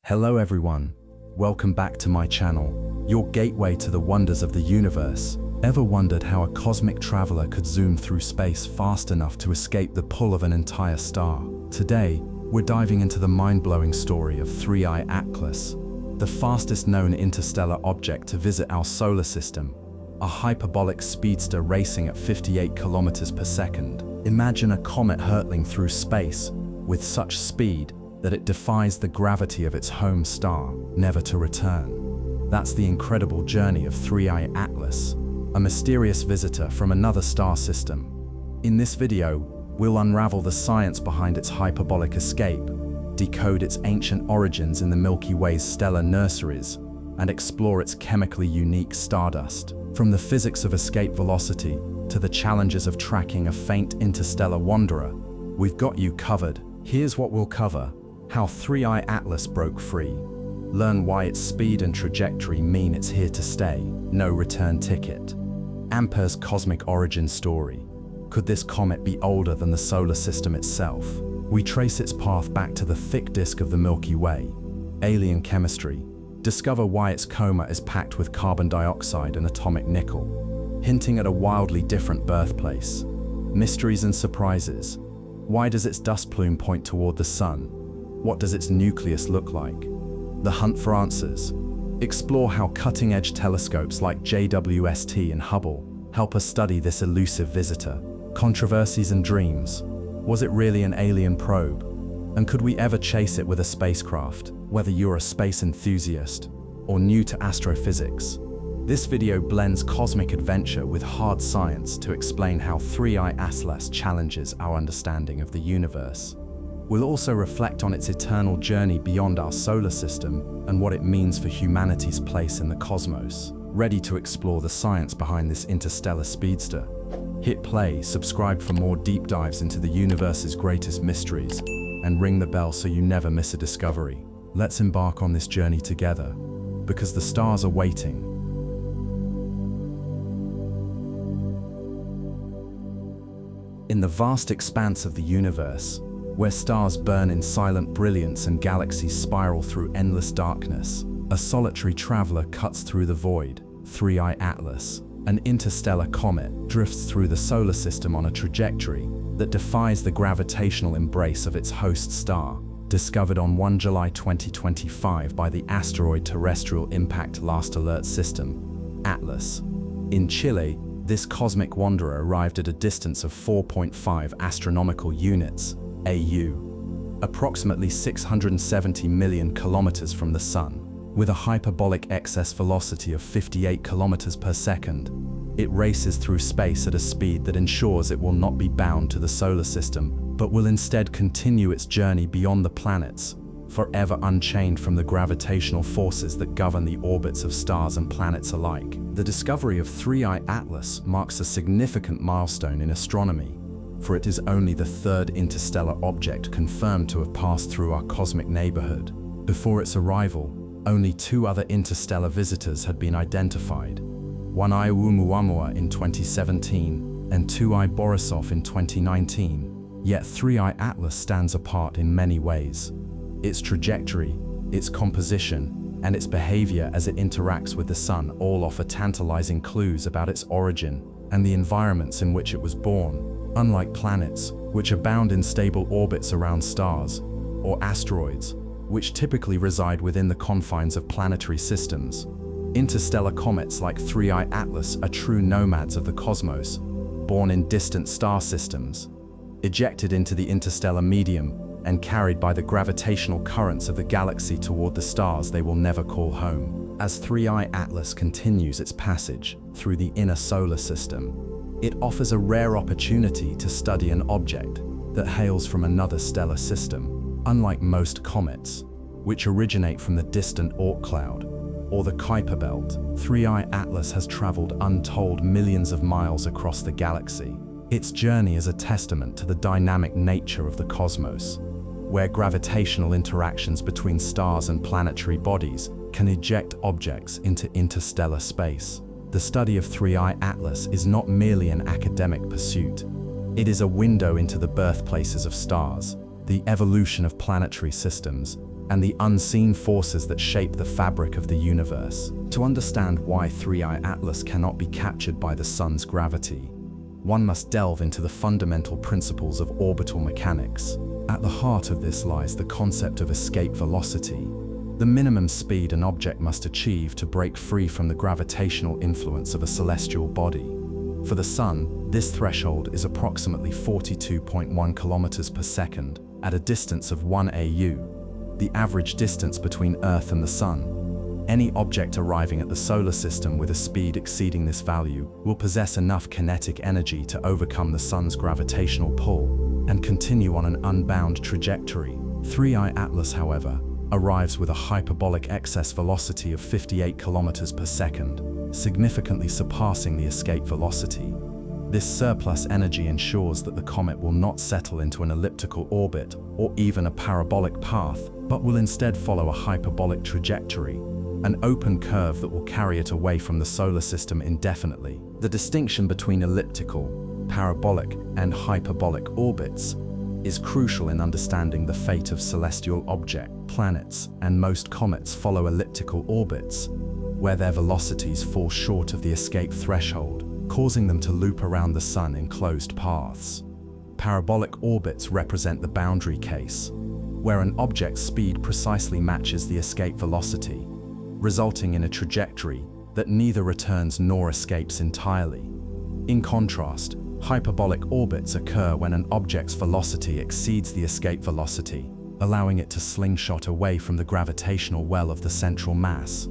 Hello everyone, welcome back to my channel, your gateway to the wonders of the universe. Ever wondered how a cosmic traveler could zoom through space fast enough to escape the pull of an entire star? Today, we're diving into the mind-blowing story of 3I Atlas, the fastest known interstellar object to visit our solar system, a hyperbolic speedster racing at 58 kilometers per second. Imagine a comet hurtling through space with such speed that it defies the gravity of its home star, never to return. That's the incredible journey of 3I Atlas, a mysterious visitor from another star system. In this video, we'll unravel the science behind its hyperbolic escape, decode its ancient origins in the Milky Way's stellar nurseries, and explore its chemically unique stardust. From the physics of escape velocity to the challenges of tracking a faint interstellar wanderer, we've got you covered. Here's what we'll cover: how 3I Atlas broke free. Learn why its speed and trajectory mean it's here to stay, no return ticket. Ampere's cosmic origin story. Could this comet be older than the solar system itself? We trace its path back to the thick disk of the Milky Way. Alien chemistry. Discover why its coma is packed with carbon dioxide and atomic nickel, hinting at a wildly different birthplace. Mysteries and surprises. Why does its dust plume point toward the sun? What does its nucleus look like? The hunt for answers. Explore how cutting-edge telescopes like JWST and Hubble help us study this elusive visitor. Controversies and dreams. Was it really an alien probe? And could we ever chase it with a spacecraft? Whether you're a space enthusiast or new to astrophysics, this video blends cosmic adventure with hard science to explain how 3I Atlas challenges our understanding of the universe. We'll also reflect on its eternal journey beyond our solar system and what it means for humanity's place in the cosmos. Ready to explore the science behind this interstellar speedster? Hit play, subscribe for more deep dives into the universe's greatest mysteries, and ring the bell so you never miss a discovery. Let's embark on this journey together, because the stars are waiting. In the vast expanse of the universe, where stars burn in silent brilliance and galaxies spiral through endless darkness, a solitary traveler cuts through the void. 3I Atlas, an interstellar comet, drifts through the solar system on a trajectory that defies the gravitational embrace of its host star. Discovered on 1 July 2025 by the Asteroid Terrestrial Impact Last Alert System, Atlas. In Chile, this cosmic wanderer arrived at a distance of 4.5 astronomical units, AU, approximately 670 million kilometers from the Sun. With a hyperbolic excess velocity of 58 kilometers per second, it races through space at a speed that ensures it will not be bound to the solar system, but will instead continue its journey beyond the planets, forever unchained from the gravitational forces that govern the orbits of stars and planets alike. The discovery of 3I Atlas marks a significant milestone in astronomy, for it is only the third interstellar object confirmed to have passed through our cosmic neighborhood. Before its arrival, only two other interstellar visitors had been identified: 1I Oumuamua in 2017 and 2I Borisov in 2019. Yet 3I Atlas stands apart in many ways. Its trajectory, its composition, and its behavior as it interacts with the Sun all offer tantalizing clues about its origin and the environments in which it was born. Unlike planets, which abound in stable orbits around stars, or asteroids, which typically reside within the confines of planetary systems, interstellar comets like 3I Atlas are true nomads of the cosmos, born in distant star systems, ejected into the interstellar medium, and carried by the gravitational currents of the galaxy toward the stars they will never call home. As 3I Atlas continues its passage through the inner solar system, it offers a rare opportunity to study an object that hails from another stellar system. Unlike most comets, which originate from the distant Oort cloud or the Kuiper belt, 3I Atlas has traveled untold millions of miles across the galaxy. Its journey is a testament to the dynamic nature of the cosmos, where gravitational interactions between stars and planetary bodies can eject objects into interstellar space. The study of 3I Atlas is not merely an academic pursuit. It is a window into the birthplaces of stars, the evolution of planetary systems, and the unseen forces that shape the fabric of the universe. To understand why 3I Atlas cannot be captured by the Sun's gravity, one must delve into the fundamental principles of orbital mechanics. At the heart of this lies the concept of escape velocity, the minimum speed an object must achieve to break free from the gravitational influence of a celestial body. For the Sun, this threshold is approximately 42.1 kilometers per second at a distance of 1 AU, the average distance between Earth and the Sun. Any object arriving at the solar system with a speed exceeding this value will possess enough kinetic energy to overcome the Sun's gravitational pull and continue on an unbound trajectory. 3I Atlas, however, arrives with a hyperbolic excess velocity of 58 kilometers per second, significantly surpassing the escape velocity. This surplus energy ensures that the comet will not settle into an elliptical orbit or even a parabolic path, but will instead follow a hyperbolic trajectory, an open curve that will carry it away from the solar system indefinitely. The distinction between elliptical, parabolic, and hyperbolic orbits is crucial in understanding the fate of celestial objects. Planets and most comets follow elliptical orbits, where their velocities fall short of the escape threshold, causing them to loop around the Sun in closed paths. Parabolic orbits represent the boundary case, where an object's speed precisely matches the escape velocity, resulting in a trajectory that neither returns nor escapes entirely. In contrast, hyperbolic orbits occur when an object's velocity exceeds the escape velocity, allowing it to slingshot away from the gravitational well of the central mass.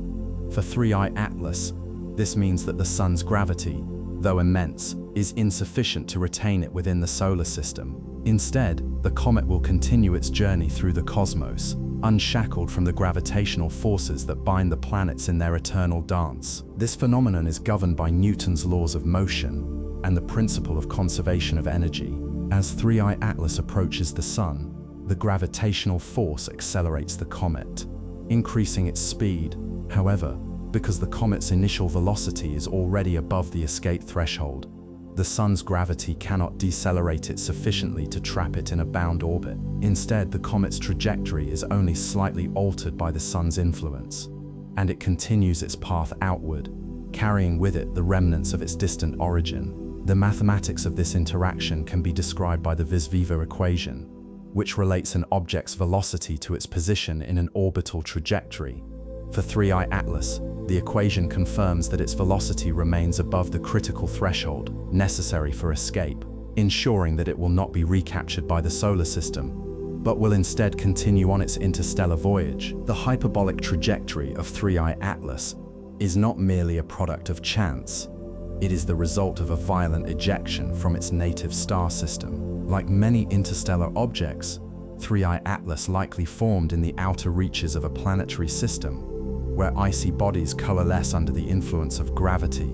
For 3I Atlas, this means that the Sun's gravity, though immense, is insufficient to retain it within the solar system. Instead, the comet will continue its journey through the cosmos, unshackled from the gravitational forces that bind the planets in their eternal dance. This phenomenon is governed by Newton's laws of motion and the principle of conservation of energy. As 3I Atlas approaches the Sun, the gravitational force accelerates the comet, increasing its speed. However, because the comet's initial velocity is already above the escape threshold, the Sun's gravity cannot decelerate it sufficiently to trap it in a bound orbit. Instead, the comet's trajectory is only slightly altered by the Sun's influence, and it continues its path outward, carrying with it the remnants of its distant origin. The mathematics of this interaction can be described by the vis-viva equation, which relates an object's velocity to its position in an orbital trajectory. For 3I Atlas, the equation confirms that its velocity remains above the critical threshold necessary for escape, ensuring that it will not be recaptured by the solar system, but will instead continue on its interstellar voyage. The hyperbolic trajectory of 3I Atlas is not merely a product of chance. It is the result of a violent ejection from its native star system. Like many interstellar objects, 3I Atlas likely formed in the outer reaches of a planetary system, where icy bodies coalesce under the influence of gravity.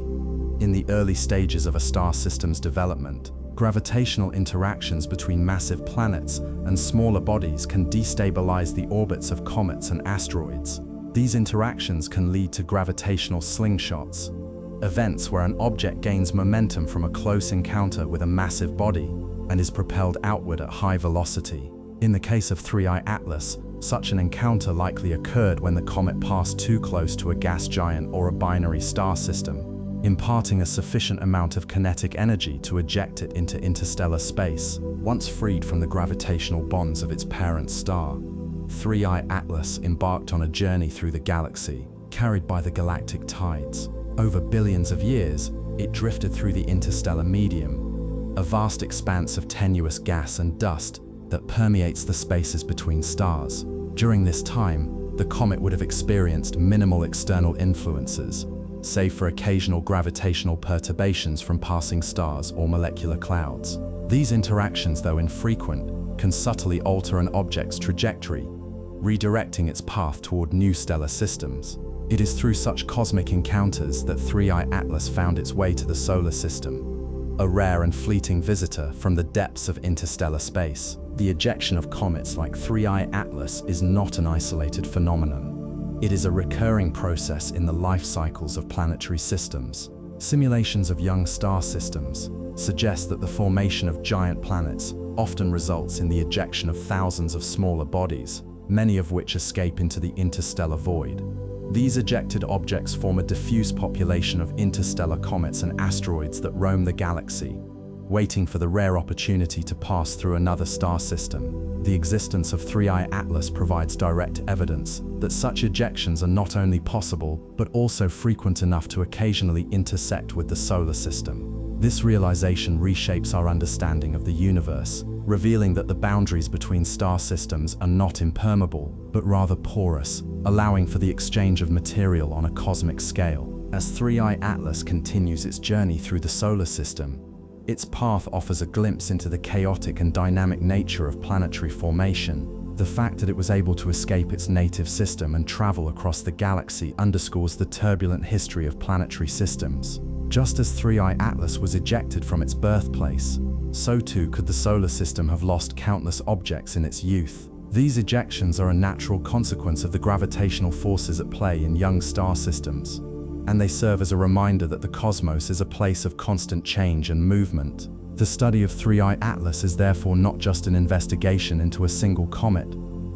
In the early stages of a star system's development, gravitational interactions between massive planets and smaller bodies can destabilize the orbits of comets and asteroids. These interactions can lead to gravitational slingshots, events where an object gains momentum from a close encounter with a massive body and is propelled outward at high velocity. In the case of 3I Atlas, such an encounter likely occurred when the comet passed too close to a gas giant or a binary star system, imparting a sufficient amount of kinetic energy to eject it into interstellar space. Once freed from the gravitational bonds of its parent star, 3I Atlas embarked on a journey through the galaxy, carried by the galactic tides. Over billions of years, it drifted through the interstellar medium, a vast expanse of tenuous gas and dust that permeates the spaces between stars. During this time, the comet would have experienced minimal external influences, save for occasional gravitational perturbations from passing stars or molecular clouds. These interactions, though infrequent, can subtly alter an object's trajectory, redirecting its path toward new stellar systems. It is through such cosmic encounters that 3I Atlas found its way to the solar system, a rare and fleeting visitor from the depths of interstellar space. The ejection of comets like 3I Atlas is not an isolated phenomenon. It is a recurring process in the life cycles of planetary systems. Simulations of young star systems suggest that the formation of giant planets often results in the ejection of thousands of smaller bodies, many of which escape into the interstellar void. These ejected objects form a diffuse population of interstellar comets and asteroids that roam the galaxy, waiting for the rare opportunity to pass through another star system. The existence of 3I Atlas provides direct evidence that such ejections are not only possible, but also frequent enough to occasionally intersect with the solar system. This realization reshapes our understanding of the universe, revealing that the boundaries between star systems are not impermeable, but rather porous, allowing for the exchange of material on a cosmic scale. As 3I Atlas continues its journey through the solar system, its path offers a glimpse into the chaotic and dynamic nature of planetary formation. The fact that it was able to escape its native system and travel across the galaxy underscores the turbulent history of planetary systems. Just as 3I Atlas was ejected from its birthplace, so too could the solar system have lost countless objects in its youth. These ejections are a natural consequence of the gravitational forces at play in young star systems, and they serve as a reminder that the cosmos is a place of constant change and movement. The study of 3I Atlas is therefore not just an investigation into a single comet,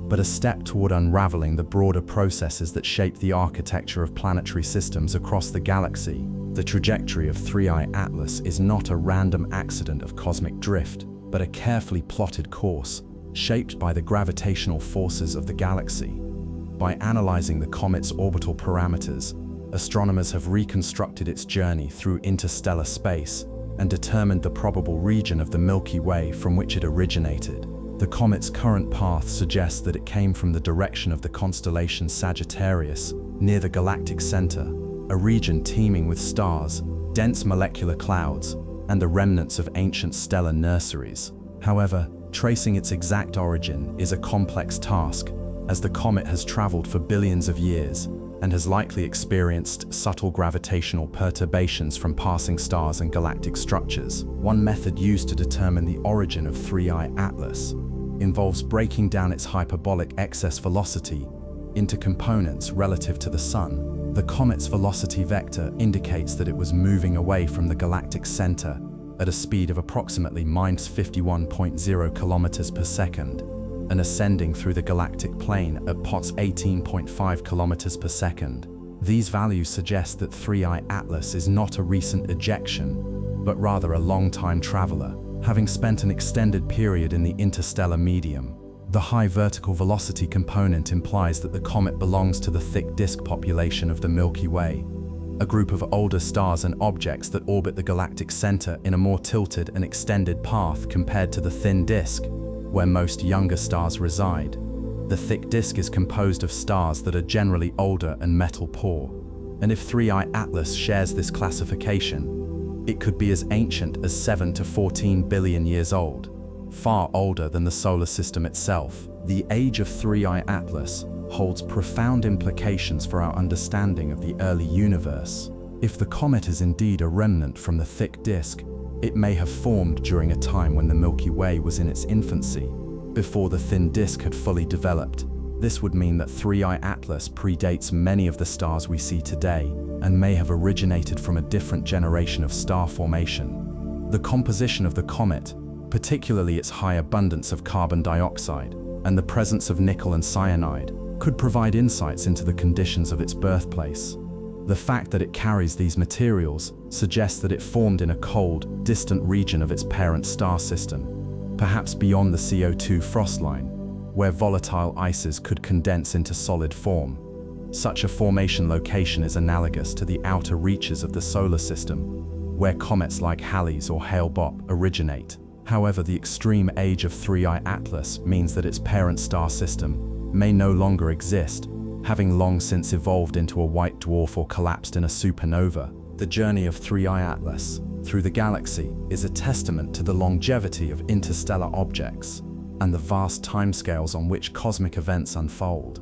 but a step toward unraveling the broader processes that shape the architecture of planetary systems across the galaxy. The trajectory of 3I Atlas is not a random accident of cosmic drift, but a carefully plotted course, shaped by the gravitational forces of the galaxy. By analyzing the comet's orbital parameters, astronomers have reconstructed its journey through interstellar space and determined the probable region of the Milky Way from which it originated. The comet's current path suggests that it came from the direction of the constellation Sagittarius, near the galactic center, a region teeming with stars, dense molecular clouds, and the remnants of ancient stellar nurseries. However, tracing its exact origin is a complex task, as the comet has traveled for billions of years and has likely experienced subtle gravitational perturbations from passing stars and galactic structures. One method used to determine the origin of 3I Atlas involves breaking down its hyperbolic excess velocity into components relative to the Sun. The comet's velocity vector indicates that it was moving away from the galactic center at a speed of approximately -51.0 kilometers per second, and ascending through the galactic plane at POTS 18.5 kilometers per second. These values suggest that 3I Atlas is not a recent ejection, but rather a long-time traveler, having spent an extended period in the interstellar medium. The high vertical velocity component implies that the comet belongs to the thick disk population of the Milky Way, a group of older stars and objects that orbit the galactic center in a more tilted and extended path compared to the thin disk, where most younger stars reside. The thick disk is composed of stars that are generally older and metal-poor, and if 3I Atlas shares this classification, it could be as ancient as 7 to 14 billion years old, far older than the solar system itself. The age of 3I Atlas holds profound implications for our understanding of the early universe. If the comet is indeed a remnant from the thick disk, it may have formed during a time when the Milky Way was in its infancy, before the thin disk had fully developed. This would mean that 3I Atlas predates many of the stars we see today and may have originated from a different generation of star formation. The composition of the comet, particularly its high abundance of carbon dioxide and the presence of nickel and cyanide, could provide insights into the conditions of its birthplace. The fact that it carries these materials suggests that it formed in a cold, distant region of its parent star system, perhaps beyond the CO2 frost line, where volatile ices could condense into solid form. Such a formation location is analogous to the outer reaches of the solar system, where comets like Halley's or Hale-Bopp originate. However, the extreme age of 3I Atlas means that its parent star system may no longer exist, having long since evolved into a white dwarf or collapsed in a supernova. The journey of 3I Atlas through the galaxy is a testament to the longevity of interstellar objects and the vast timescales on which cosmic events unfold.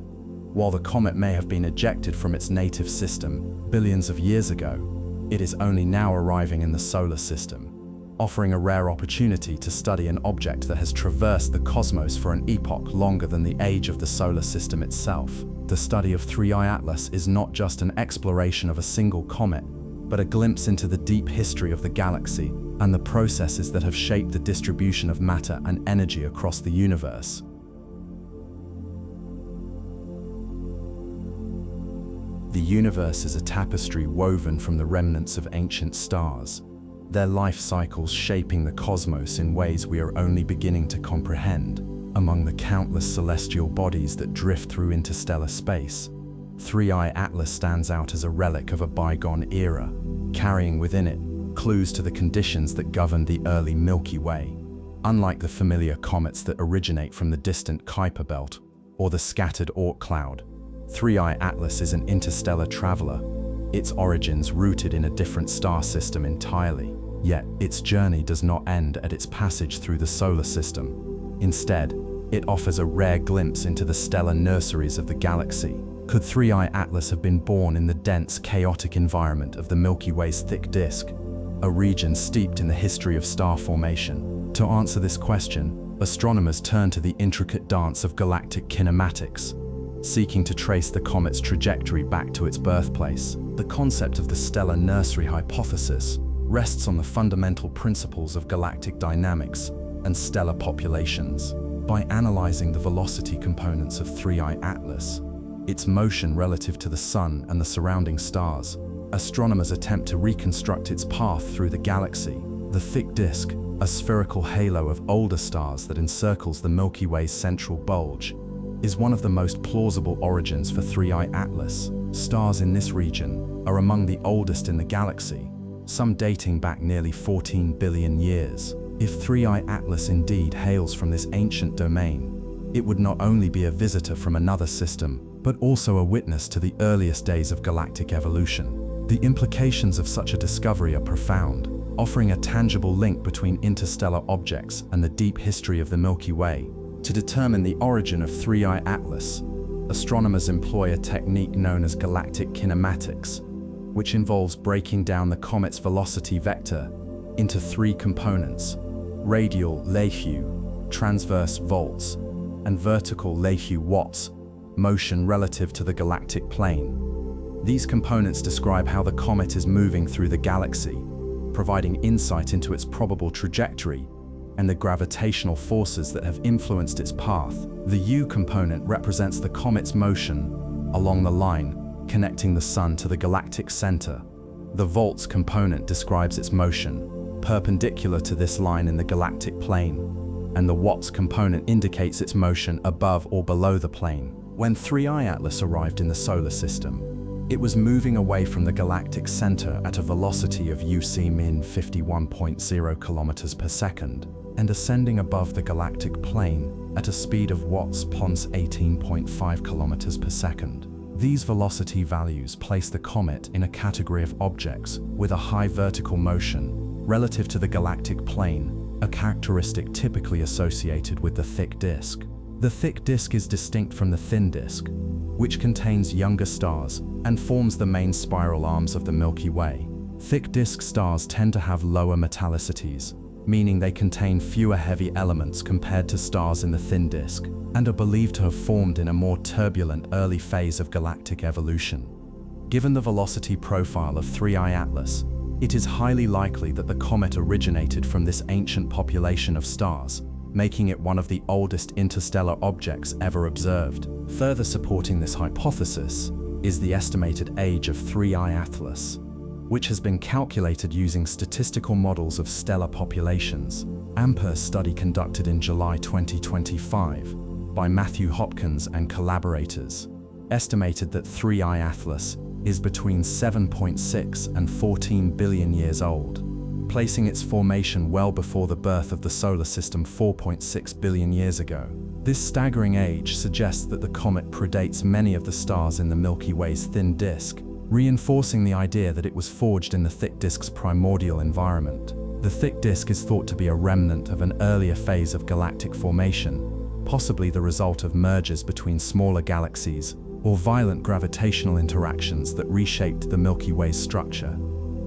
While the comet may have been ejected from its native system billions of years ago, it is only now arriving in the solar system, offering a rare opportunity to study an object that has traversed the cosmos for an epoch longer than the age of the solar system itself. The study of 3I Atlas is not just an exploration of a single comet, but a glimpse into the deep history of the galaxy and the processes that have shaped the distribution of matter and energy across the universe. The universe is a tapestry woven from the remnants of ancient stars, their life cycles shaping the cosmos in ways we are only beginning to comprehend. Among the countless celestial bodies that drift through interstellar space, 3I Atlas stands out as a relic of a bygone era, carrying within it clues to the conditions that governed the early Milky Way. Unlike the familiar comets that originate from the distant Kuiper belt or the scattered Oort cloud, 3I Atlas is an interstellar traveler, its origins rooted in a different star system entirely. Yet, its journey does not end at its passage through the solar system. Instead, it offers a rare glimpse into the stellar nurseries of the galaxy. Could 3I Atlas have been born in the dense, chaotic environment of the Milky Way's thick disk, a region steeped in the history of star formation? To answer this question, astronomers turn to the intricate dance of galactic kinematics, seeking to trace the comet's trajectory back to its birthplace. The concept of the stellar nursery hypothesis rests on the fundamental principles of galactic dynamics and stellar populations. By analyzing the velocity components of 3I Atlas, its motion relative to the Sun and the surrounding stars, astronomers attempt to reconstruct its path through the galaxy. The thick disk, a spherical halo of older stars that encircles the Milky Way's central bulge, is one of the most plausible origins for 3I Atlas. Stars in this region are among the oldest in the galaxy, some dating back nearly 14 billion years. If 3I Atlas indeed hails from this ancient domain, it would not only be a visitor from another system, but also a witness to the earliest days of galactic evolution. The implications of such a discovery are profound, offering a tangible link between interstellar objects and the deep history of the Milky Way. To determine the origin of 3I Atlas, astronomers employ a technique known as galactic kinematics, which involves breaking down the comet's velocity vector into three components: radial Lehue, transverse volts, and vertical Lehue watts, motion relative to the galactic plane. These components describe how the comet is moving through the galaxy, providing insight into its probable trajectory and the gravitational forces that have influenced its path. The U component represents the comet's motion along the line connecting the Sun to the galactic center. The volts component describes its motion perpendicular to this line in the galactic plane, and the watts component indicates its motion above or below the plane. When 3I Atlas arrived in the solar system, it was moving away from the galactic center at a velocity of UC-min 51.0 kilometers per second and ascending above the galactic plane at a speed of watts pons 18.5 kilometers per second. These velocity values place the comet in a category of objects with a high vertical motion relative to the galactic plane, a characteristic typically associated with the thick disk. The thick disk is distinct from the thin disk, which contains younger stars and forms the main spiral arms of the Milky Way. Thick disk stars tend to have lower metallicities, meaning they contain fewer heavy elements compared to stars in the thin disk, and are believed to have formed in a more turbulent early phase of galactic evolution. Given the velocity profile of 3I Atlas, it is highly likely that the comet originated from this ancient population of stars, making it one of the oldest interstellar objects ever observed. Further supporting this hypothesis is the estimated age of 3I Atlas, which has been calculated using statistical models of stellar populations. A study conducted in July 2025 by Matthew Hopkins and collaborators estimated that 3I Atlas is between 7.6 and 14 billion years old, placing its formation well before the birth of the solar system 4.6 billion years ago. This staggering age suggests that the comet predates many of the stars in the Milky Way's thin disk, reinforcing the idea that it was forged in the thick disk's primordial environment. The thick disk is thought to be a remnant of an earlier phase of galactic formation, possibly the result of mergers between smaller galaxies or violent gravitational interactions that reshaped the Milky Way's structure.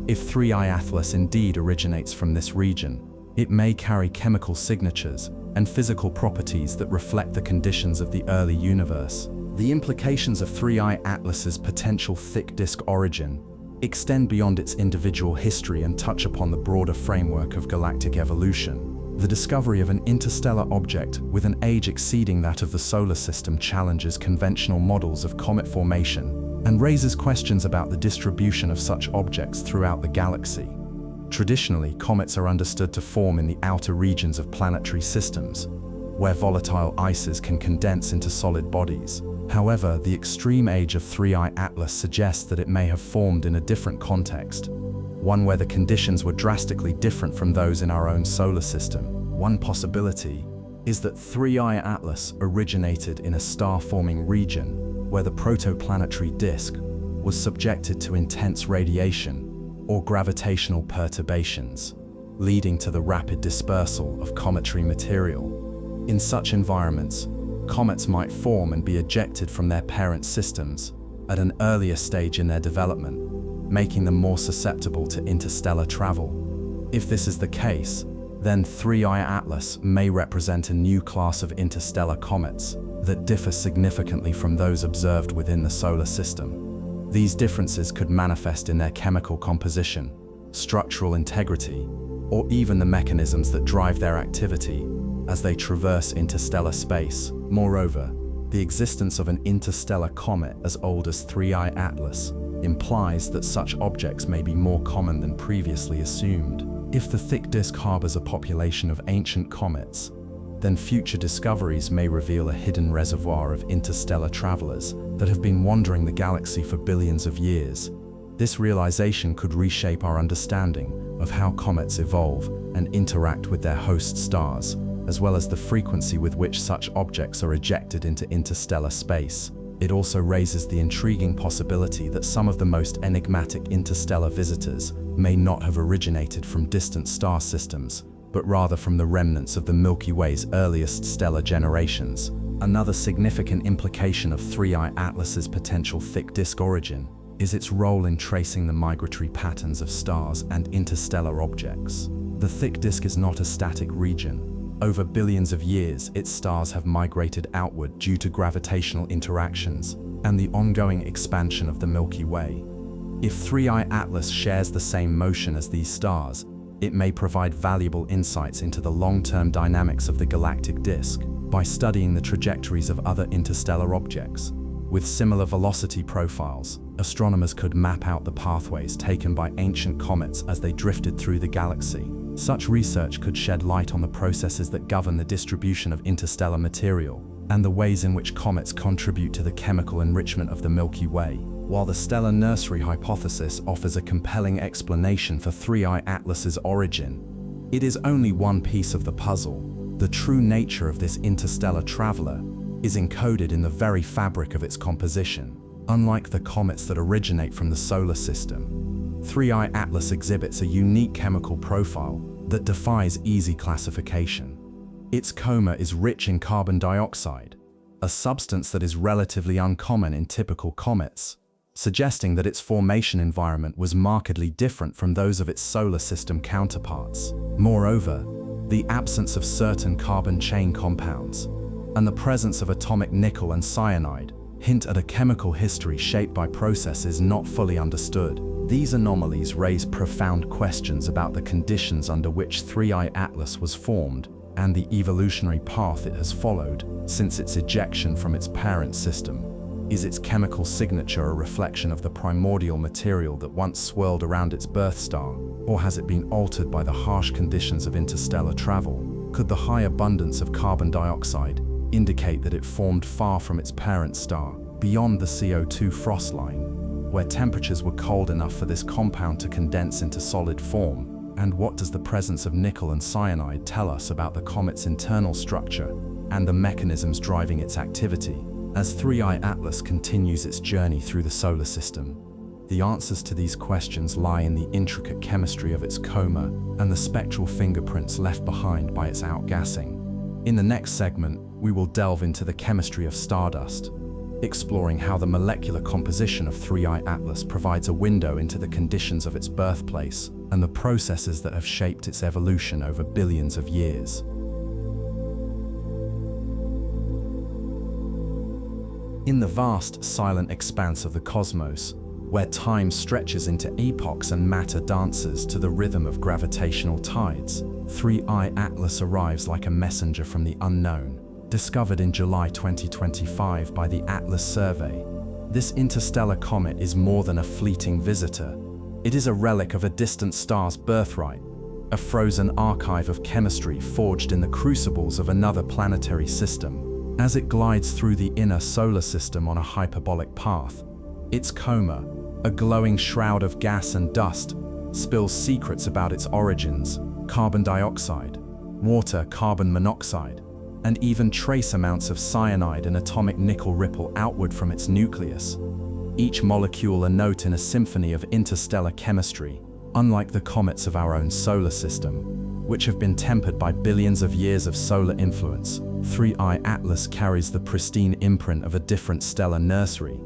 If 3I Atlas indeed originates from this region, it may carry chemical signatures and physical properties that reflect the conditions of the early universe. The implications of 3I Atlas's potential thick disk origin extend beyond its individual history and touch upon the broader framework of galactic evolution. The discovery of an interstellar object with an age exceeding that of the solar system challenges conventional models of comet formation and raises questions about the distribution of such objects throughout the galaxy. Traditionally, comets are understood to form in the outer regions of planetary systems, where volatile ices can condense into solid bodies. However, the extreme age of 3I Atlas suggests that it may have formed in a different context, one where the conditions were drastically different from those in our own solar system. One possibility is that 3I Atlas originated in a star-forming region where the protoplanetary disk was subjected to intense radiation or gravitational perturbations, leading to the rapid dispersal of cometary material. In such environments, comets might form and be ejected from their parent systems at an earlier stage in their development, making them more susceptible to interstellar travel. If this is the case, then 3I Atlas may represent a new class of interstellar comets that differ significantly from those observed within the solar system. These differences could manifest in their chemical composition, structural integrity, or even the mechanisms that drive their activity as they traverse interstellar space. Moreover, the existence of an interstellar comet as old as 3I Atlas implies that such objects may be more common than previously assumed. If the thick disk harbors a population of ancient comets, then future discoveries may reveal a hidden reservoir of interstellar travelers that have been wandering the galaxy for billions of years. This realization could reshape our understanding of how comets evolve and interact with their host stars, as well as the frequency with which such objects are ejected into interstellar space. It also raises the intriguing possibility that some of the most enigmatic interstellar visitors may not have originated from distant star systems, but rather from the remnants of the Milky Way's earliest stellar generations. Another significant implication of 3I Atlas's potential thick disk origin is its role in tracing the migratory patterns of stars and interstellar objects. The thick disk is not a static region. Over billions of years, its stars have migrated outward due to gravitational interactions and the ongoing expansion of the Milky Way. If 3I Atlas shares the same motion as these stars, it may provide valuable insights into the long-term dynamics of the galactic disk. By studying the trajectories of other interstellar objects with similar velocity profiles, astronomers could map out the pathways taken by ancient comets as they drifted through the galaxy. Such research could shed light on the processes that govern the distribution of interstellar material and the ways in which comets contribute to the chemical enrichment of the Milky Way. While the stellar nursery hypothesis offers a compelling explanation for 3I Atlas's origin, it is only one piece of the puzzle. The true nature of this interstellar traveler is encoded in the very fabric of its composition. Unlike the comets that originate from the solar system, 3I Atlas exhibits a unique chemical profile that defies easy classification. Its coma is rich in carbon dioxide, a substance that is relatively uncommon in typical comets, suggesting that its formation environment was markedly different from those of its solar system counterparts. Moreover, the absence of certain carbon chain compounds and the presence of atomic nickel and cyanide hint at a chemical history shaped by processes not fully understood. These anomalies raise profound questions about the conditions under which 3I Atlas was formed and the evolutionary path it has followed since its ejection from its parent system. Is its chemical signature a reflection of the primordial material that once swirled around its birth star, or has it been altered by the harsh conditions of interstellar travel? Could the high abundance of carbon dioxide indicate that it formed far from its parent star, beyond the CO2 frost line, where temperatures were cold enough for this compound to condense into solid form? And what does the presence of nickel and cyanide tell us about the comet's internal structure and the mechanisms driving its activity? As 3I Atlas continues its journey through the solar system, the answers to these questions lie in the intricate chemistry of its coma and the spectral fingerprints left behind by its outgassing. In the next segment, we will delve into the chemistry of stardust, exploring how the molecular composition of 3I Atlas provides a window into the conditions of its birthplace and the processes that have shaped its evolution over billions of years. In the vast, silent expanse of the cosmos, where time stretches into epochs and matter dances to the rhythm of gravitational tides, 3I Atlas arrives like a messenger from the unknown. Discovered in July 2025 by the Atlas Survey, This interstellar comet is more than a fleeting visitor. It is a relic of a distant star's birthright, a frozen archive of chemistry forged in the crucibles of another planetary system. As it glides through the inner solar system on a hyperbolic path, its coma, a glowing shroud of gas and dust, spills secrets about its origins: carbon dioxide, water, carbon monoxide, and even trace amounts of cyanide and atomic nickel ripple outward from its nucleus, each molecule a note in a symphony of interstellar chemistry. Unlike the comets of our own solar system, which have been tempered by billions of years of solar influence, 3I Atlas carries the pristine imprint of a different stellar nursery.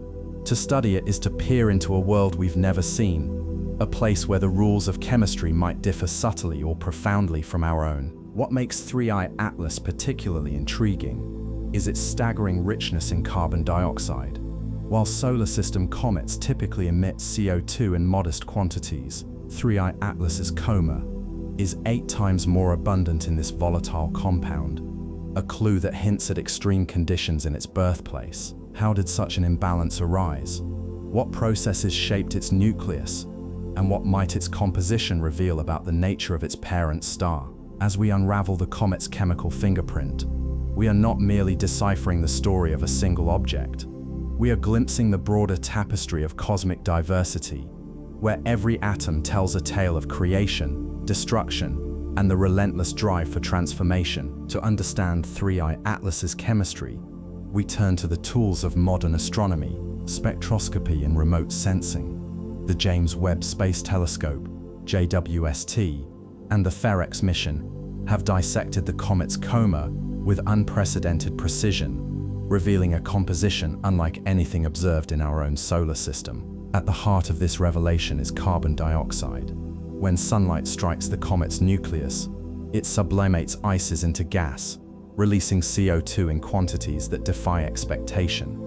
To study it is to peer into a world we've never seen, a place where the rules of chemistry might differ subtly or profoundly from our own. What makes 3I Atlas particularly intriguing is its staggering richness in carbon dioxide. While solar system comets typically emit CO2 in modest quantities, 3I Atlas's coma is 8 times more abundant in this volatile compound, a clue that hints at extreme conditions in its birthplace. How did such an imbalance arise? What processes shaped its nucleus? And what might its composition reveal about the nature of its parent star? As we unravel the comet's chemical fingerprint, we are not merely deciphering the story of a single object. We are glimpsing the broader tapestry of cosmic diversity, where every atom tells a tale of creation, destruction, and the relentless drive for transformation. To understand 3I Atlas's chemistry, we turn to the tools of modern astronomy: spectroscopy and remote sensing. The James Webb Space Telescope, JWST, and the FEREX mission have dissected the comet's coma with unprecedented precision, revealing a composition unlike anything observed in our own solar system. At the heart of this revelation is carbon dioxide. When sunlight strikes the comet's nucleus, it sublimates ices into gas, releasing CO2 in quantities that defy expectation.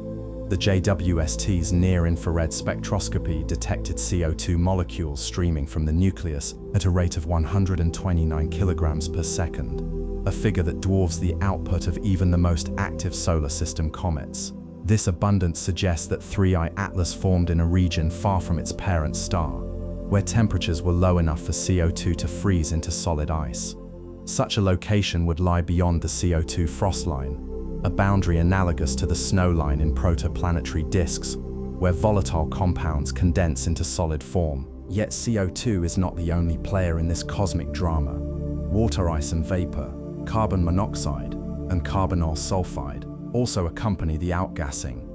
The JWST's near-infrared spectroscopy detected CO2 molecules streaming from the nucleus at a rate of 129 kilograms per second, a figure that dwarfs the output of even the most active solar system comets. This abundance suggests that 3I Atlas formed in a region far from its parent star, where temperatures were low enough for CO2 to freeze into solid ice. Such a location would lie beyond the CO2 frost line, a boundary analogous to the snow line in protoplanetary disks, where volatile compounds condense into solid form. Yet CO2 is not the only player in this cosmic drama. Water ice and vapor, carbon monoxide, and carbonyl sulfide also accompany the outgassing,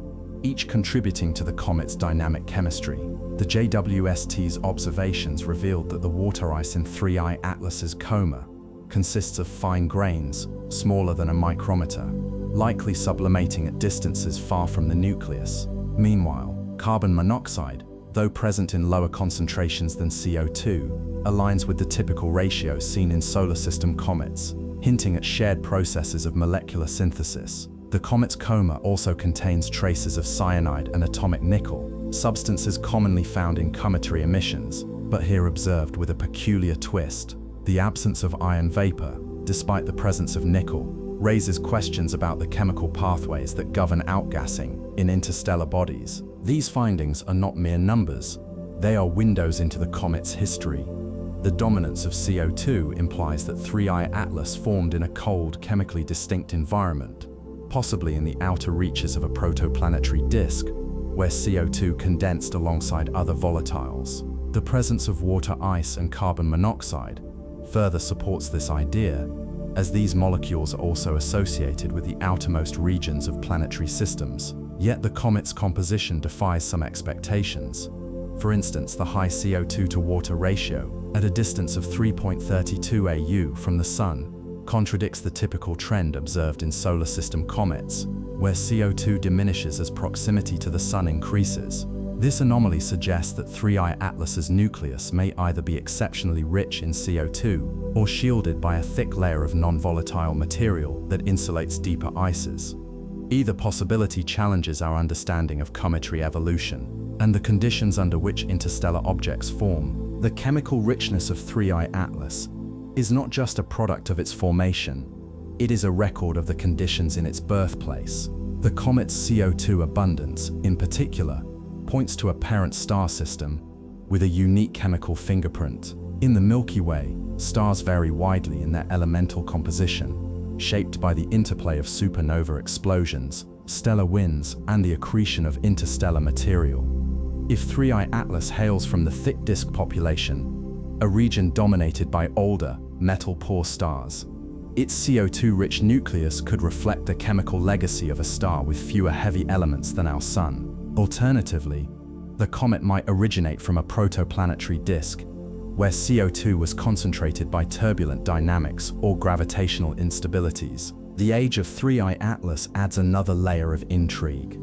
each contributing to the comet's dynamic chemistry. The JWST's observations revealed that the water ice in 3I Atlas's coma consists of fine grains, smaller than a micrometer, likely sublimating at distances far from the nucleus. Meanwhile, carbon monoxide, though present in lower concentrations than CO2, aligns with the typical ratio seen in solar system comets, hinting at shared processes of molecular synthesis. The comet's coma also contains traces of cyanide and atomic nickel, substances commonly found in cometary emissions, but here observed with a peculiar twist. The absence of iron vapor, despite the presence of nickel, raises questions about the chemical pathways that govern outgassing in interstellar bodies. These findings are not mere numbers, they are windows into the comet's history. The dominance of CO2 implies that 3I Atlas formed in a cold, chemically distinct environment, possibly in the outer reaches of a protoplanetary disk, where CO2 condensed alongside other volatiles. The presence of water ice and carbon monoxide further supports this idea, as these molecules are also associated with the outermost regions of planetary systems. Yet the comet's composition defies some expectations. For instance, the high CO2 to water ratio, at a distance of 3.32 AU from the Sun, contradicts the typical trend observed in solar system comets, where CO2 diminishes as proximity to the Sun increases. This anomaly suggests that 3I Atlas's nucleus may either be exceptionally rich in CO2 or shielded by a thick layer of non-volatile material that insulates deeper ices. Either possibility challenges our understanding of cometary evolution and the conditions under which interstellar objects form. The chemical richness of 3I Atlas is not just a product of its formation, it is a record of the conditions in its birthplace. The comet's CO2 abundance, in particular, points to a parent star system with a unique chemical fingerprint. In the Milky Way, stars vary widely in their elemental composition, shaped by the interplay of supernova explosions, stellar winds, and the accretion of interstellar material. If 3I Atlas hails from the thick disk population, a region dominated by older, metal-poor stars, its CO2-rich nucleus could reflect the chemical legacy of a star with fewer heavy elements than our Sun. Alternatively, the comet might originate from a protoplanetary disk, where CO2 was concentrated by turbulent dynamics or gravitational instabilities. The age of 3I Atlas adds another layer of intrigue.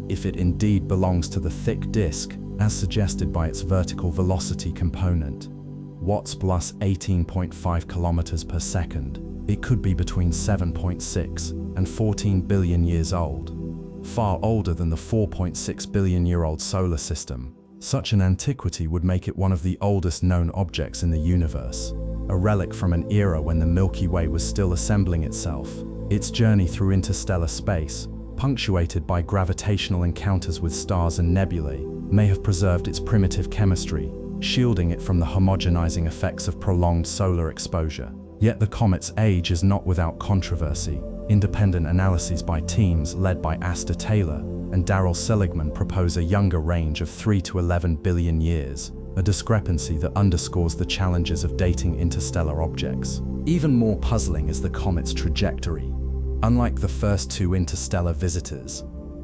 If it indeed belongs to the thick disk, as suggested by its vertical velocity component, watts plus 18.5 kilometers per second, it could be between 7.6 and 14 billion years old, far older than the 4.6 billion-year-old solar system. Such an antiquity would make it one of the oldest known objects in the universe, a relic from an era when the Milky Way was still assembling itself. Its journey through interstellar space, punctuated by gravitational encounters with stars and nebulae, may have preserved its primitive chemistry, shielding it from the homogenizing effects of prolonged solar exposure. Yet the comet's age is not without controversy. Independent analyses by teams led by Asta Taylor and Darrell Seligman propose a younger range of 3 to 11 billion years, a discrepancy that underscores the challenges of dating interstellar objects. Even more puzzling is the comet's trajectory. Unlike the first two interstellar visitors,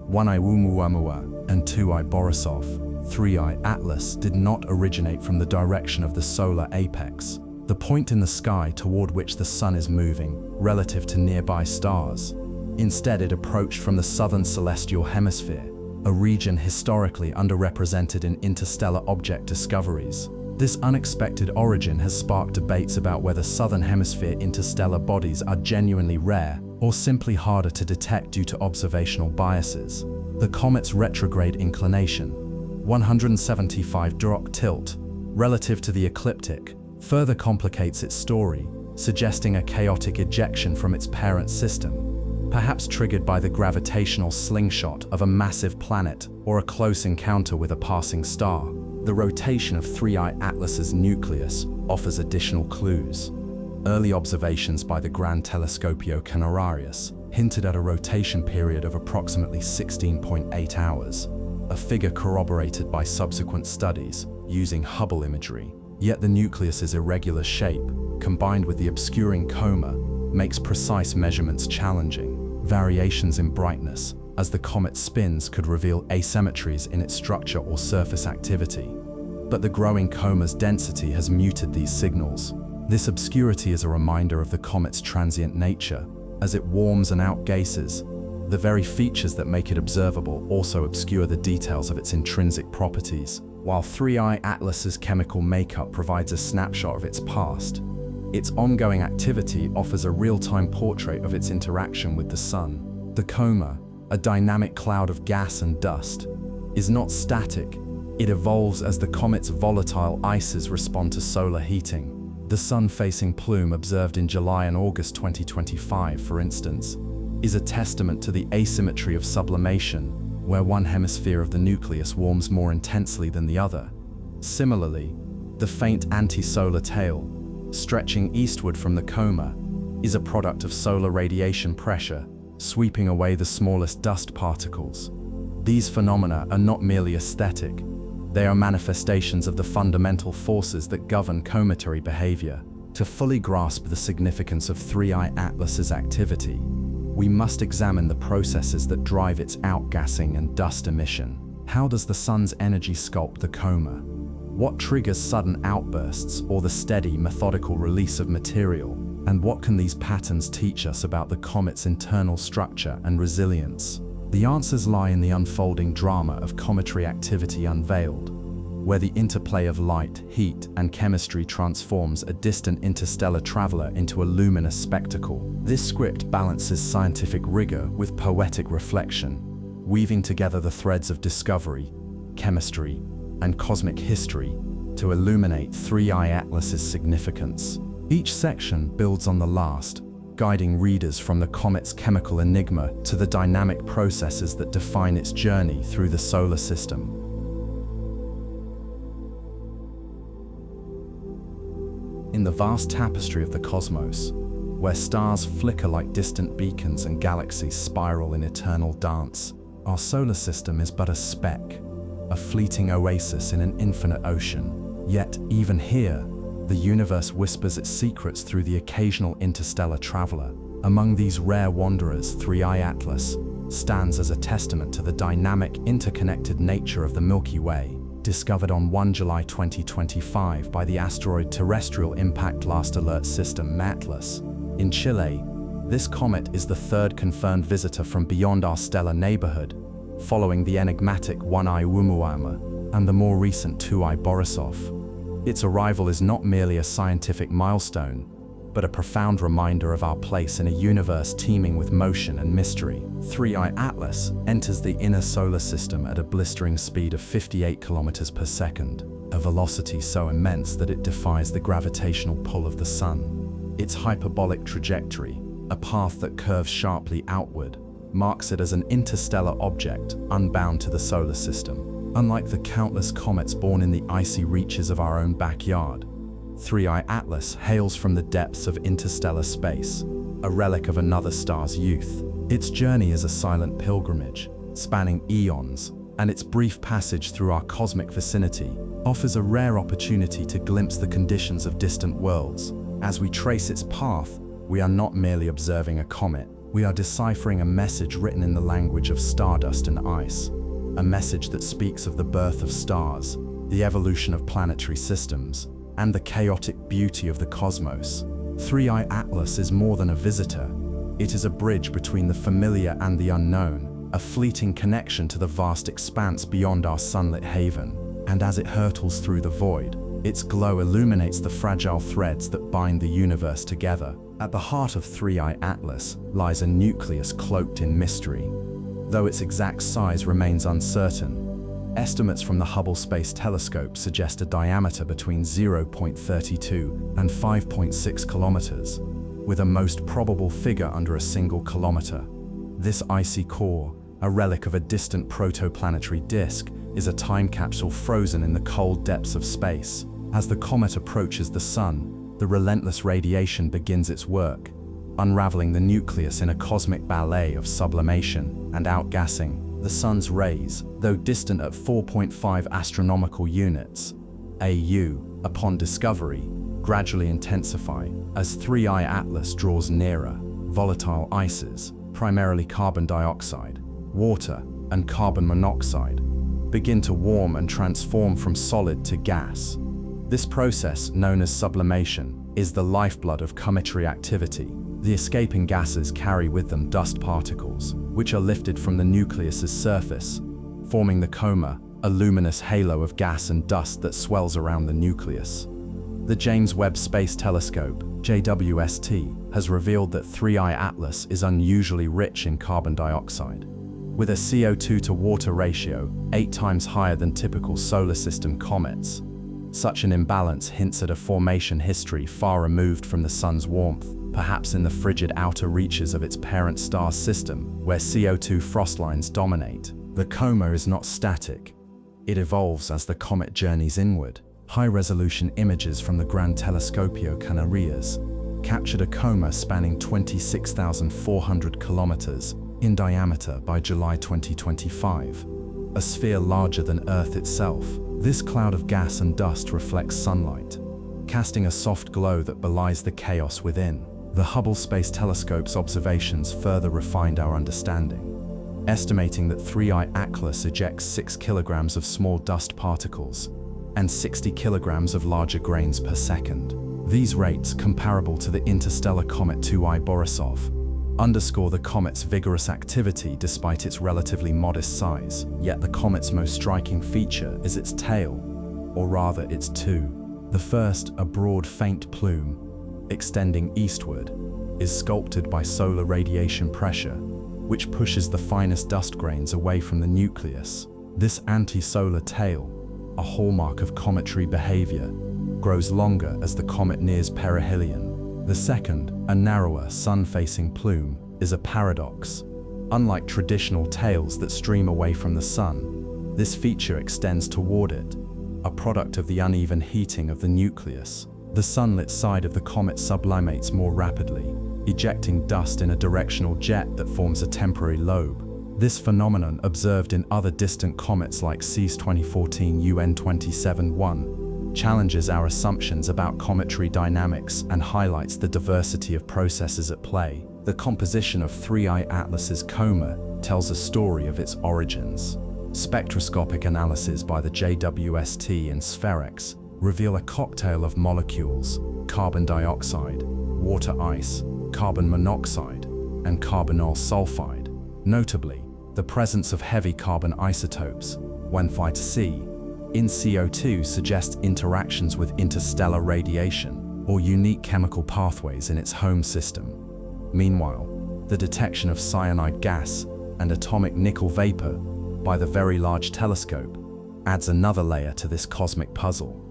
1I Oumuamua and 2I Borisov, 3I Atlas did not originate from the direction of the solar apex, the point in the sky toward which the Sun is moving relative to nearby stars. Instead, it approached from the southern celestial hemisphere, a region historically underrepresented in interstellar object discoveries. This unexpected origin has sparked debates about whether southern hemisphere interstellar bodies are genuinely rare or simply harder to detect due to observational biases. The comet's retrograde inclination, 175° tilt, relative to the ecliptic, further complicates its story, suggesting a chaotic ejection from its parent system, perhaps triggered by the gravitational slingshot of a massive planet or a close encounter with a passing star. The rotation of 3I Atlas's nucleus offers additional clues. Early observations by the Gran Telescopio Canerarius hinted at a rotation period of approximately 16.8 hours, a figure corroborated by subsequent studies using Hubble imagery. Yet the nucleus's irregular shape, combined with the obscuring coma, makes precise measurements challenging. Variations in brightness as the comet spins could reveal asymmetries in its structure or surface activity. But the growing coma's density has muted these signals. This obscurity is a reminder of the comet's transient nature. As it warms and outgases, the very features that make it observable also obscure the details of its intrinsic properties. While 3I Atlas's chemical makeup provides a snapshot of its past, its ongoing activity offers a real-time portrait of its interaction with the Sun. The coma, a dynamic cloud of gas and dust, is not static. It evolves as the comet's volatile ices respond to solar heating. The sun-facing plume observed in July and August 2025, for instance, is a testament to the asymmetry of sublimation, where one hemisphere of the nucleus warms more intensely than the other. Similarly, the faint anti-solar tail, stretching eastward from the coma, is a product of solar radiation pressure, sweeping away the smallest dust particles. These phenomena are not merely aesthetic. They are manifestations of the fundamental forces that govern cometary behavior. To fully grasp the significance of 3I Atlas's activity, we must examine the processes that drive its outgassing and dust emission. How does the Sun's energy sculpt the coma? What triggers sudden outbursts or the steady, methodical release of material? And what can these patterns teach us about the comet's internal structure and resilience? The answers lie in the unfolding drama of cometary activity Unveiled, where the interplay of light, heat, and chemistry transforms a distant interstellar traveler into a luminous spectacle. This script balances scientific rigor with poetic reflection, weaving together the threads of discovery, chemistry, and cosmic history to illuminate 3I Atlas's significance. Each section builds on the last, guiding readers from the comet's chemical enigma to the dynamic processes that define its journey through the solar system. In the vast tapestry of the cosmos, where stars flicker like distant beacons and galaxies spiral in eternal dance, our solar system is but a speck, a fleeting oasis in an infinite ocean. Yet, even here, the universe whispers its secrets through the occasional interstellar traveler. Among these rare wanderers, 3I Atlas stands as a testament to the dynamic, interconnected nature of the Milky Way, discovered on 1 July 2025 by the asteroid Terrestrial Impact Last Alert System (ATLAS). In Chile, this comet is the third confirmed visitor from beyond our stellar neighborhood, following the enigmatic 1I Oumuamua and the more recent 2I Borisov. Its arrival is not merely a scientific milestone, but a profound reminder of our place in a universe teeming with motion and mystery. 3I Atlas enters the inner solar system at a blistering speed of 58 kilometers per second, a velocity so immense that it defies the gravitational pull of the Sun. Its hyperbolic trajectory, a path that curves sharply outward, marks it as an interstellar object unbound to the solar system. Unlike the countless comets born in the icy reaches of our own backyard, 3I Atlas hails from the depths of interstellar space, a relic of another star's youth. Its journey is a silent pilgrimage, spanning eons, and its brief passage through our cosmic vicinity offers a rare opportunity to glimpse the conditions of distant worlds. As we trace its path, we are not merely observing a comet, we are deciphering a message written in the language of stardust and ice, a message that speaks of the birth of stars, the evolution of planetary systems, and the chaotic beauty of the cosmos. 3I Atlas is more than a visitor. It is a bridge between the familiar and the unknown, a fleeting connection to the vast expanse beyond our sunlit haven. And as it hurtles through the void, its glow illuminates the fragile threads that bind the universe together. At the heart of 3I Atlas lies a nucleus cloaked in mystery. Though its exact size remains uncertain, estimates from the Hubble Space Telescope suggest a diameter between 0.32 and 5.6 kilometers, with a most probable figure under a single kilometer. This icy core, a relic of a distant protoplanetary disk, is a time capsule frozen in the cold depths of space. As the comet approaches the Sun, the relentless radiation begins its work, unraveling the nucleus in a cosmic ballet of sublimation and outgassing. The Sun's rays, though distant at 4.5 astronomical units (AU) upon discovery, gradually intensify as 3I Atlas draws nearer. Volatile ices, primarily carbon dioxide, water, and carbon monoxide, begin to warm and transform from solid to gas. This process, known as sublimation, is the lifeblood of cometary activity. The escaping gases carry with them dust particles, which are lifted from the nucleus's surface, forming the coma, a luminous halo of gas and dust that swells around the nucleus. The James Webb Space Telescope, JWST, has revealed that 3I Atlas is unusually rich in carbon dioxide, with a CO2 to water ratio 8 times higher than typical solar system comets. Such an imbalance hints at a formation history far removed from the Sun's warmth, perhaps in the frigid outer reaches of its parent star system, where CO2 frost lines dominate. The coma is not static. It evolves as the comet journeys inward. High-resolution images from the Gran Telescopio Canarias captured a coma spanning 26,400 kilometers in diameter by July 2025, a sphere larger than Earth itself. This cloud of gas and dust reflects sunlight, casting a soft glow that belies the chaos within. The Hubble Space Telescope's observations further refined our understanding, estimating that 3I Atlas ejects 6 kilograms of small dust particles and 60 kilograms of larger grains per second. These rates, comparable to the interstellar comet 2I Borisov, underscore the comet's vigorous activity despite its relatively modest size. Yet the comet's most striking feature is its tail, or rather its two. The first, a broad, faint plume, extending eastward, is sculpted by solar radiation pressure, which pushes the finest dust grains away from the nucleus. This anti-solar tail, a hallmark of cometary behavior, grows longer as the comet nears perihelion, The second, a narrower, sun-facing plume, is a paradox. Unlike traditional tails that stream away from the sun, this feature extends toward it, a product of the uneven heating of the nucleus. The sunlit side of the comet sublimates more rapidly, ejecting dust in a directional jet that forms a temporary lobe. This phenomenon, observed in other distant comets like CES 2014 UN-27-1, challenges our assumptions about cometary dynamics and highlights the diversity of processes at play. The composition of 3I Atlas's coma tells a story of its origins. Spectroscopic analysis by the JWST and SPHEREX reveal a cocktail of molecules: carbon dioxide, water ice, carbon monoxide, and carbonyl sulfide. Notably, the presence of heavy carbon isotopes, 1,5C, in CO2 suggests interactions with interstellar radiation or unique chemical pathways in its home system. Meanwhile, the detection of cyanide gas and atomic nickel vapor by the Very Large Telescope adds another layer to this cosmic puzzle.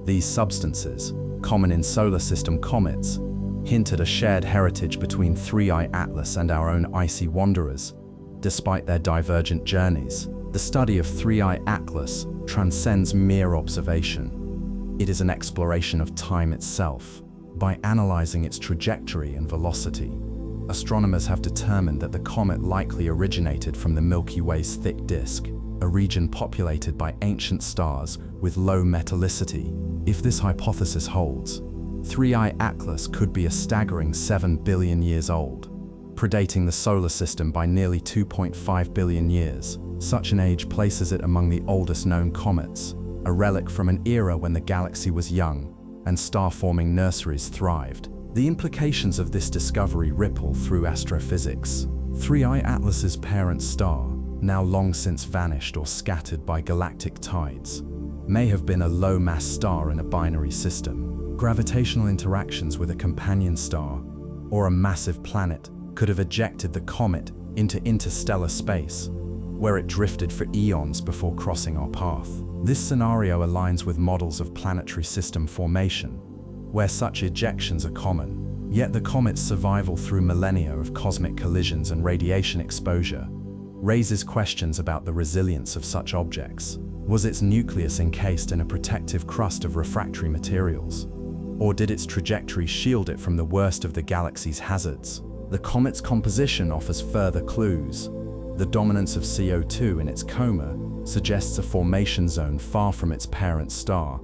These substances, common in solar system comets, hint at a shared heritage between 3I Atlas and our own icy wanderers. Despite their divergent journeys, the study of 3I Atlas transcends mere observation. It is an exploration of time itself. By analyzing its trajectory and velocity, astronomers have determined that the comet likely originated from the Milky Way's thick disk, a region populated by ancient stars with low metallicity. If this hypothesis holds, 3I Atlas could be a staggering 7 billion years old, predating the solar system by nearly 2.5 billion years. Such an age places it among the oldest known comets, a relic from an era when the galaxy was young and star-forming nurseries thrived. The implications of this discovery ripple through astrophysics. 3I Atlas's parent star, now long since vanished or scattered by galactic tides, may have been a low-mass star in a binary system. Gravitational interactions with a companion star or a massive planet could have ejected the comet into interstellar space, where it drifted for eons before crossing our path. This scenario aligns with models of planetary system formation, where such ejections are common. Yet the comet's survival through millennia of cosmic collisions and radiation exposure raises questions about the resilience of such objects. Was its nucleus encased in a protective crust of refractory materials? Or did its trajectory shield it from the worst of the galaxy's hazards? The comet's composition offers further clues. The dominance of CO2 in its coma suggests a formation zone far from its parent star,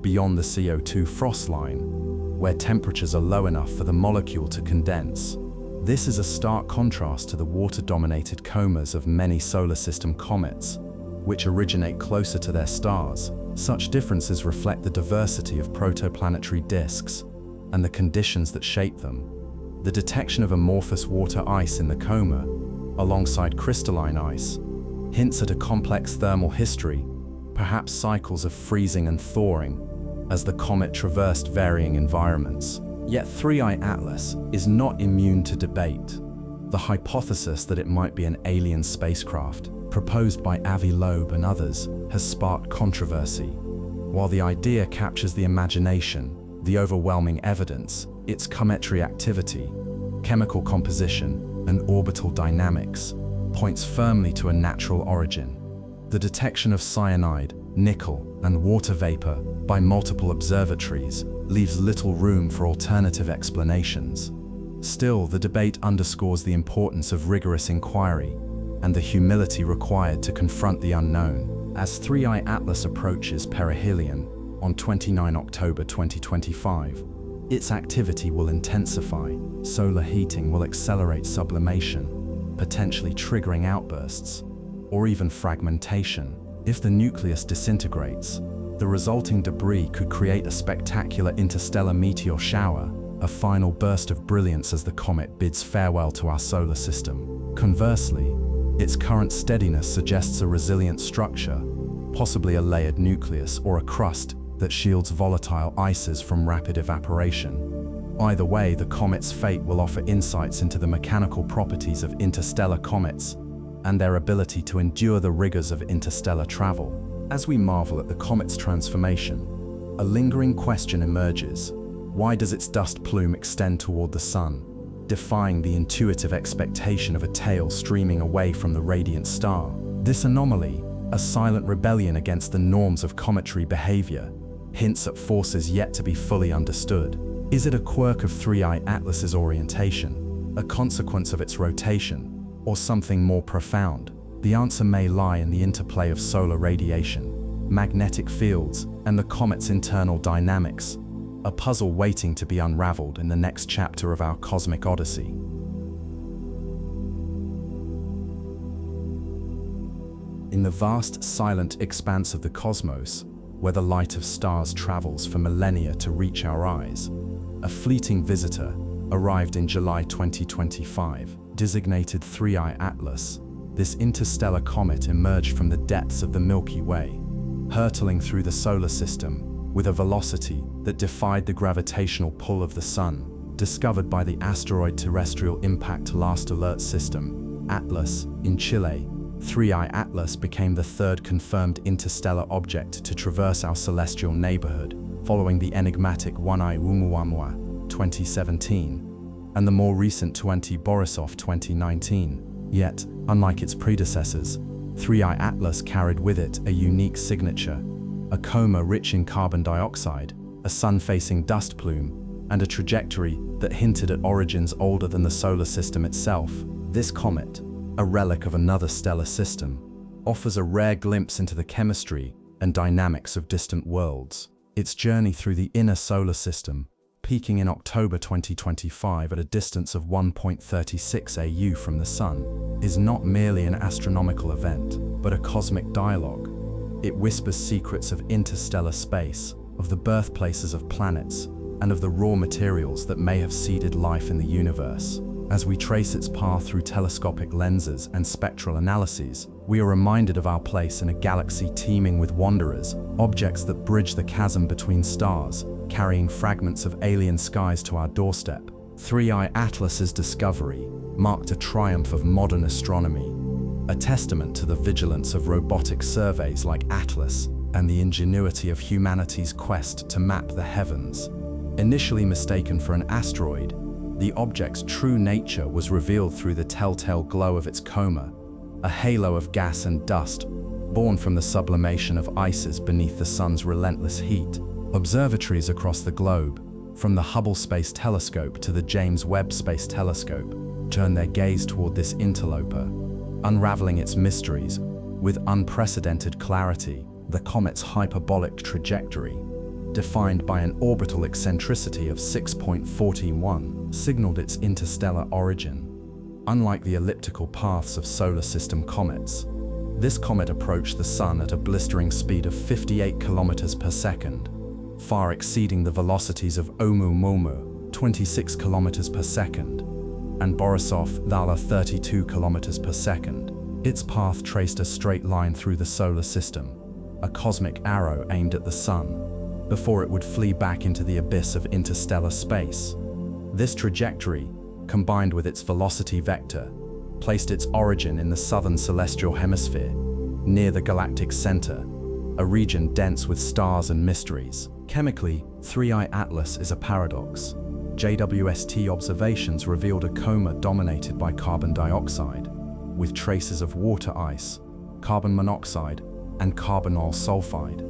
beyond the CO2 frost line, where temperatures are low enough for the molecule to condense. This is a stark contrast to the water-dominated comas of many solar system comets, which originate closer to their stars. Such differences reflect the diversity of protoplanetary disks and the conditions that shape them. The detection of amorphous water ice in the coma, alongside crystalline ice, hints at a complex thermal history, perhaps cycles of freezing and thawing, as the comet traversed varying environments. Yet 3I Atlas is not immune to debate. The hypothesis that it might be an alien spacecraft, proposed by Avi Loeb and others, has sparked controversy. While the idea captures the imagination, the overwhelming evidence, its cometary activity, chemical composition, and orbital dynamics, points firmly to a natural origin. The detection of cyanide, nickel, and water vapor by multiple observatories leaves little room for alternative explanations. Still, the debate underscores the importance of rigorous inquiry and the humility required to confront the unknown. As 3I Atlas approaches perihelion on 29 October 2025, its activity will intensify. Solar heating will accelerate sublimation, potentially triggering outbursts, or even fragmentation. If the nucleus disintegrates, the resulting debris could create a spectacular interstellar meteor shower, a final burst of brilliance as the comet bids farewell to our solar system. Conversely, its current steadiness suggests a resilient structure, possibly a layered nucleus or a crust that shields volatile ices from rapid evaporation. Either way, the comet's fate will offer insights into the mechanical properties of interstellar comets and their ability to endure the rigors of interstellar travel. As we marvel at the comet's transformation, a lingering question emerges. Why does its dust plume extend toward the sun, defying the intuitive expectation of a tail streaming away from the radiant star? This anomaly, a silent rebellion against the norms of cometary behavior, hints at forces yet to be fully understood. Is it a quirk of 3I Atlas's orientation, a consequence of its rotation, or something more profound? The answer may lie in the interplay of solar radiation, magnetic fields, and the comet's internal dynamics, a puzzle waiting to be unraveled in the next chapter of our cosmic odyssey. In the vast, silent expanse of the cosmos, where the light of stars travels for millennia to reach our eyes, a fleeting visitor arrived in July 2025, designated 3I Atlas. This interstellar comet emerged from the depths of the Milky Way, hurtling through the solar system with a velocity that defied the gravitational pull of the Sun. Discovered by the Asteroid Terrestrial Impact Last Alert System, ATLAS, in Chile, 3I Atlas became the third confirmed interstellar object to traverse our celestial neighborhood, following the enigmatic 1I Oumuamua 2017 and the more recent 20 Borisov 2019. Yet, unlike its predecessors, 3I Atlas carried with it a unique signature, a coma rich in carbon dioxide, a sun-facing dust plume, and a trajectory that hinted at origins older than the solar system itself. This comet, a relic of another stellar system, offers a rare glimpse into the chemistry and dynamics of distant worlds. Its journey through the inner solar system, peaking in October 2025 at a distance of 1.36 AU from the Sun, is not merely an astronomical event, but a cosmic dialogue. It whispers secrets of interstellar space, of the birthplaces of planets, and of the raw materials that may have seeded life in the universe. As we trace its path through telescopic lenses and spectral analyses, we are reminded of our place in a galaxy teeming with wanderers, objects that bridge the chasm between stars, carrying fragments of alien skies to our doorstep. 3I Atlas's discovery marked a triumph of modern astronomy, a testament to the vigilance of robotic surveys like ATLAS and the ingenuity of humanity's quest to map the heavens. Initially mistaken for an asteroid, the object's true nature was revealed through the telltale glow of its coma, a halo of gas and dust, born from the sublimation of ices beneath the sun's relentless heat. Observatories across the globe, from the Hubble Space Telescope to the James Webb Space Telescope, turn their gaze toward this interloper, unraveling its mysteries with unprecedented clarity. The comet's hyperbolic trajectory, defined by an orbital eccentricity of 6.41, signaled its interstellar origin. Unlike the elliptical paths of solar system comets, this comet approached the Sun at a blistering speed of 58 kilometers per second, far exceeding the velocities of Oumuamua 26 kilometers per second and Borisov 32 kilometers per second. Its path traced a straight line through the solar system, a cosmic arrow aimed at the Sun, before it would flee back into the abyss of interstellar space. This trajectory, combined with its velocity vector, placed its origin in the southern celestial hemisphere, near the galactic center, a region dense with stars and mysteries. Chemically, 3I Atlas is a paradox. JWST observations revealed a coma dominated by carbon dioxide, with traces of water ice, carbon monoxide, and carbonyl sulfide.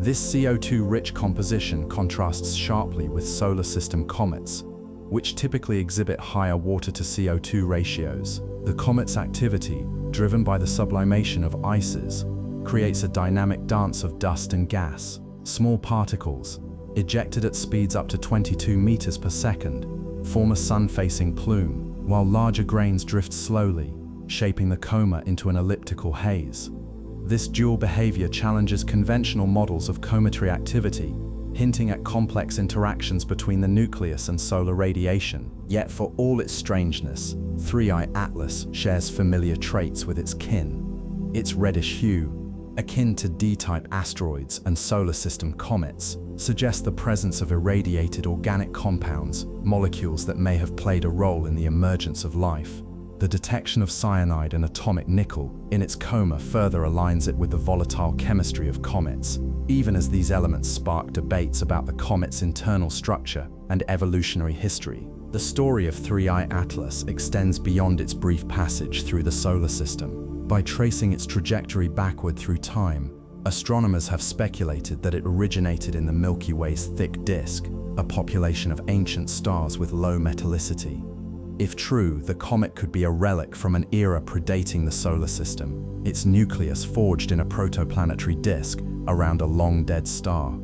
This CO2-rich composition contrasts sharply with solar system comets, which typically exhibit higher water-to-CO2 ratios. The comet's activity, driven by the sublimation of ices, creates a dynamic dance of dust and gas. Small particles, ejected at speeds up to 22 meters per second, form a sun-facing plume, while larger grains drift slowly, shaping the coma into an elliptical haze. This dual behavior challenges conventional models of cometary activity, hinting at complex interactions between the nucleus and solar radiation. Yet for all its strangeness, 3I Atlas shares familiar traits with its kin. Its reddish hue, akin to D-type asteroids and solar system comets, suggests the presence of irradiated organic compounds, molecules that may have played a role in the emergence of life. The detection of cyanide and atomic nickel in its coma further aligns it with the volatile chemistry of comets, even as these elements spark debates about the comet's internal structure and evolutionary history. The story of 3I Atlas extends beyond its brief passage through the solar system. By tracing its trajectory backward through time, astronomers have speculated that it originated in the Milky Way's thick disk, a population of ancient stars with low metallicity. If true, the comet could be a relic from an era predating the solar system, its nucleus forged in a protoplanetary disk around a long-dead star.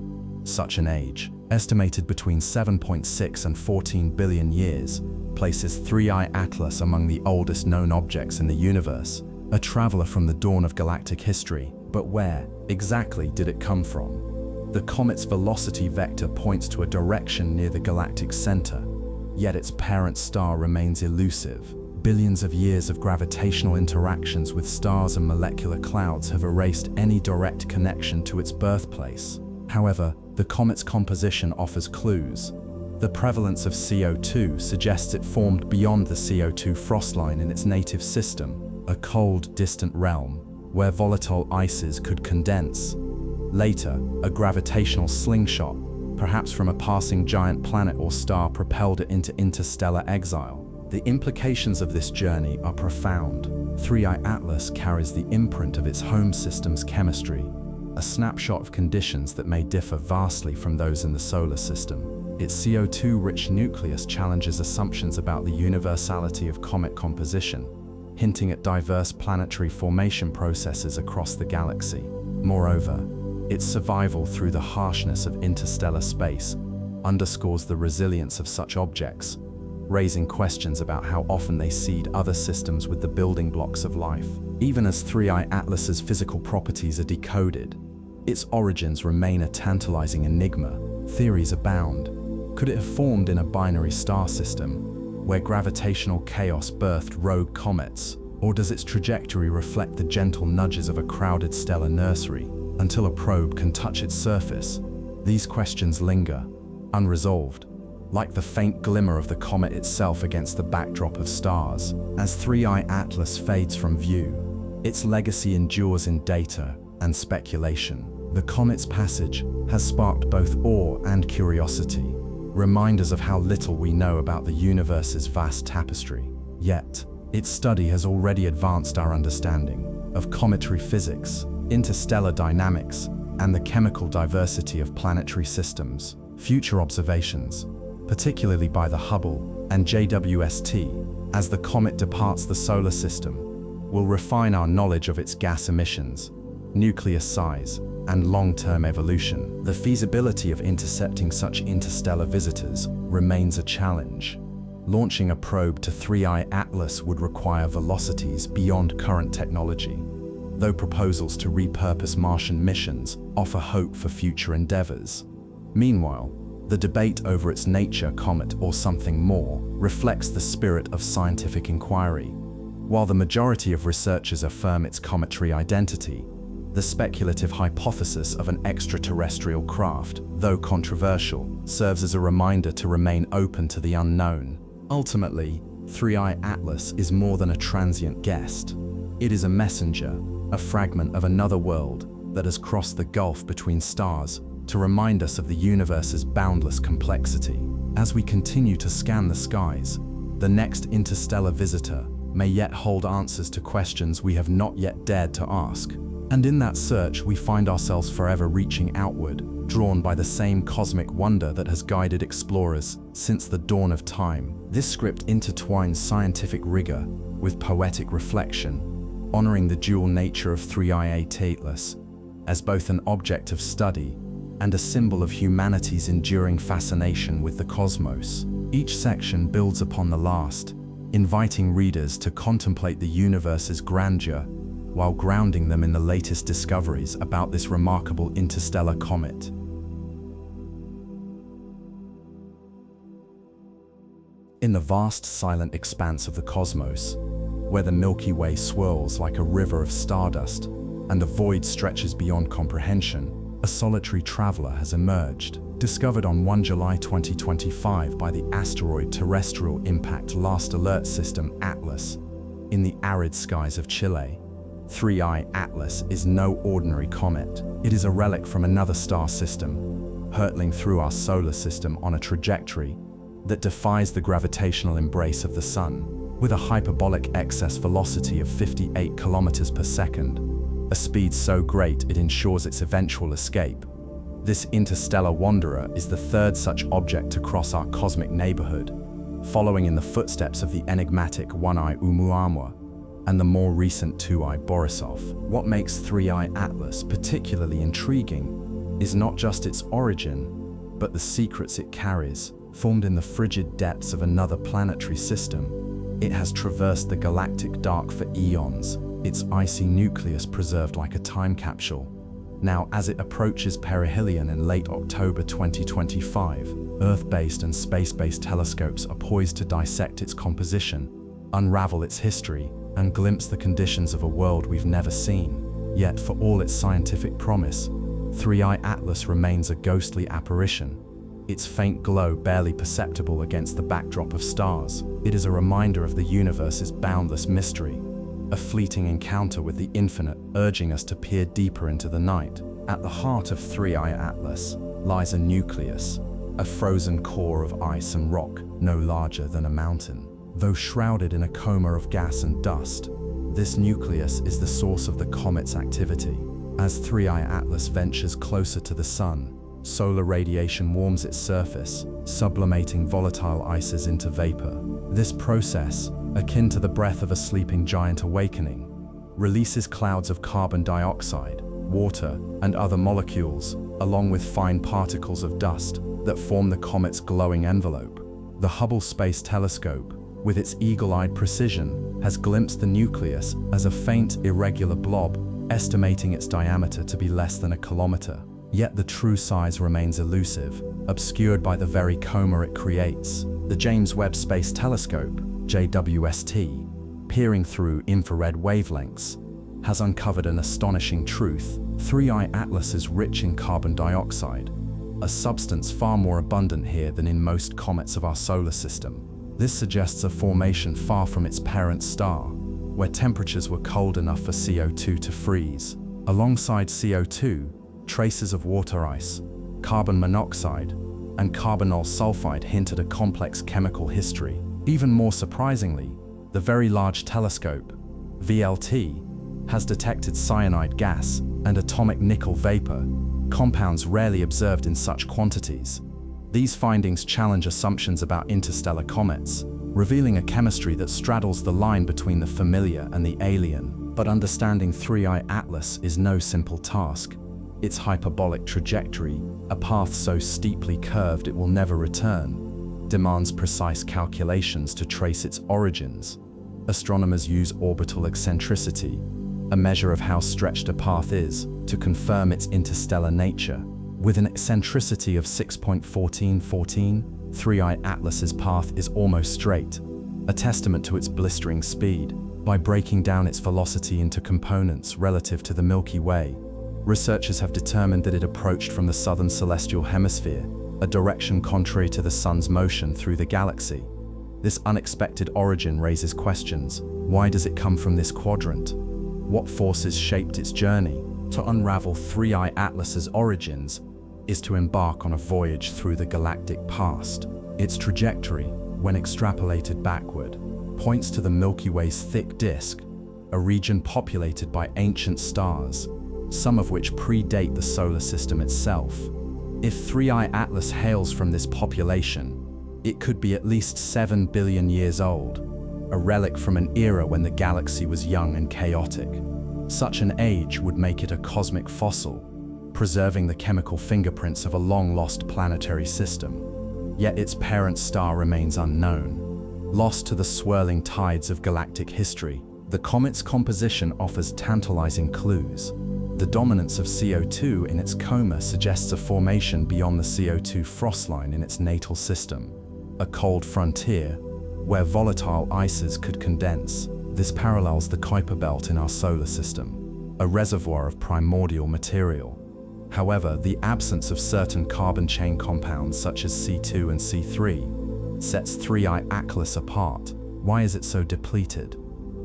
Such an age, estimated between 7.6 and 14 billion years, places 3I Atlas among the oldest known objects in the universe, a traveler from the dawn of galactic history. But where exactly did it come from? The comet's velocity vector points to a direction near the galactic center, yet its parent star remains elusive. Billions of years of gravitational interactions with stars and molecular clouds have erased any direct connection to its birthplace. However, the comet's composition offers clues. The prevalence of CO2 suggests it formed beyond the CO2 frost line in its native system, a cold, distant realm where volatile ices could condense. Later, a gravitational slingshot, perhaps from a passing giant planet or star, propelled it into interstellar exile. The implications of this journey are profound. 3I Atlas carries the imprint of its home system's chemistry, a snapshot of conditions that may differ vastly from those in the solar system. Its CO2-rich nucleus challenges assumptions about the universality of comet composition, hinting at diverse planetary formation processes across the galaxy. Moreover, its survival through the harshness of interstellar space underscores the resilience of such objects, raising questions about how often they seed other systems with the building blocks of life. Even as 3I Atlas's physical properties are decoded, its origins remain a tantalizing enigma. Theories abound. Could it have formed in a binary star system, where gravitational chaos birthed rogue comets? Or does its trajectory reflect the gentle nudges of a crowded stellar nursery, until a probe can touch its surface? These questions linger, unresolved, like the faint glimmer of the comet itself against the backdrop of stars. As 3I Atlas fades from view, its legacy endures in data and speculation. The comet's passage has sparked both awe and curiosity, reminders of how little we know about the universe's vast tapestry. Yet, its study has already advanced our understanding of cometary physics, interstellar dynamics, and the chemical diversity of planetary systems. Future observations, particularly by the Hubble and JWST, as the comet departs the solar system, will refine our knowledge of its gas emissions, nucleus size, and long-term evolution. The feasibility of intercepting such interstellar visitors remains a challenge. Launching a probe to 3I Atlas would require velocities beyond current technology, though proposals to repurpose Martian missions offer hope for future endeavors. Meanwhile, the debate over its nature, comet or something more, reflects the spirit of scientific inquiry. While the majority of researchers affirm its cometary identity, the speculative hypothesis of an extraterrestrial craft, though controversial, serves as a reminder to remain open to the unknown. Ultimately, 3I Atlas is more than a transient guest. It is a messenger, a fragment of another world that has crossed the gulf between stars to remind us of the universe's boundless complexity. As we continue to scan the skies, the next interstellar visitor may yet hold answers to questions we have not yet dared to ask. And in that search, we find ourselves forever reaching outward, drawn by the same cosmic wonder that has guided explorers since the dawn of time. This script intertwines scientific rigor with poetic reflection, honoring the dual nature of 3I Atlas as both an object of study and a symbol of humanity's enduring fascination with the cosmos. Each section builds upon the last, inviting readers to contemplate the universe's grandeur while grounding them in the latest discoveries about this remarkable interstellar comet. In the vast, silent expanse of the cosmos, where the Milky Way swirls like a river of stardust and the void stretches beyond comprehension, a solitary traveler has emerged. Discovered on 1 July 2025 by the Asteroid Terrestrial Impact Last Alert System Atlas, in the arid skies of Chile. 3I Atlas is no ordinary comet. It is a relic from another star system, hurtling through our solar system on a trajectory that defies the gravitational embrace of the Sun. With a hyperbolic excess velocity of 58 kilometers per second, a speed so great it ensures its eventual escape. This interstellar wanderer is the third such object to cross our cosmic neighborhood, following in the footsteps of the enigmatic 1I Oumuamua and the more recent 2I Borisov. What makes 3I Atlas particularly intriguing is not just its origin, but the secrets it carries. Formed in the frigid depths of another planetary system, it has traversed the galactic dark for eons, its icy nucleus preserved like a time capsule. Now, as it approaches perihelion in late October 2025, Earth-based and space-based telescopes are poised to dissect its composition, unravel its history, and glimpse the conditions of a world we've never seen. Yet, for all its scientific promise, 3I Atlas remains a ghostly apparition, its faint glow barely perceptible against the backdrop of stars. It is a reminder of the universe's boundless mystery, a fleeting encounter with the infinite, urging us to peer deeper into the night. At the heart of 3I Atlas lies a nucleus, a frozen core of ice and rock, no larger than a mountain. Though shrouded in a coma of gas and dust, this nucleus is the source of the comet's activity. As 3I Atlas ventures closer to the Sun, solar radiation warms its surface, sublimating volatile ices into vapor. This process, akin to the breath of a sleeping giant awakening, releases clouds of carbon dioxide, water, and other molecules, along with fine particles of dust that form the comet's glowing envelope. The Hubble Space Telescope, with its eagle-eyed precision, has glimpsed the nucleus as a faint, irregular blob, estimating its diameter to be less than a kilometer. Yet the true size remains elusive, obscured by the very coma it creates. The James Webb Space Telescope, JWST, peering through infrared wavelengths, has uncovered an astonishing truth. 3I Atlas is rich in carbon dioxide, a substance far more abundant here than in most comets of our solar system. This suggests a formation far from its parent star, where temperatures were cold enough for CO2 to freeze. Alongside CO2, traces of water ice, carbon monoxide, and carbonyl sulfide hint at a complex chemical history. Even more surprisingly, the Very Large Telescope, VLT, has detected cyanide gas and atomic nickel vapor, compounds rarely observed in such quantities. These findings challenge assumptions about interstellar comets, revealing a chemistry that straddles the line between the familiar and the alien. But understanding 3I Atlas is no simple task. Its hyperbolic trajectory, a path so steeply curved it will never return, demands precise calculations to trace its origins. Astronomers use orbital eccentricity, a measure of how stretched a path is, to confirm its interstellar nature. With an eccentricity of 6.1414, 3I Atlas's path is almost straight, a testament to its blistering speed. By breaking down its velocity into components relative to the Milky Way, researchers have determined that it approached from the southern celestial hemisphere, a direction contrary to the Sun's motion through the galaxy. This unexpected origin raises questions. Why does it come from this quadrant? What forces shaped its journey? To unravel 3I Atlas's origins is to embark on a voyage through the galactic past. Its trajectory, when extrapolated backward, points to the Milky Way's thick disk, a region populated by ancient stars, some of which predate the solar system itself. If 3I Atlas hails from this population, it could be at least 7 billion years old, a relic from an era when the galaxy was young and chaotic. Such an age would make it a cosmic fossil, preserving the chemical fingerprints of a long-lost planetary system. Yet its parent star remains unknown. Lost to the swirling tides of galactic history, the comet's composition offers tantalizing clues. The dominance of CO2 in its coma suggests a formation beyond the CO2 frostline in its natal system, a cold frontier where volatile ices could condense. This parallels the Kuiper belt in our solar system, a reservoir of primordial material. However, the absence of certain carbon chain compounds such as C2 and C3 sets 3I Atlas apart. Why is it so depleted?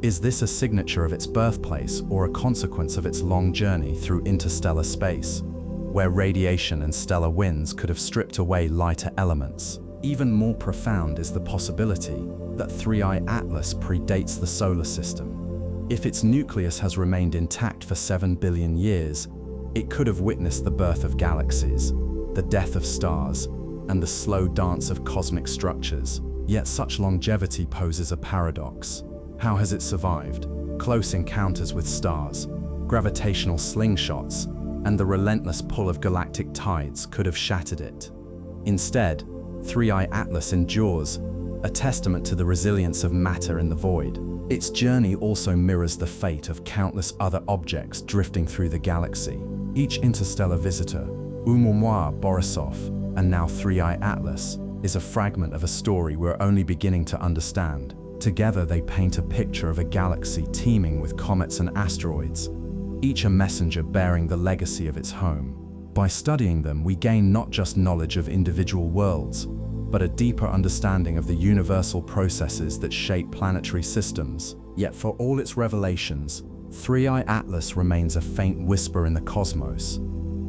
Is this a signature of its birthplace or a consequence of its long journey through interstellar space, where radiation and stellar winds could have stripped away lighter elements? Even more profound is the possibility that 3I Atlas predates the solar system. If its nucleus has remained intact for 7 billion years, it could have witnessed the birth of galaxies, the death of stars, and the slow dance of cosmic structures. Yet such longevity poses a paradox. How has it survived? Close encounters with stars, gravitational slingshots, and the relentless pull of galactic tides could have shattered it. Instead, 3I Atlas endures, a testament to the resilience of matter in the void. Its journey also mirrors the fate of countless other objects drifting through the galaxy. Each interstellar visitor, Oumuamua, Borisov, and now 3I Atlas, is a fragment of a story we're only beginning to understand. Together they paint a picture of a galaxy teeming with comets and asteroids, each a messenger bearing the legacy of its home. By studying them, we gain not just knowledge of individual worlds, but a deeper understanding of the universal processes that shape planetary systems. Yet for all its revelations, 3I Atlas remains a faint whisper in the cosmos,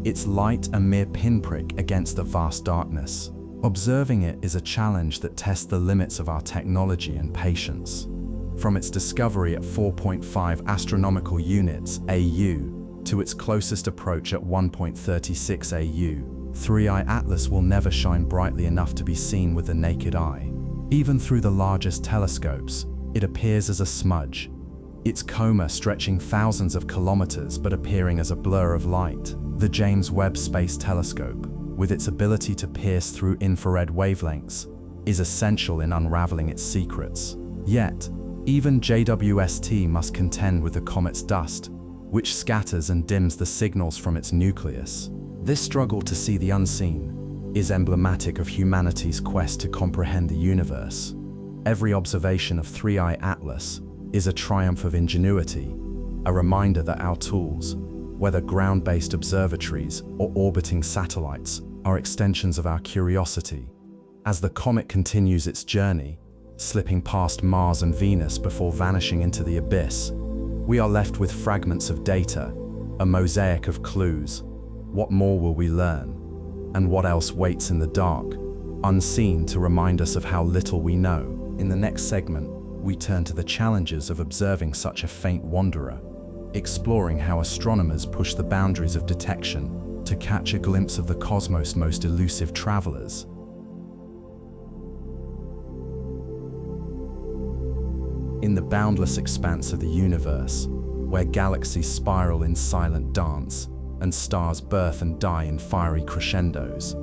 its light a mere pinprick against the vast darkness. Observing it is a challenge that tests the limits of our technology and patience. From its discovery at 4.5 astronomical units AU to its closest approach at 1.36 AU, 3I Atlas will never shine brightly enough to be seen with the naked eye. Even through the largest telescopes, it appears as a smudge, its coma stretching thousands of kilometers but appearing as a blur of light. The James Webb Space Telescope, with its ability to pierce through infrared wavelengths, is essential in unraveling its secrets. Yet, even JWST must contend with the comet's dust, which scatters and dims the signals from its nucleus. This struggle to see the unseen is emblematic of humanity's quest to comprehend the universe. Every observation of 3I Atlas is a triumph of ingenuity, a reminder that our tools, whether ground-based observatories or orbiting satellites, are extensions of our curiosity. As the comet continues its journey, slipping past Mars and Venus before vanishing into the abyss, we are left with fragments of data, a mosaic of clues. What more will we learn? And what else waits in the dark, unseen, to remind us of how little we know? In the next segment, we turn to the challenges of observing such a faint wanderer, exploring how astronomers push the boundaries of detection to catch a glimpse of the cosmos' most elusive travelers. In the boundless expanse of the universe, where galaxies spiral in silent dance and stars birth and die in fiery crescendos,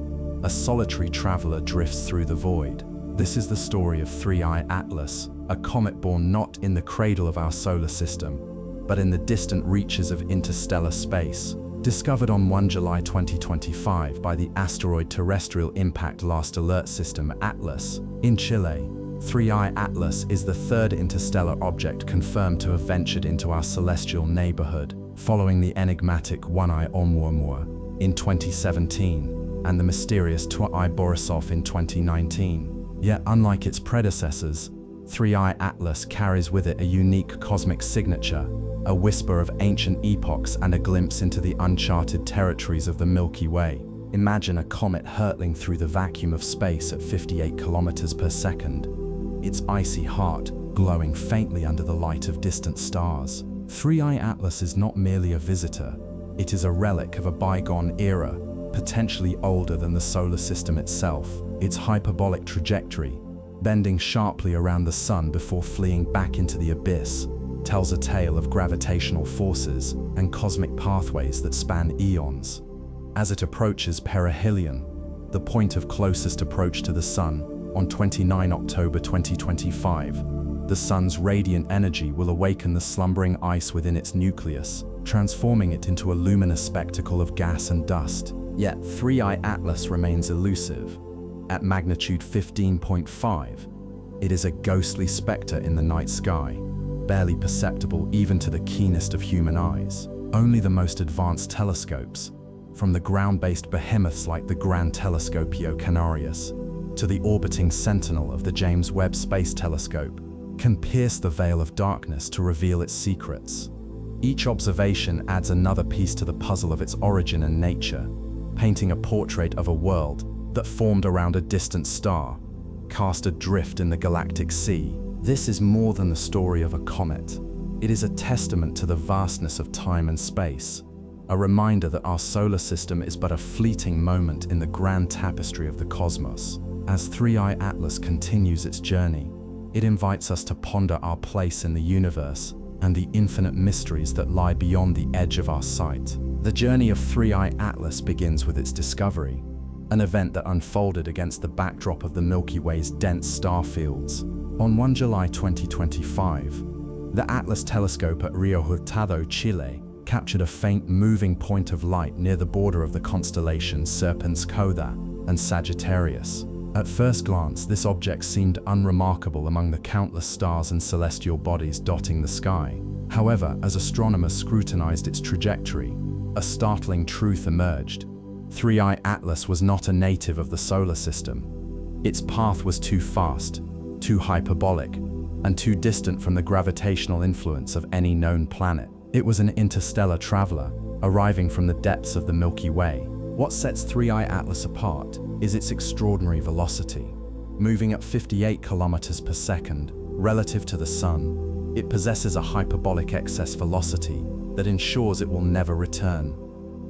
a solitary traveler drifts through the void. This is the story of 3I Atlas, a comet born not in the cradle of our solar system, but in the distant reaches of interstellar space. Discovered on 1 July 2025 by the Asteroid Terrestrial Impact Last Alert System ATLAS in Chile, 3I Atlas is the third interstellar object confirmed to have ventured into our celestial neighborhood, following the enigmatic 1I Oumuamua in 2017 and the mysterious 2I Borisov in 2019. Yet unlike its predecessors, 3I Atlas carries with it a unique cosmic signature, a whisper of ancient epochs and a glimpse into the uncharted territories of the Milky Way. Imagine a comet hurtling through the vacuum of space at 58 kilometers per second, its icy heart glowing faintly under the light of distant stars. 3I Atlas is not merely a visitor, it is a relic of a bygone era, potentially older than the solar system itself. Its hyperbolic trajectory, bending sharply around the sun before fleeing back into the abyss, tells a tale of gravitational forces and cosmic pathways that span eons. As it approaches perihelion, the point of closest approach to the sun, on 29 October 2025, the sun's radiant energy will awaken the slumbering ice within its nucleus, transforming it into a luminous spectacle of gas and dust. Yet 3I Atlas remains elusive. At magnitude 15.5, it is a ghostly specter in the night sky, barely perceptible even to the keenest of human eyes. Only the most advanced telescopes, from the ground-based behemoths like the Gran Telescopio Canarias to the orbiting Sentinel of the James Webb Space Telescope, can pierce the veil of darkness to reveal its secrets. Each observation adds another piece to the puzzle of its origin and nature, painting a portrait of a world that formed around a distant star, cast adrift in the galactic sea. This is more than the story of a comet. It is a testament to the vastness of time and space, a reminder that our solar system is but a fleeting moment in the grand tapestry of the cosmos. As 3i Atlas continues its journey, it invites us to ponder our place in the universe and the infinite mysteries that lie beyond the edge of our sight. The journey of 3i Atlas begins with its discovery, an event that unfolded against the backdrop of the Milky Way's dense star fields. On 1 July 2025, the Atlas telescope at Rio Hurtado, Chile, captured a faint moving point of light near the border of the constellations Serpens Coda and Sagittarius. At first glance, this object seemed unremarkable among the countless stars and celestial bodies dotting the sky. However, as astronomers scrutinized its trajectory, a startling truth emerged. 3i Atlas was not a native of the solar system. Its path was too fast, too hyperbolic, and too distant from the gravitational influence of any known planet. It was an interstellar traveler, arriving from the depths of the Milky Way. What sets 3i Atlas apart is its extraordinary velocity. Moving at 58 kilometers per second relative to the Sun, it possesses a hyperbolic excess velocity that ensures it will never return.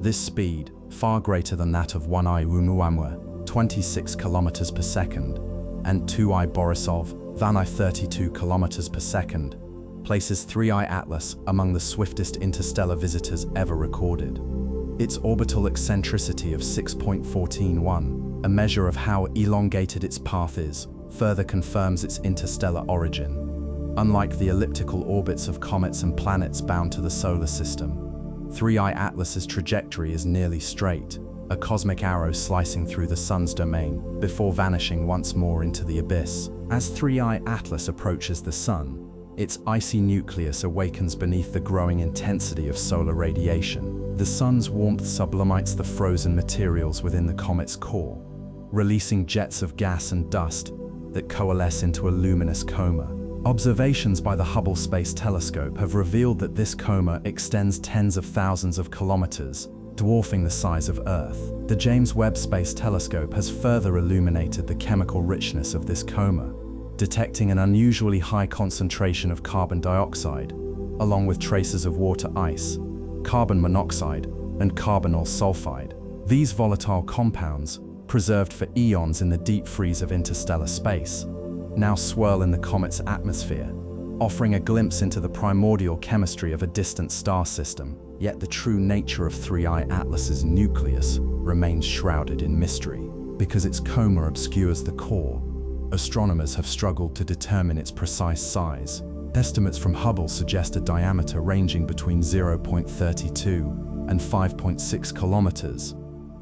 This speed, far greater than that of 1i Oumuamua, 26 kilometers per second, and 2i Borisov, Vanai 32 kilometers per second, places 3i Atlas among the swiftest interstellar visitors ever recorded. Its orbital eccentricity of 6.141, a measure of how elongated its path is, further confirms its interstellar origin. Unlike the elliptical orbits of comets and planets bound to the solar system, 3i Atlas's trajectory is nearly straight, a cosmic arrow slicing through the Sun's domain before vanishing once more into the abyss. As 3i Atlas approaches the Sun, its icy nucleus awakens beneath the growing intensity of solar radiation. The Sun's warmth sublimates the frozen materials within the comet's core, releasing jets of gas and dust that coalesce into a luminous coma. Observations by the Hubble Space Telescope have revealed that this coma extends tens of thousands of kilometers, dwarfing the size of Earth. The James Webb Space Telescope has further illuminated the chemical richness of this coma, detecting an unusually high concentration of carbon dioxide, along with traces of water ice, carbon monoxide, and carbonyl sulfide. These volatile compounds, preserved for eons in the deep freeze of interstellar space, now swirl in the comet's atmosphere, offering a glimpse into the primordial chemistry of a distant star system. Yet the true nature of 3i Atlas's nucleus remains shrouded in mystery. Because its coma obscures the core, astronomers have struggled to determine its precise size. Estimates from Hubble suggest a diameter ranging between 0.32 and 5.6 kilometers,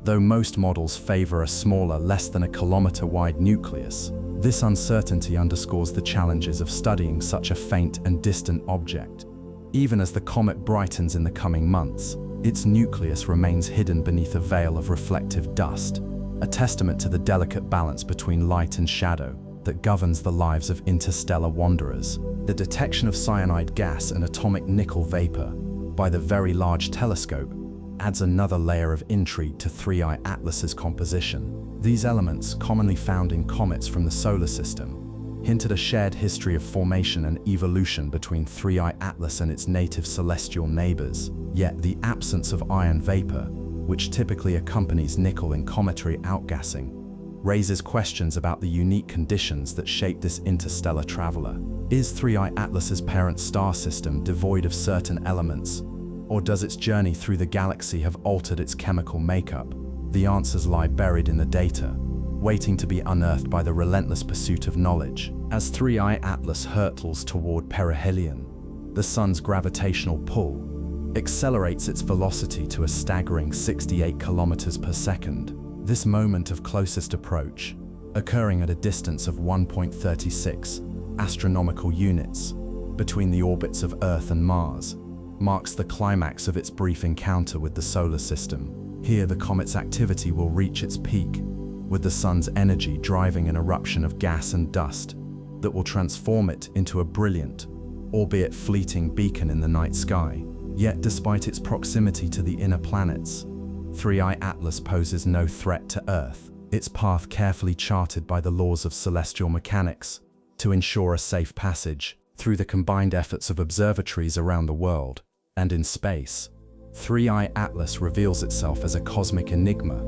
though most models favor a smaller, less than a kilometer-wide nucleus. This uncertainty underscores the challenges of studying such a faint and distant object. Even as the comet brightens in the coming months, its nucleus remains hidden beneath a veil of reflective dust, a testament to the delicate balance between light and shadow that governs the lives of interstellar wanderers. The detection of cyanide gas and atomic nickel vapor by the Very Large Telescope adds another layer of intrigue to 3i Atlas's composition. These elements, commonly found in comets from the solar system, hint at a shared history of formation and evolution between 3i Atlas and its native celestial neighbors. Yet the absence of iron vapor, which typically accompanies nickel in cometary outgassing, raises questions about the unique conditions that shape this interstellar traveler. Is 3i Atlas's parent star system devoid of certain elements, or does its journey through the galaxy have altered its chemical makeup? The answers lie buried in the data, waiting to be unearthed by the relentless pursuit of knowledge. As 3i Atlas hurtles toward perihelion, the Sun's gravitational pull accelerates its velocity to a staggering 68 kilometers per second. This moment of closest approach, occurring at a distance of 1.36 astronomical units between the orbits of Earth and Mars, marks the climax of its brief encounter with the solar system. Here, the comet's activity will reach its peak, with the Sun's energy driving an eruption of gas and dust, that will transform it into a brilliant, albeit fleeting beacon in the night sky. Yet despite its proximity to the inner planets, 3I Atlas poses no threat to Earth, its path carefully charted by the laws of celestial mechanics to ensure a safe passage through the combined efforts of observatories around the world and in space. 3I Atlas reveals itself as a cosmic enigma,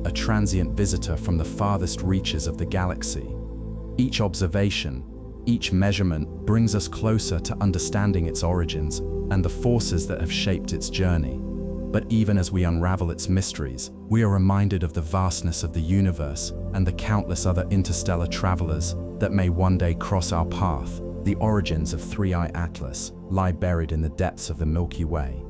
a transient visitor from the farthest reaches of the galaxy. Each observation, each measurement brings us closer to understanding its origins and the forces that have shaped its journey. But even as we unravel its mysteries, we are reminded of the vastness of the universe and the countless other interstellar travelers that may one day cross our path. The origins of 3I Atlas lie buried in the depths of the Milky Way,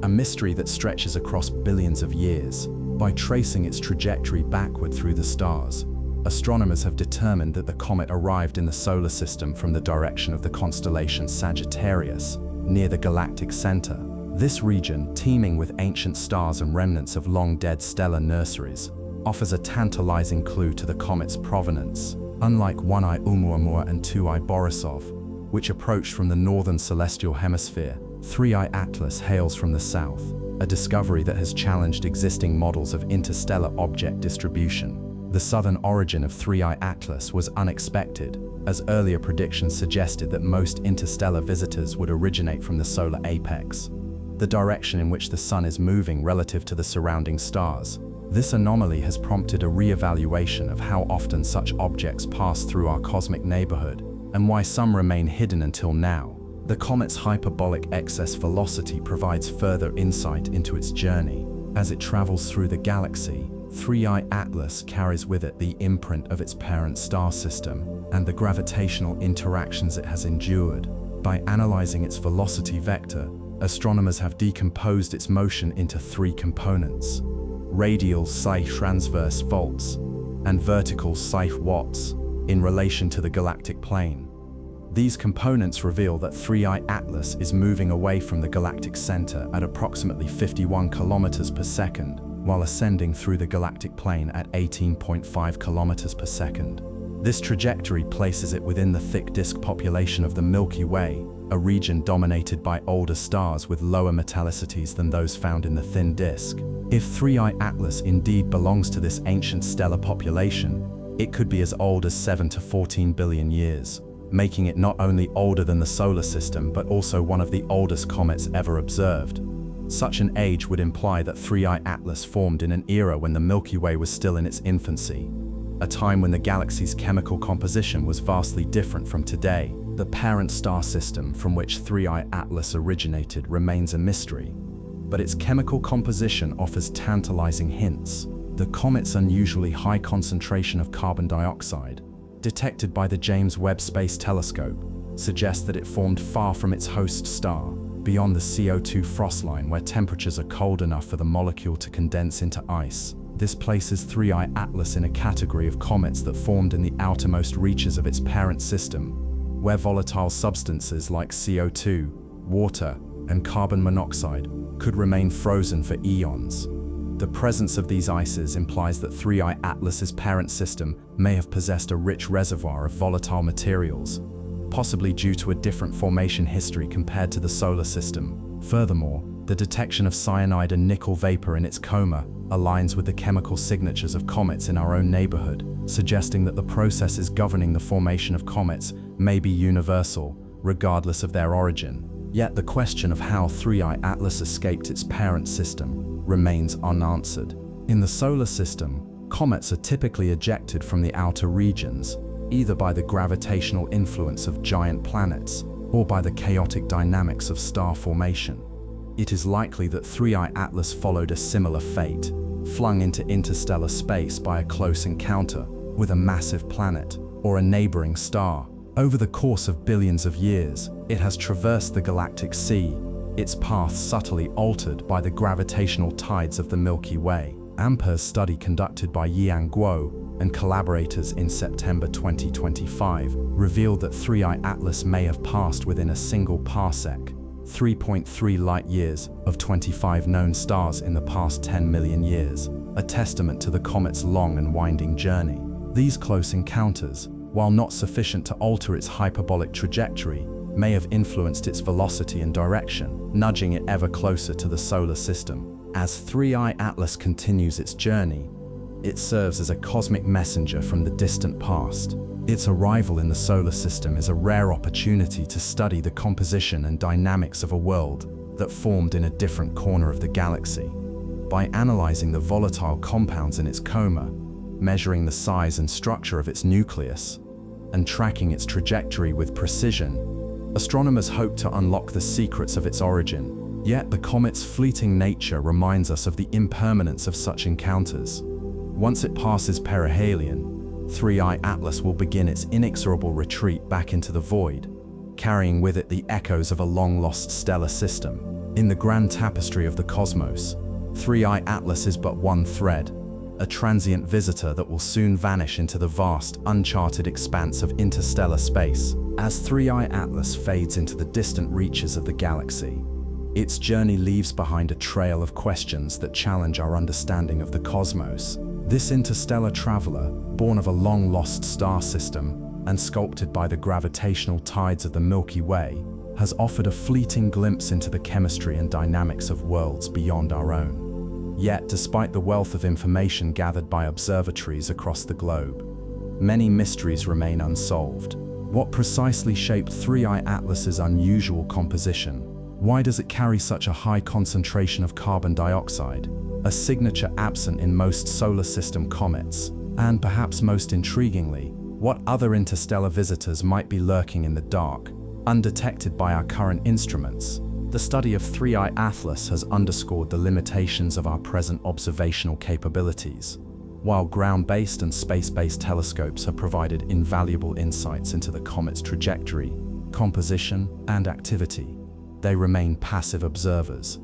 a mystery that stretches across billions of years. By tracing its trajectory backward through the stars, astronomers have determined that the comet arrived in the solar system from the direction of the constellation Sagittarius, near the galactic center. This region, teeming with ancient stars and remnants of long-dead stellar nurseries, offers a tantalizing clue to the comet's provenance. Unlike 1I Oumuamua and 2I Borisov, which approached from the northern celestial hemisphere, 3I Atlas hails from the south, a discovery that has challenged existing models of interstellar object distribution. The southern origin of 3I Atlas was unexpected, as earlier predictions suggested that most interstellar visitors would originate from the solar apex, the direction in which the Sun is moving relative to the surrounding stars. This anomaly has prompted a re-evaluation of how often such objects pass through our cosmic neighborhood, and why some remain hidden until now. The comet's hyperbolic excess velocity provides further insight into its journey. As it travels through the galaxy, 3I Atlas carries with it the imprint of its parent star system and the gravitational interactions it has endured. By analyzing its velocity vector, astronomers have decomposed its motion into three components: radial psi-transverse faults and vertical psi-watts in relation to the galactic plane. These components reveal that 3I Atlas is moving away from the galactic center at approximately 51 kilometers per second, while ascending through the galactic plane at 18.5 kilometers per second. This trajectory places it within the thick disk population of the Milky Way, a region dominated by older stars with lower metallicities than those found in the thin disk. If 3I Atlas indeed belongs to this ancient stellar population, it could be as old as 7 to 14 billion years, making it not only older than the solar system but also one of the oldest comets ever observed. Such an age would imply that 3I Atlas formed in an era when the Milky Way was still in its infancy, a time when the galaxy's chemical composition was vastly different from today. The parent star system from which 3I Atlas originated remains a mystery, but its chemical composition offers tantalizing hints. The comet's unusually high concentration of carbon dioxide, detected by the James Webb Space Telescope, suggests that it formed far from its host star, beyond the CO2 frost line where temperatures are cold enough for the molecule to condense into ice. This places 3I Atlas in a category of comets that formed in the outermost reaches of its parent system, where volatile substances like CO2, water, and carbon monoxide could remain frozen for eons. The presence of these ices implies that 3I Atlas's parent system may have possessed a rich reservoir of volatile materials, possibly due to a different formation history compared to the solar system. Furthermore, the detection of cyanide and nickel vapor in its coma aligns with the chemical signatures of comets in our own neighborhood, suggesting that the processes governing the formation of comets may be universal, regardless of their origin. Yet the question of how 3I Atlas escaped its parent system remains unanswered. In the solar system, comets are typically ejected from the outer regions, either by the gravitational influence of giant planets or by the chaotic dynamics of star formation. It is likely that 3I Atlas followed a similar fate, flung into interstellar space by a close encounter with a massive planet or a neighboring star. Over the course of billions of years, it has traversed the galactic sea, its path subtly altered by the gravitational tides of the Milky Way. AMPER's study conducted by Yang Guo and collaborators in September 2025 revealed that 3I Atlas may have passed within a single parsec, 3.3 light-years, of 25 known stars in the past 10 million years, a testament to the comet's long and winding journey. These close encounters, while not sufficient to alter its hyperbolic trajectory, may have influenced its velocity and direction, nudging it ever closer to the solar system. As 3I Atlas continues its journey, it serves as a cosmic messenger from the distant past. Its arrival in the solar system is a rare opportunity to study the composition and dynamics of a world that formed in a different corner of the galaxy. By analyzing the volatile compounds in its coma, measuring the size and structure of its nucleus, and tracking its trajectory with precision, astronomers hope to unlock the secrets of its origin. Yet the comet's fleeting nature reminds us of the impermanence of such encounters. Once it passes perihelion, 3I Atlas will begin its inexorable retreat back into the void, carrying with it the echoes of a long-lost stellar system. In the grand tapestry of the cosmos, 3I Atlas is but one thread, a transient visitor that will soon vanish into the vast, uncharted expanse of interstellar space. As 3I Atlas fades into the distant reaches of the galaxy, its journey leaves behind a trail of questions that challenge our understanding of the cosmos. This interstellar traveler, born of a long-lost star system and sculpted by the gravitational tides of the Milky Way, has offered a fleeting glimpse into the chemistry and dynamics of worlds beyond our own. Yet, despite the wealth of information gathered by observatories across the globe, many mysteries remain unsolved. What precisely shaped 3I Atlas's unusual composition? Why does it carry such a high concentration of carbon dioxide, a signature absent in most solar system comets? And perhaps most intriguingly, what other interstellar visitors might be lurking in the dark, undetected by our current instruments? The study of 3I Atlas has underscored the limitations of our present observational capabilities. While ground-based and space-based telescopes have provided invaluable insights into the comet's trajectory, composition, and activity, they remain passive observers,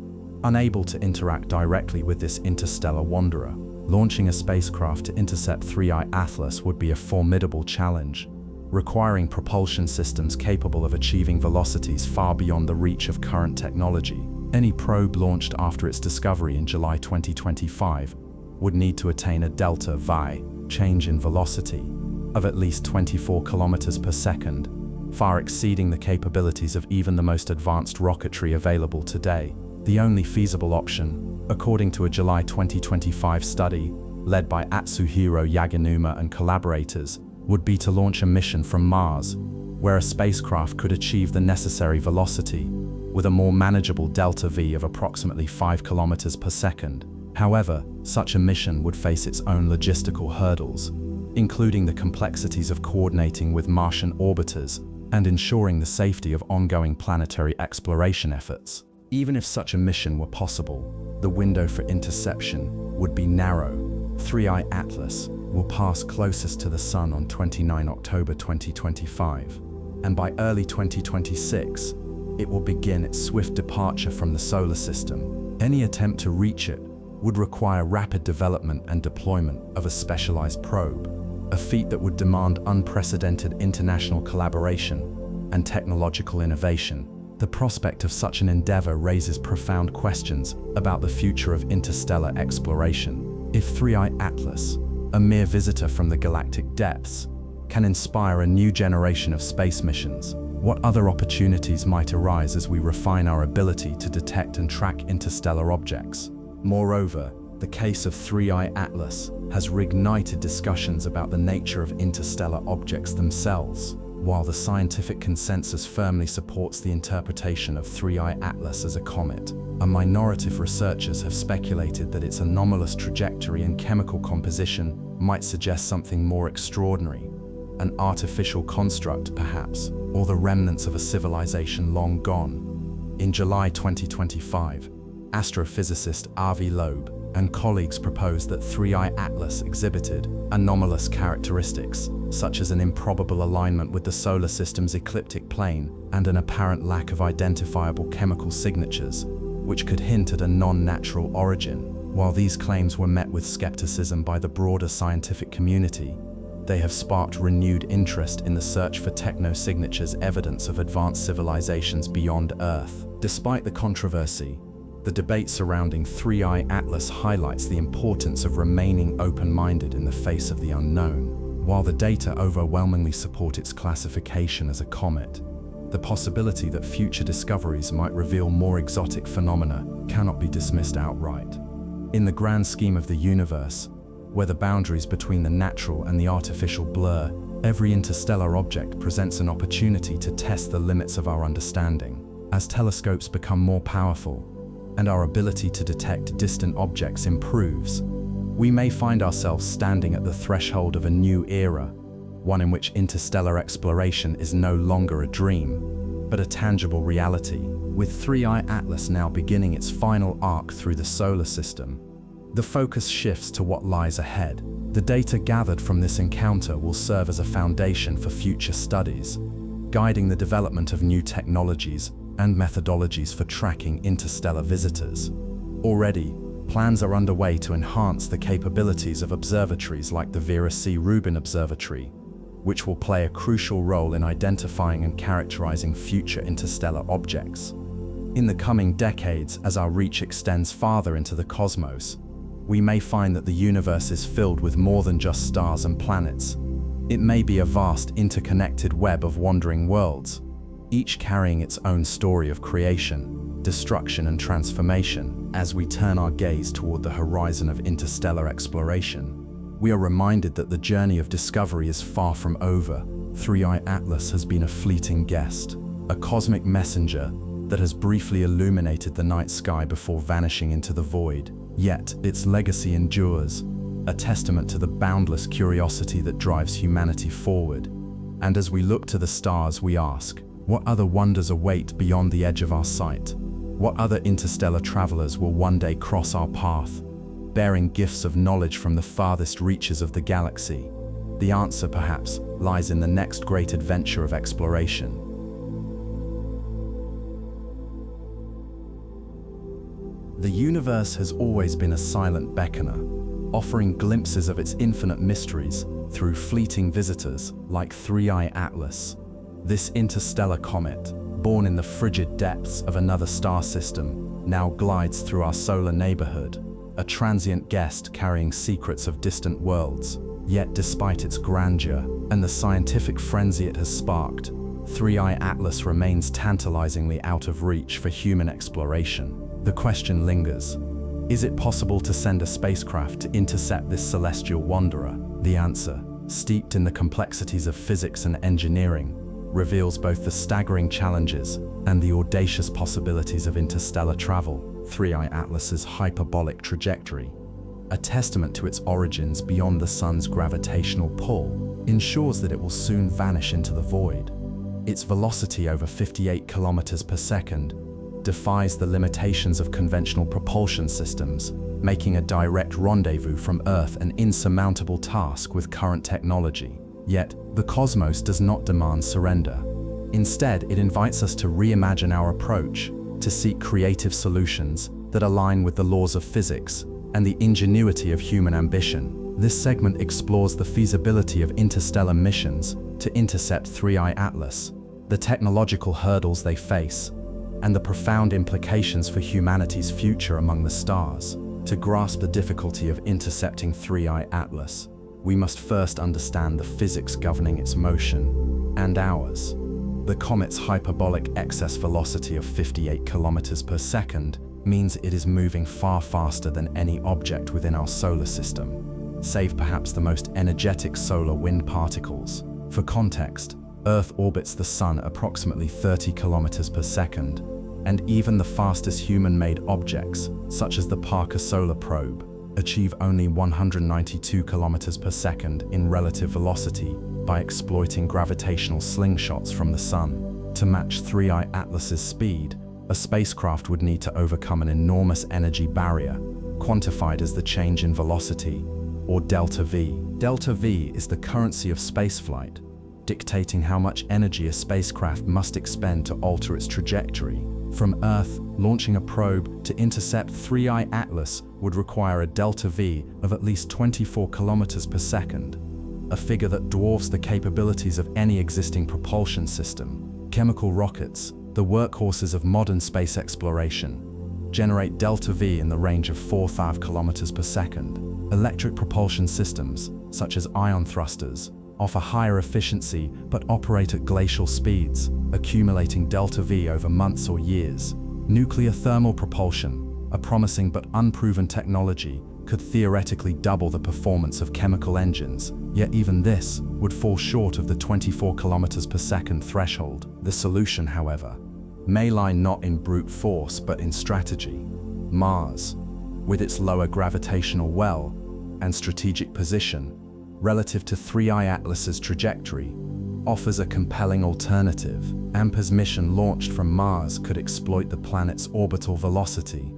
unable to interact directly with this interstellar wanderer. Launching a spacecraft to intercept 3I Atlas would be a formidable challenge, requiring propulsion systems capable of achieving velocities far beyond the reach of current technology. Any probe launched after its discovery in July 2025 would need to attain a delta V change in velocity of at least 24 kilometers per second, far exceeding the capabilities of even the most advanced rocketry available today. The only feasible option, according to a July 2025 study led by Atsuhiro Yaginuma and collaborators, would be to launch a mission from Mars, where a spacecraft could achieve the necessary velocity with a more manageable delta V of approximately 5 kilometers per second. However, such a mission would face its own logistical hurdles, including the complexities of coordinating with Martian orbiters and ensuring the safety of ongoing planetary exploration efforts. Even if such a mission were possible, the window for interception would be narrow. 3I Atlas will pass closest to the Sun on 29 October 2025, and by early 2026, it will begin its swift departure from the solar system. Any attempt to reach it would require rapid development and deployment of a specialized probe, a feat that would demand unprecedented international collaboration and technological innovation. The prospect of such an endeavor raises profound questions about the future of interstellar exploration. If 3I Atlas, a mere visitor from the galactic depths, can inspire a new generation of space missions, what other opportunities might arise as we refine our ability to detect and track interstellar objects? Moreover, the case of 3I Atlas has reignited discussions about the nature of interstellar objects themselves. While the scientific consensus firmly supports the interpretation of 3I Atlas as a comet, a minority of researchers have speculated that its anomalous trajectory and chemical composition might suggest something more extraordinary, an artificial construct perhaps, or the remnants of a civilization long gone. In July 2025, astrophysicist Avi Loeb and colleagues proposed that 3I Atlas exhibited anomalous characteristics, such as an improbable alignment with the solar system's ecliptic plane and an apparent lack of identifiable chemical signatures, which could hint at a non-natural origin. While these claims were met with skepticism by the broader scientific community, they have sparked renewed interest in the search for techno-signatures, evidence of advanced civilizations beyond Earth. Despite the controversy, the debate surrounding 3I Atlas highlights the importance of remaining open-minded in the face of the unknown. While the data overwhelmingly support its classification as a comet, the possibility that future discoveries might reveal more exotic phenomena cannot be dismissed outright. In the grand scheme of the universe, where the boundaries between the natural and the artificial blur, every interstellar object presents an opportunity to test the limits of our understanding. As telescopes become more powerful and our ability to detect distant objects improves, we may find ourselves standing at the threshold of a new era, one in which interstellar exploration is no longer a dream, but a tangible reality. With 3i Atlas now beginning its final arc through the solar system, the focus shifts to what lies ahead. The data gathered from this encounter will serve as a foundation for future studies, guiding the development of new technologies and methodologies for tracking interstellar visitors. Already, plans are underway to enhance the capabilities of observatories like the Vera C. Rubin Observatory, which will play a crucial role in identifying and characterizing future interstellar objects. In the coming decades, as our reach extends farther into the cosmos, we may find that the universe is filled with more than just stars and planets. It may be a vast, interconnected web of wandering worlds, each carrying its own story of creation, destruction, and transformation. As we turn our gaze toward the horizon of interstellar exploration, we are reminded that the journey of discovery is far from over. 3i Atlas has been a fleeting guest, a cosmic messenger that has briefly illuminated the night sky before vanishing into the void. Yet, its legacy endures, a testament to the boundless curiosity that drives humanity forward. And as we look to the stars, we ask, what other wonders await beyond the edge of our sight? What other interstellar travelers will one day cross our path, bearing gifts of knowledge from the farthest reaches of the galaxy? The answer, perhaps, lies in the next great adventure of exploration. The universe has always been a silent beckoner, offering glimpses of its infinite mysteries through fleeting visitors like 3i Atlas. This interstellar comet, born in the frigid depths of another star system, now glides through our solar neighborhood, a transient guest carrying secrets of distant worlds. Yet despite its grandeur and the scientific frenzy it has sparked, 3i Atlas remains tantalizingly out of reach for human exploration. The question lingers: is it possible to send a spacecraft to intercept this celestial wanderer? The answer, steeped in the complexities of physics and engineering, reveals both the staggering challenges and the audacious possibilities of interstellar travel. 3i Atlas's hyperbolic trajectory, a testament to its origins beyond the sun's gravitational pull, ensures that it will soon vanish into the void. Its velocity over 58 kilometers per second defies the limitations of conventional propulsion systems, making a direct rendezvous from Earth an insurmountable task with current technology. Yet, the cosmos does not demand surrender. Instead, it invites us to reimagine our approach, to seek creative solutions that align with the laws of physics and the ingenuity of human ambition. This segment explores the feasibility of interstellar missions to intercept 3i Atlas, the technological hurdles they face, and the profound implications for humanity's future among the stars. To grasp the difficulty of intercepting 3i Atlas, we must first understand the physics governing its motion and ours. The comet's hyperbolic excess velocity of 58 kilometers per second means it is moving far faster than any object within our solar system, save perhaps the most energetic solar wind particles. For context, Earth orbits the Sun approximately 30 kilometers per second, and even the fastest human-made objects, such as the Parker Solar Probe, achieve only 192 kilometers per second in relative velocity by exploiting gravitational slingshots from the Sun. To match 3i Atlas's speed, a spacecraft would need to overcome an enormous energy barrier, quantified as the change in velocity, or delta V. Delta V is the currency of spaceflight, dictating how much energy a spacecraft must expend to alter its trajectory. From Earth, launching a probe to intercept 3i Atlas would require a delta V of at least 24 kilometers per second, a figure that dwarfs the capabilities of any existing propulsion system. Chemical rockets, the workhorses of modern space exploration, generate delta V in the range of 4,000 kilometers per second. Electric propulsion systems, such as ion thrusters, offer higher efficiency but operate at glacial speeds, accumulating delta V over months or years. Nuclear thermal propulsion, a promising but unproven technology, could theoretically double the performance of chemical engines, yet even this would fall short of the 24 kilometers per second threshold. The solution, however, may lie not in brute force but in strategy. Mars, with its lower gravitational well and strategic position relative to 3I Atlas's trajectory, offers a compelling alternative. AMPER's mission launched from Mars could exploit the planet's orbital velocity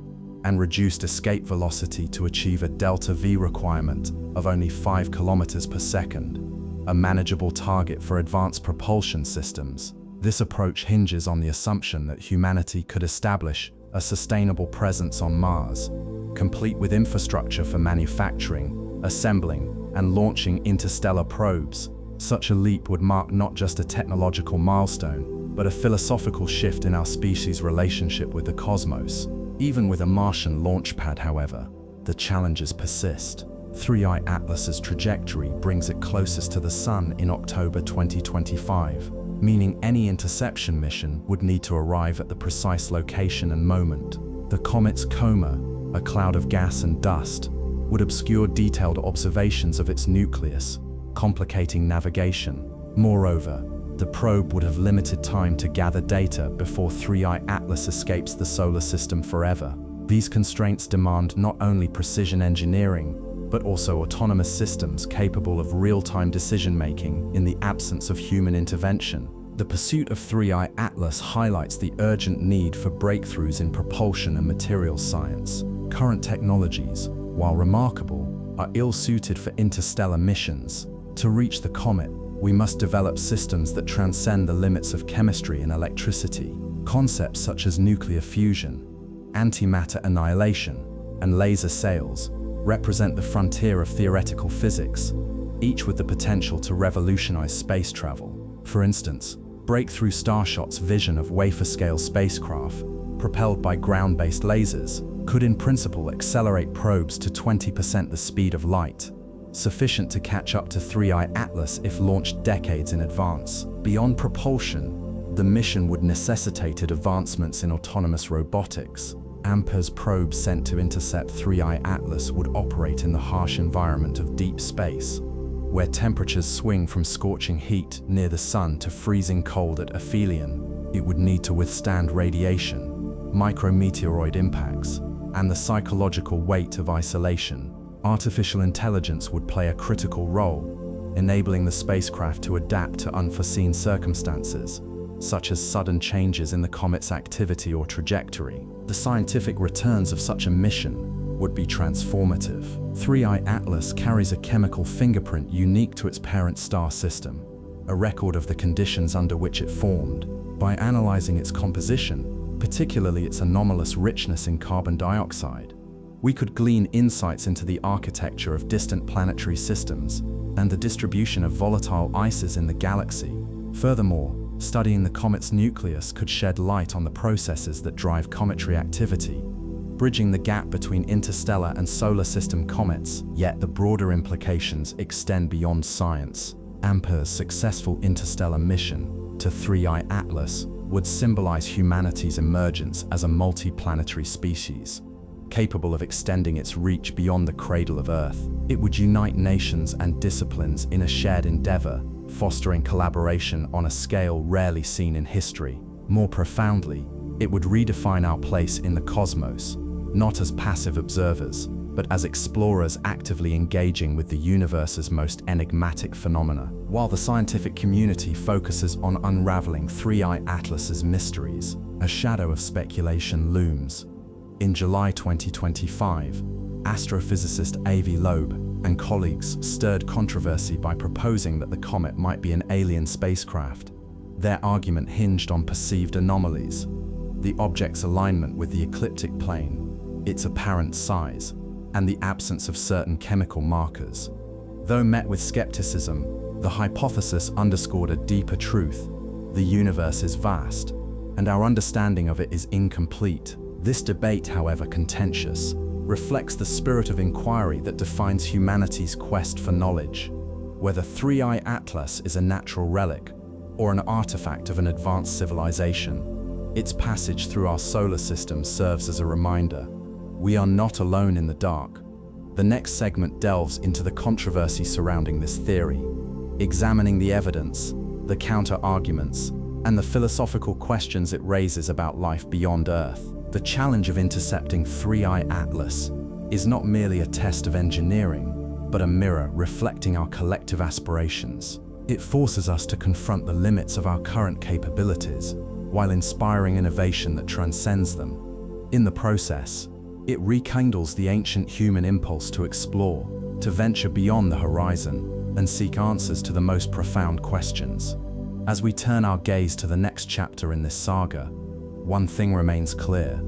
and reduced escape velocity to achieve a delta V requirement of only 5 kilometers per second, a manageable target for advanced propulsion systems. This approach hinges on the assumption that humanity could establish a sustainable presence on Mars, complete with infrastructure for manufacturing, assembling, and launching interstellar probes. Such a leap would mark not just a technological milestone, but a philosophical shift in our species' relationship with the cosmos. Even with a Martian launchpad, however, the challenges persist. 3I Atlas's trajectory brings it closest to the Sun in October 2025, meaning any interception mission would need to arrive at the precise location and moment. The comet's coma, a cloud of gas and dust, would obscure detailed observations of its nucleus, complicating navigation. Moreover, the probe would have limited time to gather data before 3I Atlas escapes the solar system forever. These constraints demand not only precision engineering, but also autonomous systems capable of real-time decision-making in the absence of human intervention. The pursuit of 3I Atlas highlights the urgent need for breakthroughs in propulsion and materials science. Current technologies, while remarkable, are ill-suited for interstellar missions. To reach the comet, we must develop systems that transcend the limits of chemistry and electricity. Concepts such as nuclear fusion, antimatter annihilation, and laser sails represent the frontier of theoretical physics, each with the potential to revolutionize space travel. For instance, breakthrough Starshot's vision of wafer-scale spacecraft, propelled by ground-based lasers, could in principle accelerate probes to 20% the speed of light, sufficient to catch up to 3I Atlas if launched decades in advance. Beyond propulsion, the mission would necessitate advancements in autonomous robotics. AMPER's probe sent to intercept 3I Atlas would operate in the harsh environment of deep space, where temperatures swing from scorching heat near the Sun to freezing cold at aphelion. It would need to withstand radiation, micrometeoroid impacts, and the psychological weight of isolation. Artificial intelligence would play a critical role, enabling the spacecraft to adapt to unforeseen circumstances, such as sudden changes in the comet's activity or trajectory. The scientific returns of such a mission would be transformative. 3I Atlas carries a chemical fingerprint unique to its parent star system, a record of the conditions under which it formed. By analyzing its composition, particularly its anomalous richness in carbon dioxide, we could glean insights into the architecture of distant planetary systems and the distribution of volatile ices in the galaxy. Furthermore, studying the comet's nucleus could shed light on the processes that drive cometary activity, bridging the gap between interstellar and solar system comets. Yet the broader implications extend beyond science. AMPER's successful interstellar mission to 3I Atlas would symbolize humanity's emergence as a multi-planetary species, capable of extending its reach beyond the cradle of Earth. It would unite nations and disciplines in a shared endeavor, fostering collaboration on a scale rarely seen in history. More profoundly, it would redefine our place in the cosmos, not as passive observers, but as explorers actively engaging with the universe's most enigmatic phenomena. While the scientific community focuses on unraveling 3I Atlas's mysteries, a shadow of speculation looms. In July 2025, astrophysicist Avi Loeb and colleagues stirred controversy by proposing that the comet might be an alien spacecraft. Their argument hinged on perceived anomalies: the object's alignment with the ecliptic plane, its apparent size, and the absence of certain chemical markers. Though met with skepticism, the hypothesis underscored a deeper truth: the universe is vast, and our understanding of it is incomplete. This debate, however contentious, reflects the spirit of inquiry that defines humanity's quest for knowledge. whether 3I Atlas is a natural relic or an artifact of an advanced civilization. Its passage through our solar system serves as a reminder. We are not alone in the dark. The next segment delves into the controversy surrounding this theory, examining the evidence, the counter-arguments, and the philosophical questions it raises about life beyond Earth. The challenge of intercepting 3I Atlas is not merely a test of engineering, but a mirror reflecting our collective aspirations. It forces us to confront the limits of our current capabilities, while inspiring innovation that transcends them. In the process, it rekindles the ancient human impulse to explore, to venture beyond the horizon, and seek answers to the most profound questions. As we turn our gaze to the next chapter in this saga, one thing remains clear: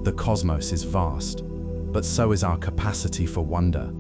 the cosmos is vast, but so is our capacity for wonder.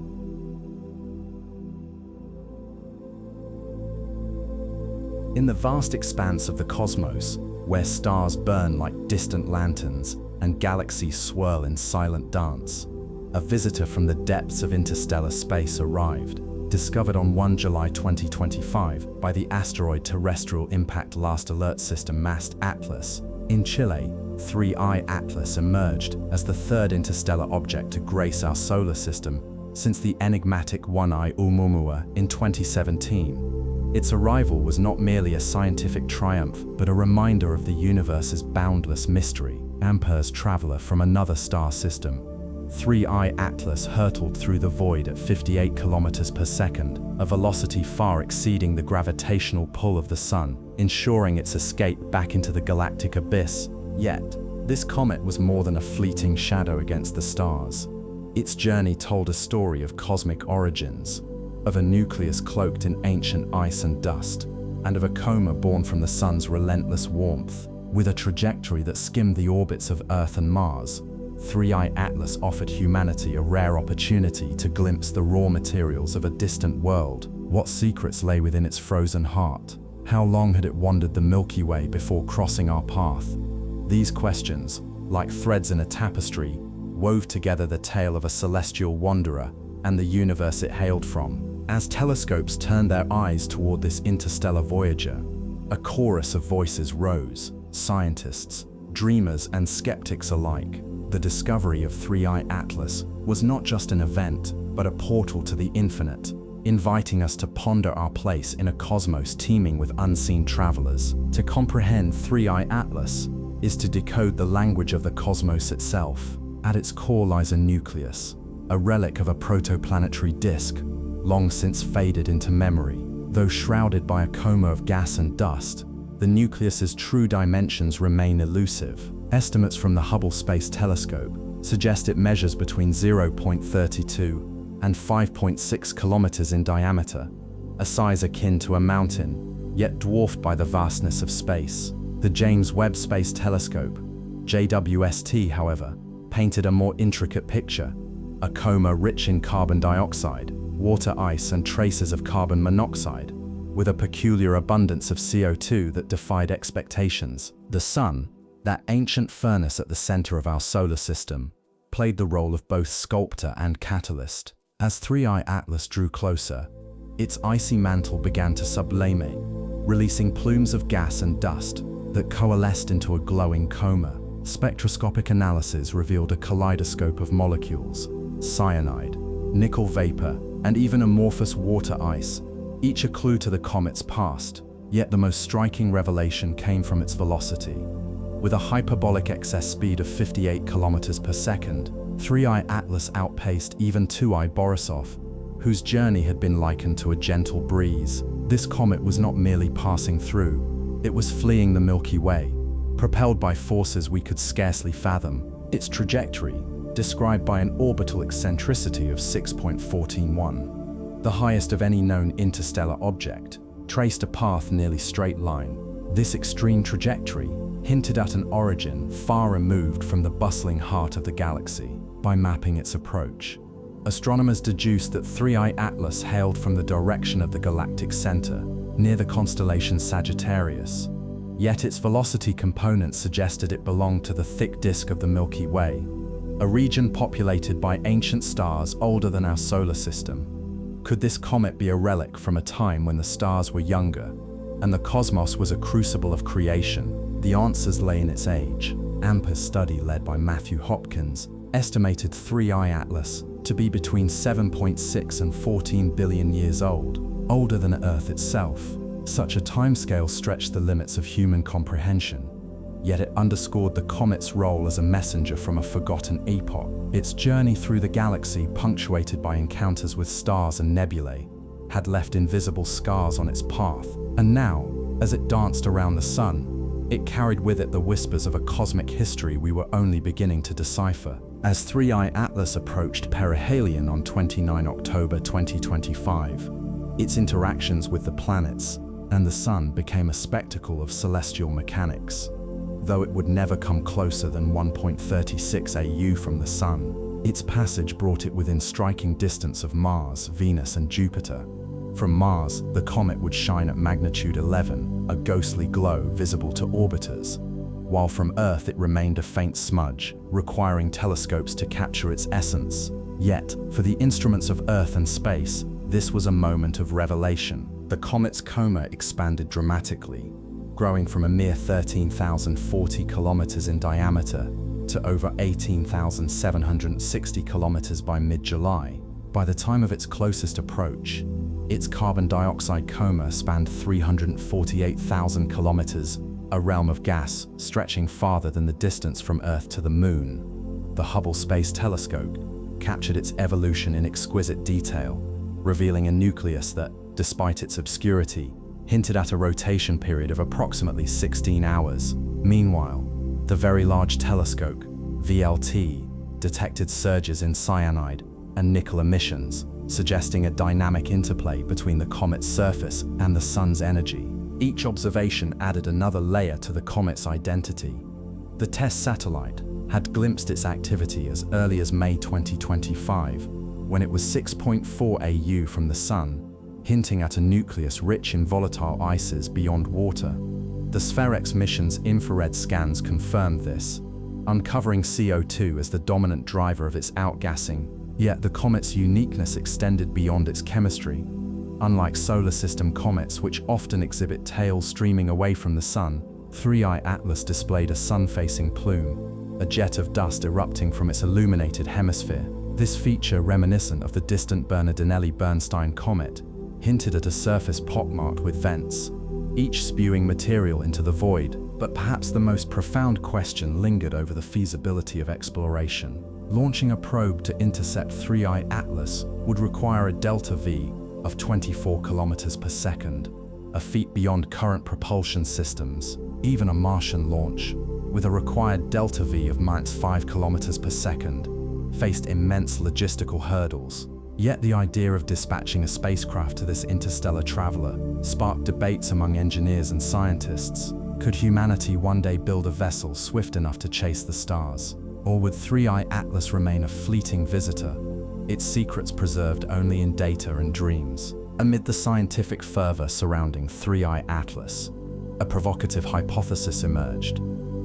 In the vast expanse of the cosmos, where stars burn like distant lanterns and galaxies swirl in silent dance, a visitor from the depths of interstellar space arrived, discovered on 1 July 2025 by the Asteroid Terrestrial Impact Last Alert System MAST Atlas. In Chile, 3I Atlas emerged as the third interstellar object to grace our solar system since the enigmatic 1I Oumuamua in 2017. Its arrival was not merely a scientific triumph, but a reminder of the universe's boundless mystery. Ampere's traveler from another star system, 3I Atlas hurtled through the void at 58 kilometers per second, a velocity far exceeding the gravitational pull of the Sun, ensuring its escape back into the galactic abyss. Yet, this comet was more than a fleeting shadow against the stars. Its journey told a story of cosmic origins, of a nucleus cloaked in ancient ice and dust, and of a coma born from the Sun's relentless warmth. With a trajectory that skimmed the orbits of Earth and Mars, 3I Atlas offered humanity a rare opportunity to glimpse the raw materials of a distant world. What secrets lay within its frozen heart? How long had it wandered the Milky Way before crossing our path? These questions, like threads in a tapestry, wove together the tale of a celestial wanderer and the universe it hailed from. As telescopes turned their eyes toward this interstellar Voyager, a chorus of voices rose: scientists, dreamers, and skeptics alike. The discovery of 3I Atlas was not just an event, but a portal to the infinite, inviting us to ponder our place in a cosmos teeming with unseen travelers. To comprehend 3I Atlas is to decode the language of the cosmos itself. At its core lies a nucleus, a relic of a protoplanetary disk, long since faded into memory. Though shrouded by a coma of gas and dust, the nucleus's true dimensions remain elusive. Estimates from the Hubble Space Telescope suggest it measures between 0.32 and 5.6 kilometers in diameter, a size akin to a mountain, yet dwarfed by the vastness of space. The James Webb Space Telescope, JWST, however, painted a more intricate picture: a coma rich in carbon dioxide, water ice, and traces of carbon monoxide, with a peculiar abundance of CO2 that defied expectations. The Sun, that ancient furnace at the center of our solar system, played the role of both sculptor and catalyst. As 3I Atlas drew closer, its icy mantle began to sublimate, releasing plumes of gas and dust that coalesced into a glowing coma. Spectroscopic analysis revealed a kaleidoscope of molecules: cyanide, nickel vapor, and even amorphous water ice, each a clue to the comet's past. Yet the most striking revelation came from its velocity. With a hyperbolic excess speed of 58 kilometers per second, 3I Atlas outpaced even 2I Borisov, whose journey had been likened to a gentle breeze. This comet was not merely passing through, it was fleeing the Milky Way, propelled by forces we could scarcely fathom. Its trajectory, described by an orbital eccentricity of 6.141, the highest of any known interstellar object, traced a path nearly straight line. This extreme trajectory hinted at an origin far removed from the bustling heart of the galaxy. By mapping its approach, astronomers deduced that 3I Atlas hailed from the direction of the galactic center, near the constellation Sagittarius. Yet its velocity component suggested it belonged to the thick disk of the Milky Way, a region populated by ancient stars older than our solar system. Could this comet be a relic from a time when the stars were younger and the cosmos was a crucible of creation? The answers lay in its age. AMPA's study, led by Matthew Hopkins, estimated 3I Atlas to be between 7.6 and 14 billion years old, older than Earth itself. Such a timescale stretched the limits of human comprehension, yet it underscored the comet's role as a messenger from a forgotten epoch. Its journey through the galaxy, punctuated by encounters with stars and nebulae, had left invisible scars on its path, and now, as it danced around the sun, it carried with it the whispers of a cosmic history we were only beginning to decipher. As 3I Atlas approached perihelion on 29 October 2025, its interactions with the planets and the sun became a spectacle of celestial mechanics. Though it would never come closer than 1.36 AU from the sun, its passage brought it within striking distance of Mars, Venus, and Jupiter. From Mars, the comet would shine at magnitude 11, a ghostly glow visible to orbiters, while from Earth it remained a faint smudge, requiring telescopes to capture its essence. Yet, for the instruments of Earth and space, this was a moment of revelation. The comet's coma expanded dramatically, growing from a mere 13,040 kilometers in diameter to over 18,760 kilometers by mid-July. By the time of its closest approach, its carbon dioxide coma spanned 348,000 kilometers, a realm of gas stretching farther than the distance from Earth to the Moon. The Hubble Space Telescope captured its evolution in exquisite detail, revealing a nucleus that, despite its obscurity, hinted at a rotation period of approximately 16 hours. Meanwhile, the Very Large Telescope, VLT, detected surges in cyanide and nickel emissions, suggesting a dynamic interplay between the comet's surface and the sun's energy. Each observation added another layer to the comet's identity. The TESS satellite had glimpsed its activity as early as May 2025, when it was 6.4 AU from the sun, hinting at a nucleus rich in volatile ices beyond water. The SPHEREX mission's infrared scans confirmed this, uncovering CO2 as the dominant driver of its outgassing. Yet the comet's uniqueness extended beyond its chemistry. Unlike solar system comets, which often exhibit tails streaming away from the sun, 3I Atlas displayed a sun-facing plume, a jet of dust erupting from its illuminated hemisphere. This feature, reminiscent of the distant Bernardinelli-Bernstein comet, hinted at a surface pockmarked with vents, each spewing material into the void. But perhaps the most profound question lingered over the feasibility of exploration. Launching a probe to intercept 3I Atlas would require a delta V of 24 kilometers per second, a feat beyond current propulsion systems. Even a Martian launch, with a required delta V of -5 kilometers per second, faced immense logistical hurdles. Yet the idea of dispatching a spacecraft to this interstellar traveler sparked debates among engineers and scientists. Could humanity one day build a vessel swift enough to chase the stars? Or would 3I Atlas remain a fleeting visitor, its secrets preserved only in data and dreams? Amid the scientific fervor surrounding 3I Atlas, a provocative hypothesis emerged.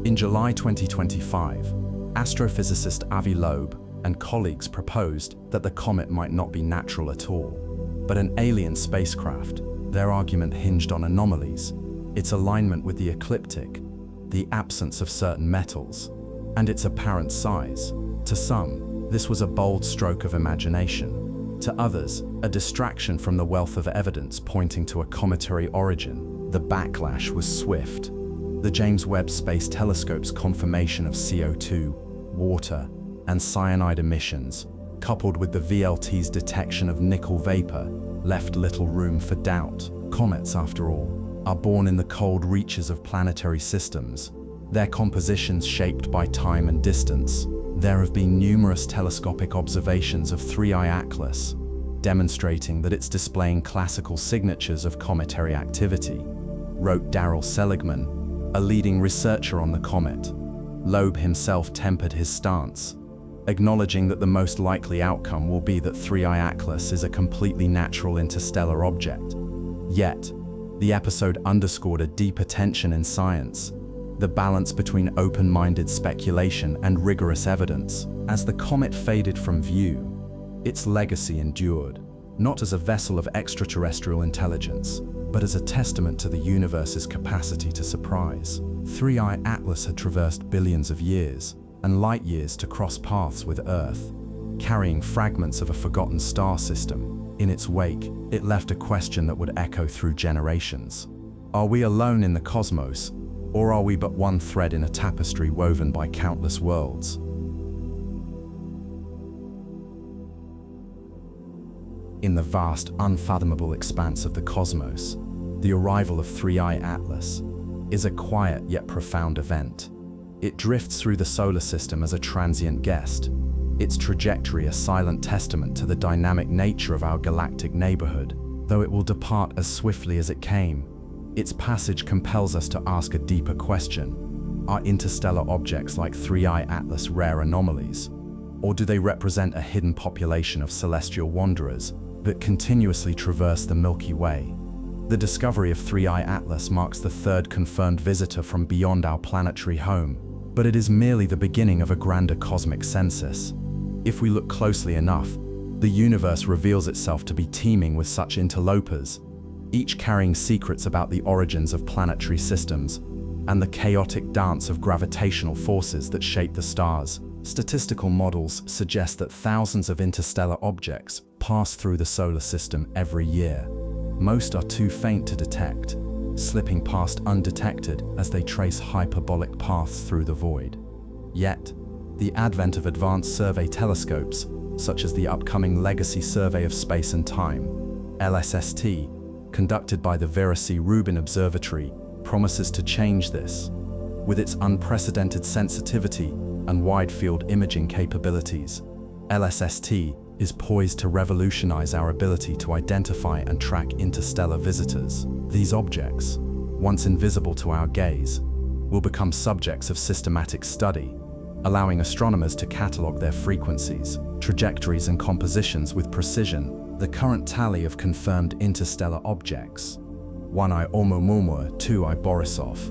In July 2025, astrophysicist Avi Loeb and colleagues proposed that the comet might not be natural at all, but an alien spacecraft. Their argument hinged on anomalies, its alignment with the ecliptic, the absence of certain metals, and its apparent size. To some, this was a bold stroke of imagination. To others, a distraction from the wealth of evidence pointing to a cometary origin. The backlash was swift. The James Webb Space Telescope's confirmation of CO2, water, and cyanide emissions, coupled with the VLT's detection of nickel vapor, left little room for doubt. Comets, after all, are born in the cold reaches of planetary systems, their compositions shaped by time and distance. There have been numerous telescopic observations of 3I Atlas, demonstrating that it's displaying classical signatures of cometary activity, wrote Darrell Seligman, a leading researcher on the comet. Loeb himself tempered his stance, acknowledging that the most likely outcome will be that 3I Atlas is a completely natural interstellar object. Yet, the episode underscored a deeper tension in science, the balance between open-minded speculation and rigorous evidence. As the comet faded from view, its legacy endured, not as a vessel of extraterrestrial intelligence, but as a testament to the universe's capacity to surprise. 3i Atlas had traversed billions of years and light years to cross paths with Earth, carrying fragments of a forgotten star system. In its wake, it left a question that would echo through generations. Are we alone in the cosmos, or are we but one thread in a tapestry woven by countless worlds? In the vast, unfathomable expanse of the cosmos, the arrival of 3i Atlas is a quiet yet profound event. It drifts through the solar system as a transient guest, its trajectory a silent testament to the dynamic nature of our galactic neighborhood. Though it will depart as swiftly as it came, its passage compels us to ask a deeper question. Are interstellar objects like 3i Atlas rare anomalies, or do they represent a hidden population of celestial wanderers that continuously traverse the Milky Way? The discovery of 3i Atlas marks the third confirmed visitor from beyond our planetary home, but it is merely the beginning of a grander cosmic census. If we look closely enough, the universe reveals itself to be teeming with such interlopers, each carrying secrets about the origins of planetary systems and the chaotic dance of gravitational forces that shape the stars. Statistical models suggest that thousands of interstellar objects pass through the solar system every year. Most are too faint to detect, slipping past undetected as they trace hyperbolic paths through the void. Yet, the advent of advanced survey telescopes, such as the upcoming Legacy Survey of Space and Time, LSST, conducted by the Vera C. Rubin Observatory, promises to change this. With its unprecedented sensitivity and wide-field imaging capabilities, LSST is poised to revolutionize our ability to identify and track interstellar visitors. These objects, once invisible to our gaze, will become subjects of systematic study, allowing astronomers to catalog their frequencies, trajectories, and compositions with precision. The current tally of confirmed interstellar objects, 1i Oumuamua, 2i Borisov,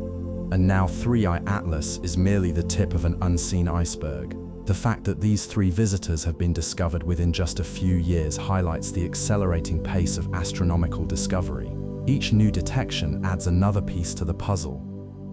and now 3i Atlas, is merely the tip of an unseen iceberg. The fact that these three visitors have been discovered within just a few years highlights the accelerating pace of astronomical discovery. Each new detection adds another piece to the puzzle,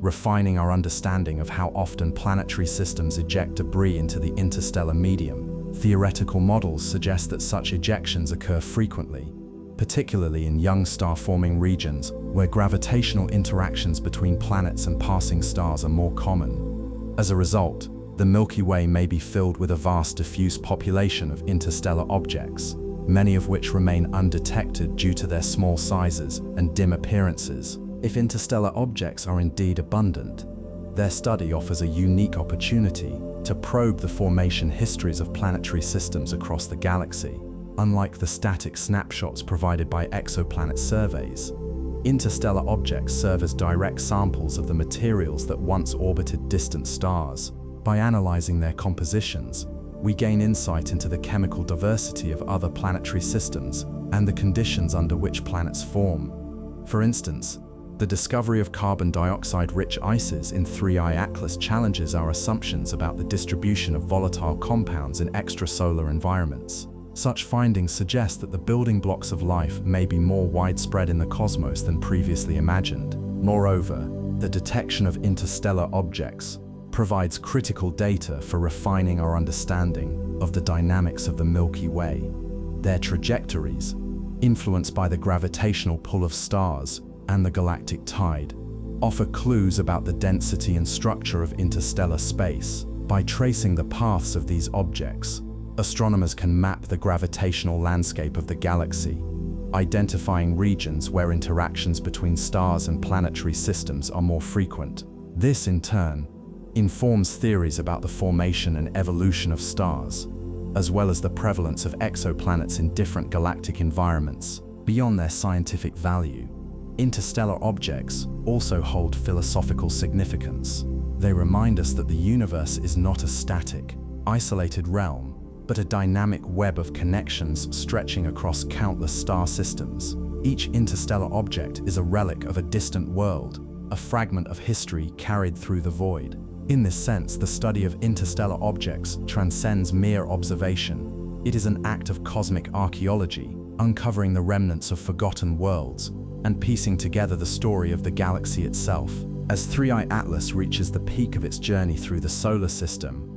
refining our understanding of how often planetary systems eject debris into the interstellar medium. Theoretical models suggest that such ejections occur frequently, particularly in young star-forming regions where gravitational interactions between planets and passing stars are more common. As a result, the Milky Way may be filled with a vast diffuse population of interstellar objects, many of which remain undetected due to their small sizes and dim appearances. If interstellar objects are indeed abundant, their study offers a unique opportunity to probe the formation histories of planetary systems across the galaxy. Unlike the static snapshots provided by exoplanet surveys, interstellar objects serve as direct samples of the materials that once orbited distant stars. By analyzing their compositions, we gain insight into the chemical diversity of other planetary systems and the conditions under which planets form. For instance, the discovery of carbon dioxide-rich ices in 3i Atlas challenges our assumptions about the distribution of volatile compounds in extrasolar environments. Such findings suggest that the building blocks of life may be more widespread in the cosmos than previously imagined. Moreover, the detection of interstellar objects provides critical data for refining our understanding of the dynamics of the Milky Way. Their trajectories, influenced by the gravitational pull of stars and the galactic tide, offer clues about the density and structure of interstellar space. By tracing the paths of these objects, astronomers can map the gravitational landscape of the galaxy, identifying regions where interactions between stars and planetary systems are more frequent. This, in turn, informs theories about the formation and evolution of stars, as well as the prevalence of exoplanets in different galactic environments. Beyond their scientific value, interstellar objects also hold philosophical significance. They remind us that the universe is not a static, isolated realm, but a dynamic web of connections stretching across countless star systems. Each interstellar object is a relic of a distant world, a fragment of history carried through the void. In this sense, the study of interstellar objects transcends mere observation. It is an act of cosmic archaeology, uncovering the remnants of forgotten worlds and piecing together the story of the galaxy itself. As 3i Atlas reaches the peak of its journey through the solar system,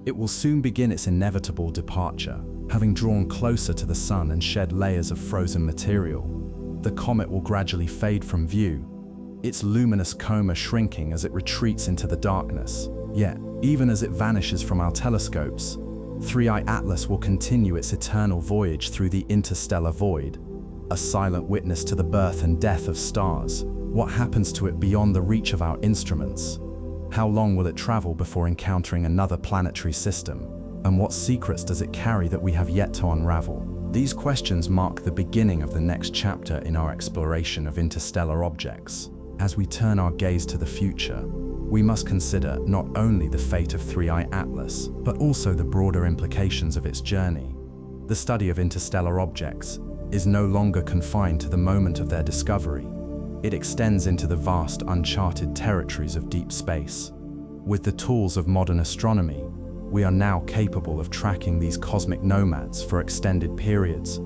it will soon begin its inevitable departure. Having drawn closer to the sun and shed layers of frozen material, the comet will gradually fade from view, its luminous coma shrinking as it retreats into the darkness. Yet, even as it vanishes from our telescopes, 3i Atlas will continue its eternal voyage through the interstellar void, a silent witness to the birth and death of stars. What happens to it beyond the reach of our instruments? How long will it travel before encountering another planetary system? And what secrets does it carry that we have yet to unravel? These questions mark the beginning of the next chapter in our exploration of interstellar objects. As we turn our gaze to the future, we must consider not only the fate of 3i Atlas, but also the broader implications of its journey. The study of interstellar objects is no longer confined to the moment of their discovery. It extends into the vast, uncharted territories of deep space. With the tools of modern astronomy, we are now capable of tracking these cosmic nomads for extended periods,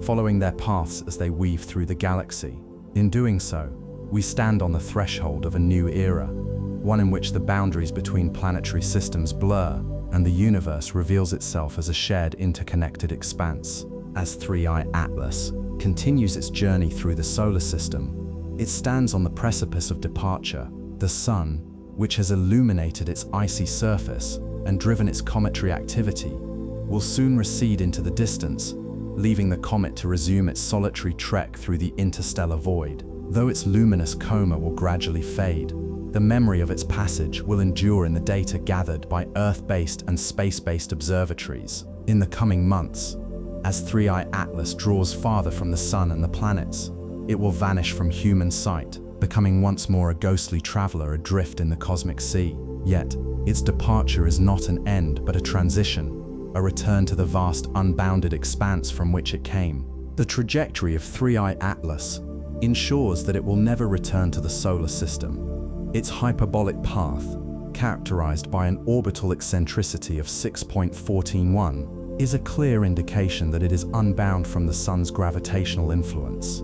following their paths as they weave through the galaxy. In doing so, we stand on the threshold of a new era, one in which the boundaries between planetary systems blur and the universe reveals itself as a shared, interconnected expanse. As 3i Atlas continues its journey through the solar system, it stands on the precipice of departure. The sun, which has illuminated its icy surface and driven its cometary activity, will soon recede into the distance, leaving the comet to resume its solitary trek through the interstellar void. Though its luminous coma will gradually fade, the memory of its passage will endure in the data gathered by Earth-based and space-based observatories. In the coming months, as 3i Atlas draws farther from the sun and the planets, it will vanish from human sight, becoming once more a ghostly traveler adrift in the cosmic sea. Yet, its departure is not an end but a transition, a return to the vast, unbounded expanse from which it came. The trajectory of 3i Atlas ensures that it will never return to the solar system. Its hyperbolic path, characterized by an orbital eccentricity of 6.141, is a clear indication that it is unbound from the sun's gravitational influence.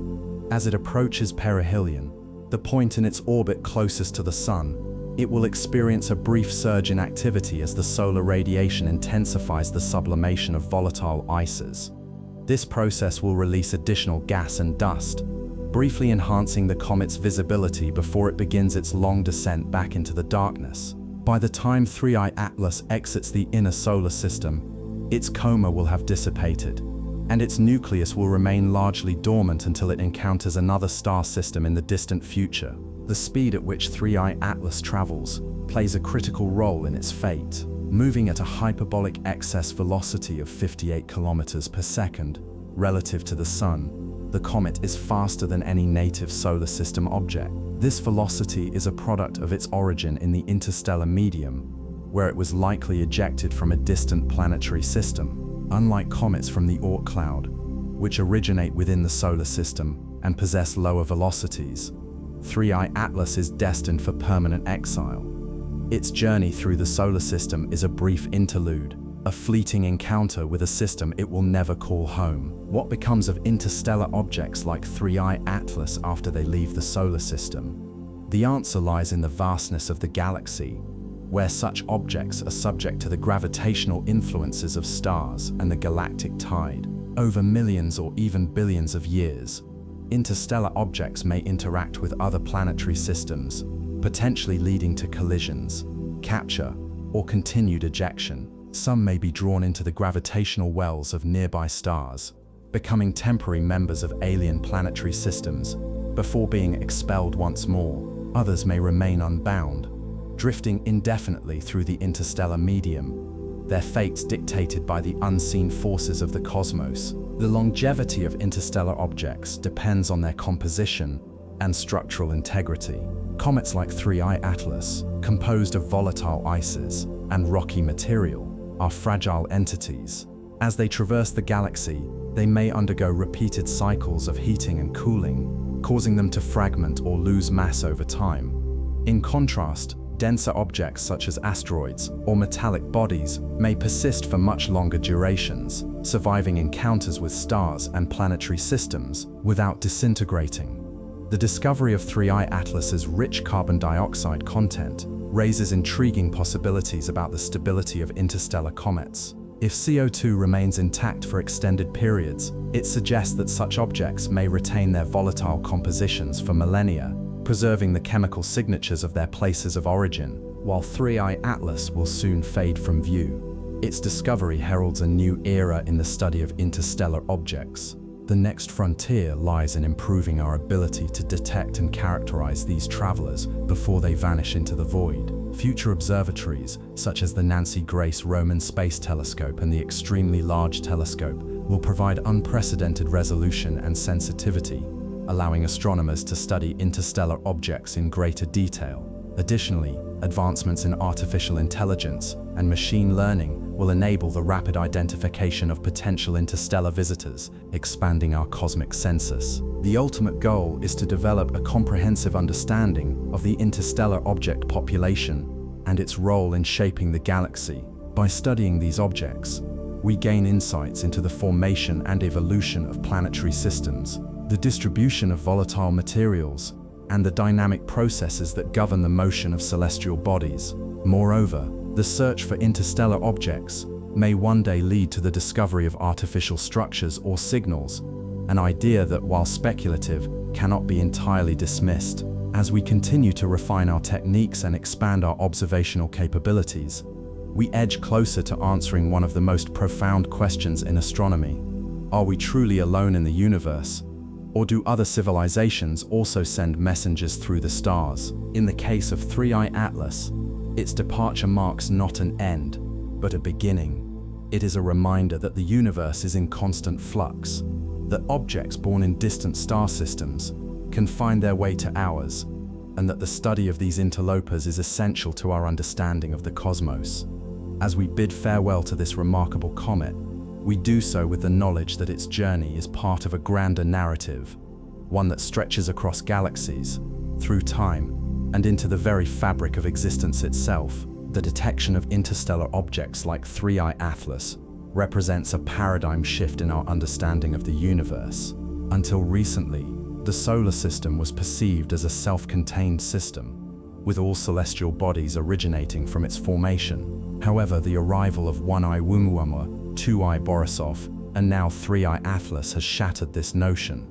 As it approaches perihelion, the point in its orbit closest to the sun, it will experience a brief surge in activity as the solar radiation intensifies the sublimation of volatile ices. This process will release additional gas and dust, briefly enhancing the comet's visibility before it begins its long descent back into the darkness. By the time 3i Atlas exits the inner solar system, its coma will have dissipated, and its nucleus will remain largely dormant until it encounters another star system in the distant future. The speed at which 3i Atlas travels plays a critical role in its fate. Moving at a hyperbolic excess velocity of 58 kilometers per second relative to the Sun, the comet is faster than any native solar system object. This velocity is a product of its origin in the interstellar medium, where it was likely ejected from a distant planetary system. Unlike comets from the Oort cloud, which originate within the solar system and possess lower velocities, 3i Atlas is destined for permanent exile. Its journey through the solar system is a brief interlude, a fleeting encounter with a system it will never call home. What becomes of interstellar objects like 3i Atlas after they leave the solar system? The answer lies in the vastness of the galaxy, where such objects are subject to the gravitational influences of stars and the galactic tide. Over millions or even billions of years, interstellar objects may interact with other planetary systems, potentially leading to collisions, capture, or continued ejection. Some may be drawn into the gravitational wells of nearby stars, becoming temporary members of alien planetary systems before being expelled once more. Others may remain unbound, drifting indefinitely through the interstellar medium, their fates dictated by the unseen forces of the cosmos. The longevity of interstellar objects depends on their composition and structural integrity. Comets like 3i Atlas, composed of volatile ices and rocky material, are fragile entities. As they traverse the galaxy, they may undergo repeated cycles of heating and cooling, causing them to fragment or lose mass over time. In contrast, denser objects such as asteroids or metallic bodies may persist for much longer durations, surviving encounters with stars and planetary systems without disintegrating. The discovery of 3I Atlas's rich carbon dioxide content raises intriguing possibilities about the stability of interstellar comets. If CO2 remains intact for extended periods, it suggests that such objects may retain their volatile compositions for millennia, preserving the chemical signatures of their places of origin, while 3I Atlas will soon fade from view. Its discovery heralds a new era in the study of interstellar objects. The next frontier lies in improving our ability to detect and characterize these travelers before they vanish into the void. Future observatories, such as the Nancy Grace Roman Space Telescope and the Extremely Large Telescope, will provide unprecedented resolution and sensitivity, allowing astronomers to study interstellar objects in greater detail. Additionally, advancements in artificial intelligence and machine learning will enable the rapid identification of potential interstellar visitors, expanding our cosmic census. The ultimate goal is to develop a comprehensive understanding of the interstellar object population and its role in shaping the galaxy. By studying these objects, we gain insights into the formation and evolution of planetary systems, the distribution of volatile materials, and the dynamic processes that govern the motion of celestial bodies. Moreover, the search for interstellar objects may one day lead to the discovery of artificial structures or signals, an idea that, while speculative, cannot be entirely dismissed. As we continue to refine our techniques and expand our observational capabilities, we edge closer to answering one of the most profound questions in astronomy. Are we truly alone in the universe? Or do other civilizations also send messengers through the stars? In the case of 3I Atlas, its departure marks not an end, but a beginning. It is a reminder that the universe is in constant flux, that objects born in distant star systems can find their way to ours, and that the study of these interlopers is essential to our understanding of the cosmos. As we bid farewell to this remarkable comet, we do so with the knowledge that its journey is part of a grander narrative, one that stretches across galaxies, through time, and into the very fabric of existence itself. The detection of interstellar objects like 3I Atlas represents a paradigm shift in our understanding of the universe. Until recently, the solar system was perceived as a self-contained system, with all celestial bodies originating from its formation. However, the arrival of 1I Oumuamua, 2I Borisov, and now 3I Atlas has shattered this notion,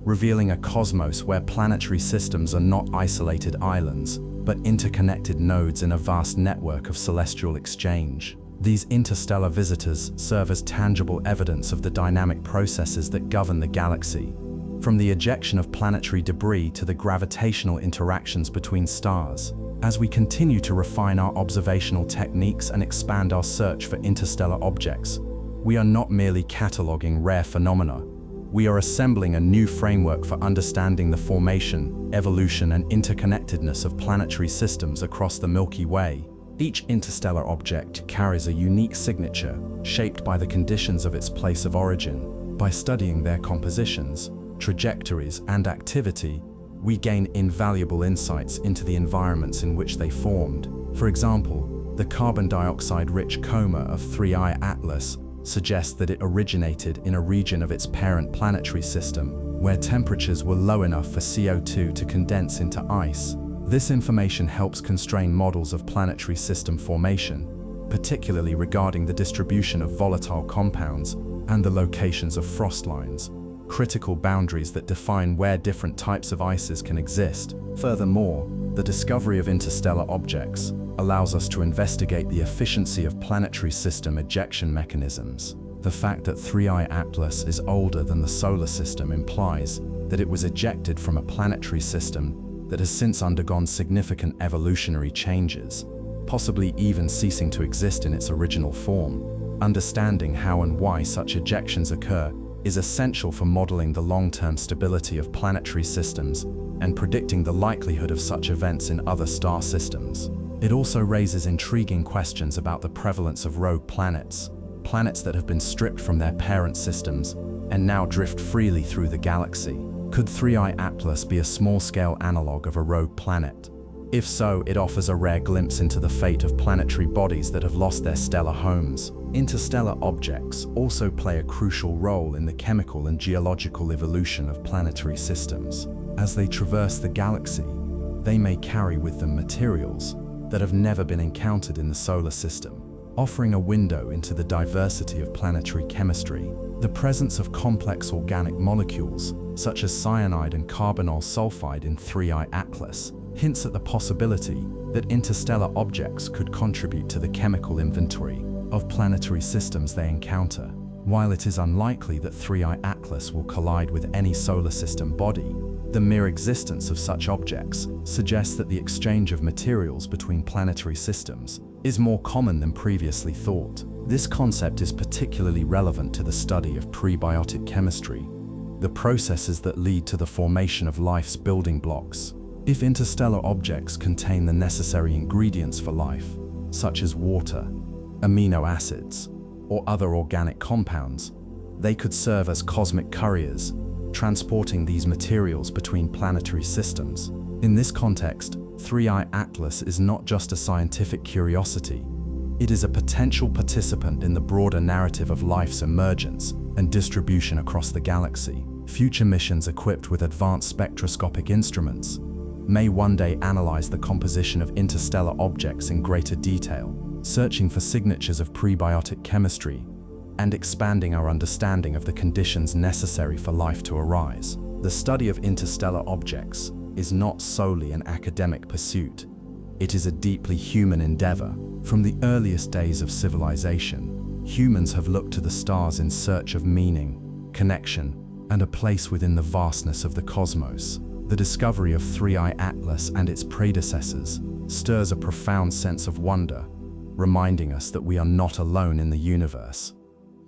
revealing a cosmos where planetary systems are not isolated islands, but interconnected nodes in a vast network of celestial exchange. These interstellar visitors serve as tangible evidence of the dynamic processes that govern the galaxy, from the ejection of planetary debris to the gravitational interactions between stars. As we continue to refine our observational techniques and expand our search for interstellar objects, we are not merely cataloging rare phenomena. We are assembling a new framework for understanding the formation, evolution, and interconnectedness of planetary systems across the Milky Way. Each interstellar object carries a unique signature, shaped by the conditions of its place of origin. By studying their compositions, trajectories, and activity, we gain invaluable insights into the environments in which they formed. For example, the carbon dioxide-rich coma of 3I Atlas suggests that it originated in a region of its parent planetary system, where temperatures were low enough for CO2 to condense into ice. This information helps constrain models of planetary system formation, particularly regarding the distribution of volatile compounds and the locations of frost lines, critical boundaries that define where different types of ices can exist. Furthermore, the discovery of interstellar objects allows us to investigate the efficiency of planetary system ejection mechanisms. The fact that 3I Atlas is older than the solar system implies that it was ejected from a planetary system that has since undergone significant evolutionary changes, possibly even ceasing to exist in its original form. Understanding how and why such ejections occur is essential for modeling the long-term stability of planetary systems and predicting the likelihood of such events in other star systems. It also raises intriguing questions about the prevalence of rogue planets, planets that have been stripped from their parent systems and now drift freely through the galaxy. Could 3I Atlas be a small-scale analog of a rogue planet, If so, it offers a rare glimpse into the fate of planetary bodies that have lost their stellar homes. Interstellar objects also play a crucial role in the chemical and geological evolution of planetary systems. As they traverse the galaxy, they may carry with them materials that have never been encountered in the solar system, offering a window into the diversity of planetary chemistry. The presence of complex organic molecules, such as cyanide and carbonyl sulfide in 3I Atlas, hints at the possibility that interstellar objects could contribute to the chemical inventory of planetary systems they encounter. While it is unlikely that 3I Atlas will collide with any solar system body, the mere existence of such objects suggests that the exchange of materials between planetary systems is more common than previously thought. This concept is particularly relevant to the study of prebiotic chemistry, the processes that lead to the formation of life's building blocks. If interstellar objects contain the necessary ingredients for life, such as water, amino acids, or other organic compounds, they could serve as cosmic couriers, transporting these materials between planetary systems. In this context, 3I Atlas is not just a scientific curiosity, it is a potential participant in the broader narrative of life's emergence and distribution across the galaxy. Future missions equipped with advanced spectroscopic instruments may one day analyze the composition of interstellar objects in greater detail, searching for signatures of prebiotic chemistry and expanding our understanding of the conditions necessary for life to arise. The study of interstellar objects is not solely an academic pursuit. It is a deeply human endeavor. From the earliest days of civilization, humans have looked to the stars in search of meaning, connection, and a place within the vastness of the cosmos. The discovery of 3I Atlas and its predecessors stirs a profound sense of wonder, reminding us that we are not alone in the universe.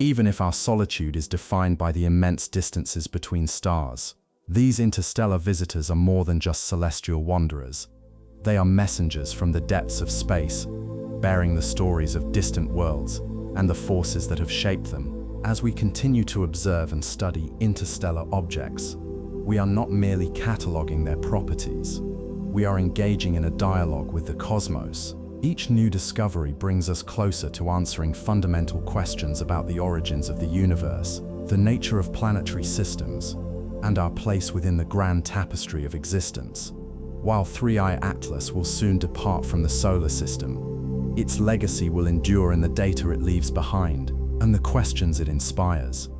Even if our solitude is defined by the immense distances between stars, these interstellar visitors are more than just celestial wanderers. They are messengers from the depths of space, bearing the stories of distant worlds and the forces that have shaped them. As we continue to observe and study interstellar objects, we are not merely cataloging their properties. We are engaging in a dialogue with the cosmos. Each new discovery brings us closer to answering fundamental questions about the origins of the universe, the nature of planetary systems, and our place within the grand tapestry of existence. While 3I Atlas will soon depart from the solar system, its legacy will endure in the data it leaves behind and the questions it inspires.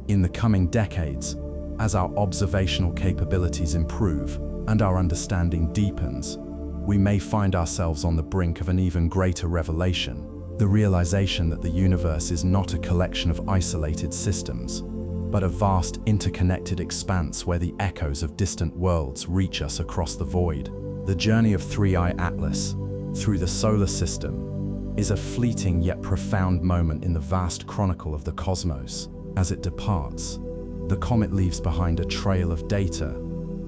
In the coming decades, as our observational capabilities improve and our understanding deepens, we may find ourselves on the brink of an even greater revelation, the realization that the universe is not a collection of isolated systems, but a vast interconnected expanse where the echoes of distant worlds reach us across the void. The journey of 3I Atlas through the solar system is a fleeting yet profound moment in the vast chronicle of the cosmos. As it departs, the comet leaves behind a trail of data,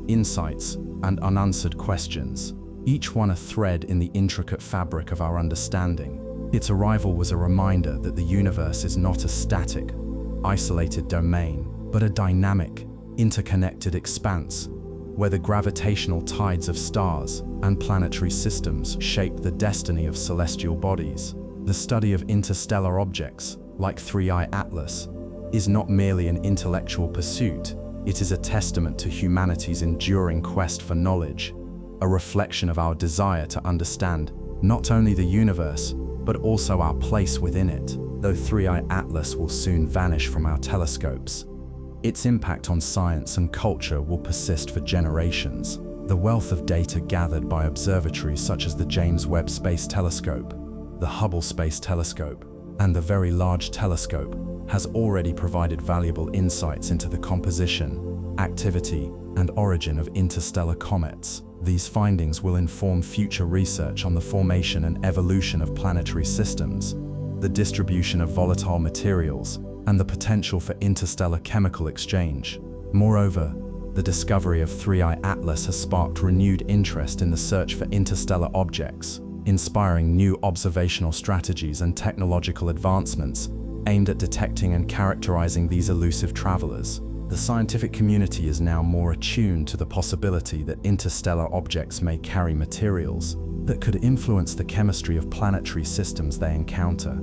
insights, and unanswered questions, each one a thread in the intricate fabric of our understanding. Its arrival was a reminder that the universe is not a static, isolated domain, but a dynamic, interconnected expanse, where the gravitational tides of stars and planetary systems shape the destiny of celestial bodies. The study of interstellar objects, like 3I Atlas, is not merely an intellectual pursuit, it is a testament to humanity's enduring quest for knowledge, a reflection of our desire to understand not only the universe, but also our place within it. Though 3I Atlas will soon vanish from our telescopes, its impact on science and culture will persist for generations. The wealth of data gathered by observatories such as the James Webb Space Telescope, the Hubble Space Telescope, and the Very Large Telescope has already provided valuable insights into the composition, activity, and origin of interstellar comets. These findings will inform future research on the formation and evolution of planetary systems, the distribution of volatile materials, and the potential for interstellar chemical exchange. Moreover, the discovery of 3I Atlas has sparked renewed interest in the search for interstellar objects, inspiring new observational strategies and technological advancements aimed at detecting and characterizing these elusive travelers. The scientific community is now more attuned to the possibility that interstellar objects may carry materials that could influence the chemistry of planetary systems they encounter.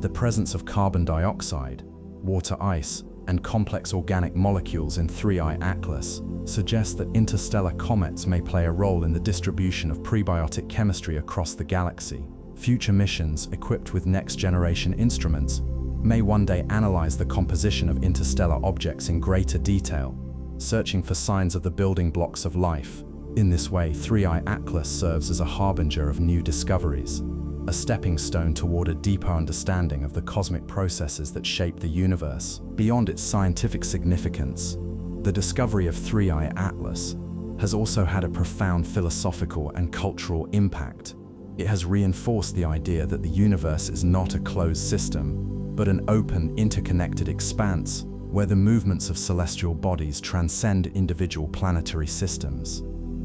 The presence of carbon dioxide, water ice, and complex organic molecules in 3I Atlas suggests that interstellar comets may play a role in the distribution of prebiotic chemistry across the galaxy. Future missions, equipped with next-generation instruments, may one day analyze the composition of interstellar objects in greater detail, searching for signs of the building blocks of life. In this way, 3I Atlas serves as a harbinger of new discoveries, a stepping stone toward a deeper understanding of the cosmic processes that shape the universe. Beyond its scientific significance, the discovery of 3I Atlas has also had a profound philosophical and cultural impact. It has reinforced the idea that the universe is not a closed system, but an open, interconnected expanse where the movements of celestial bodies transcend individual planetary systems.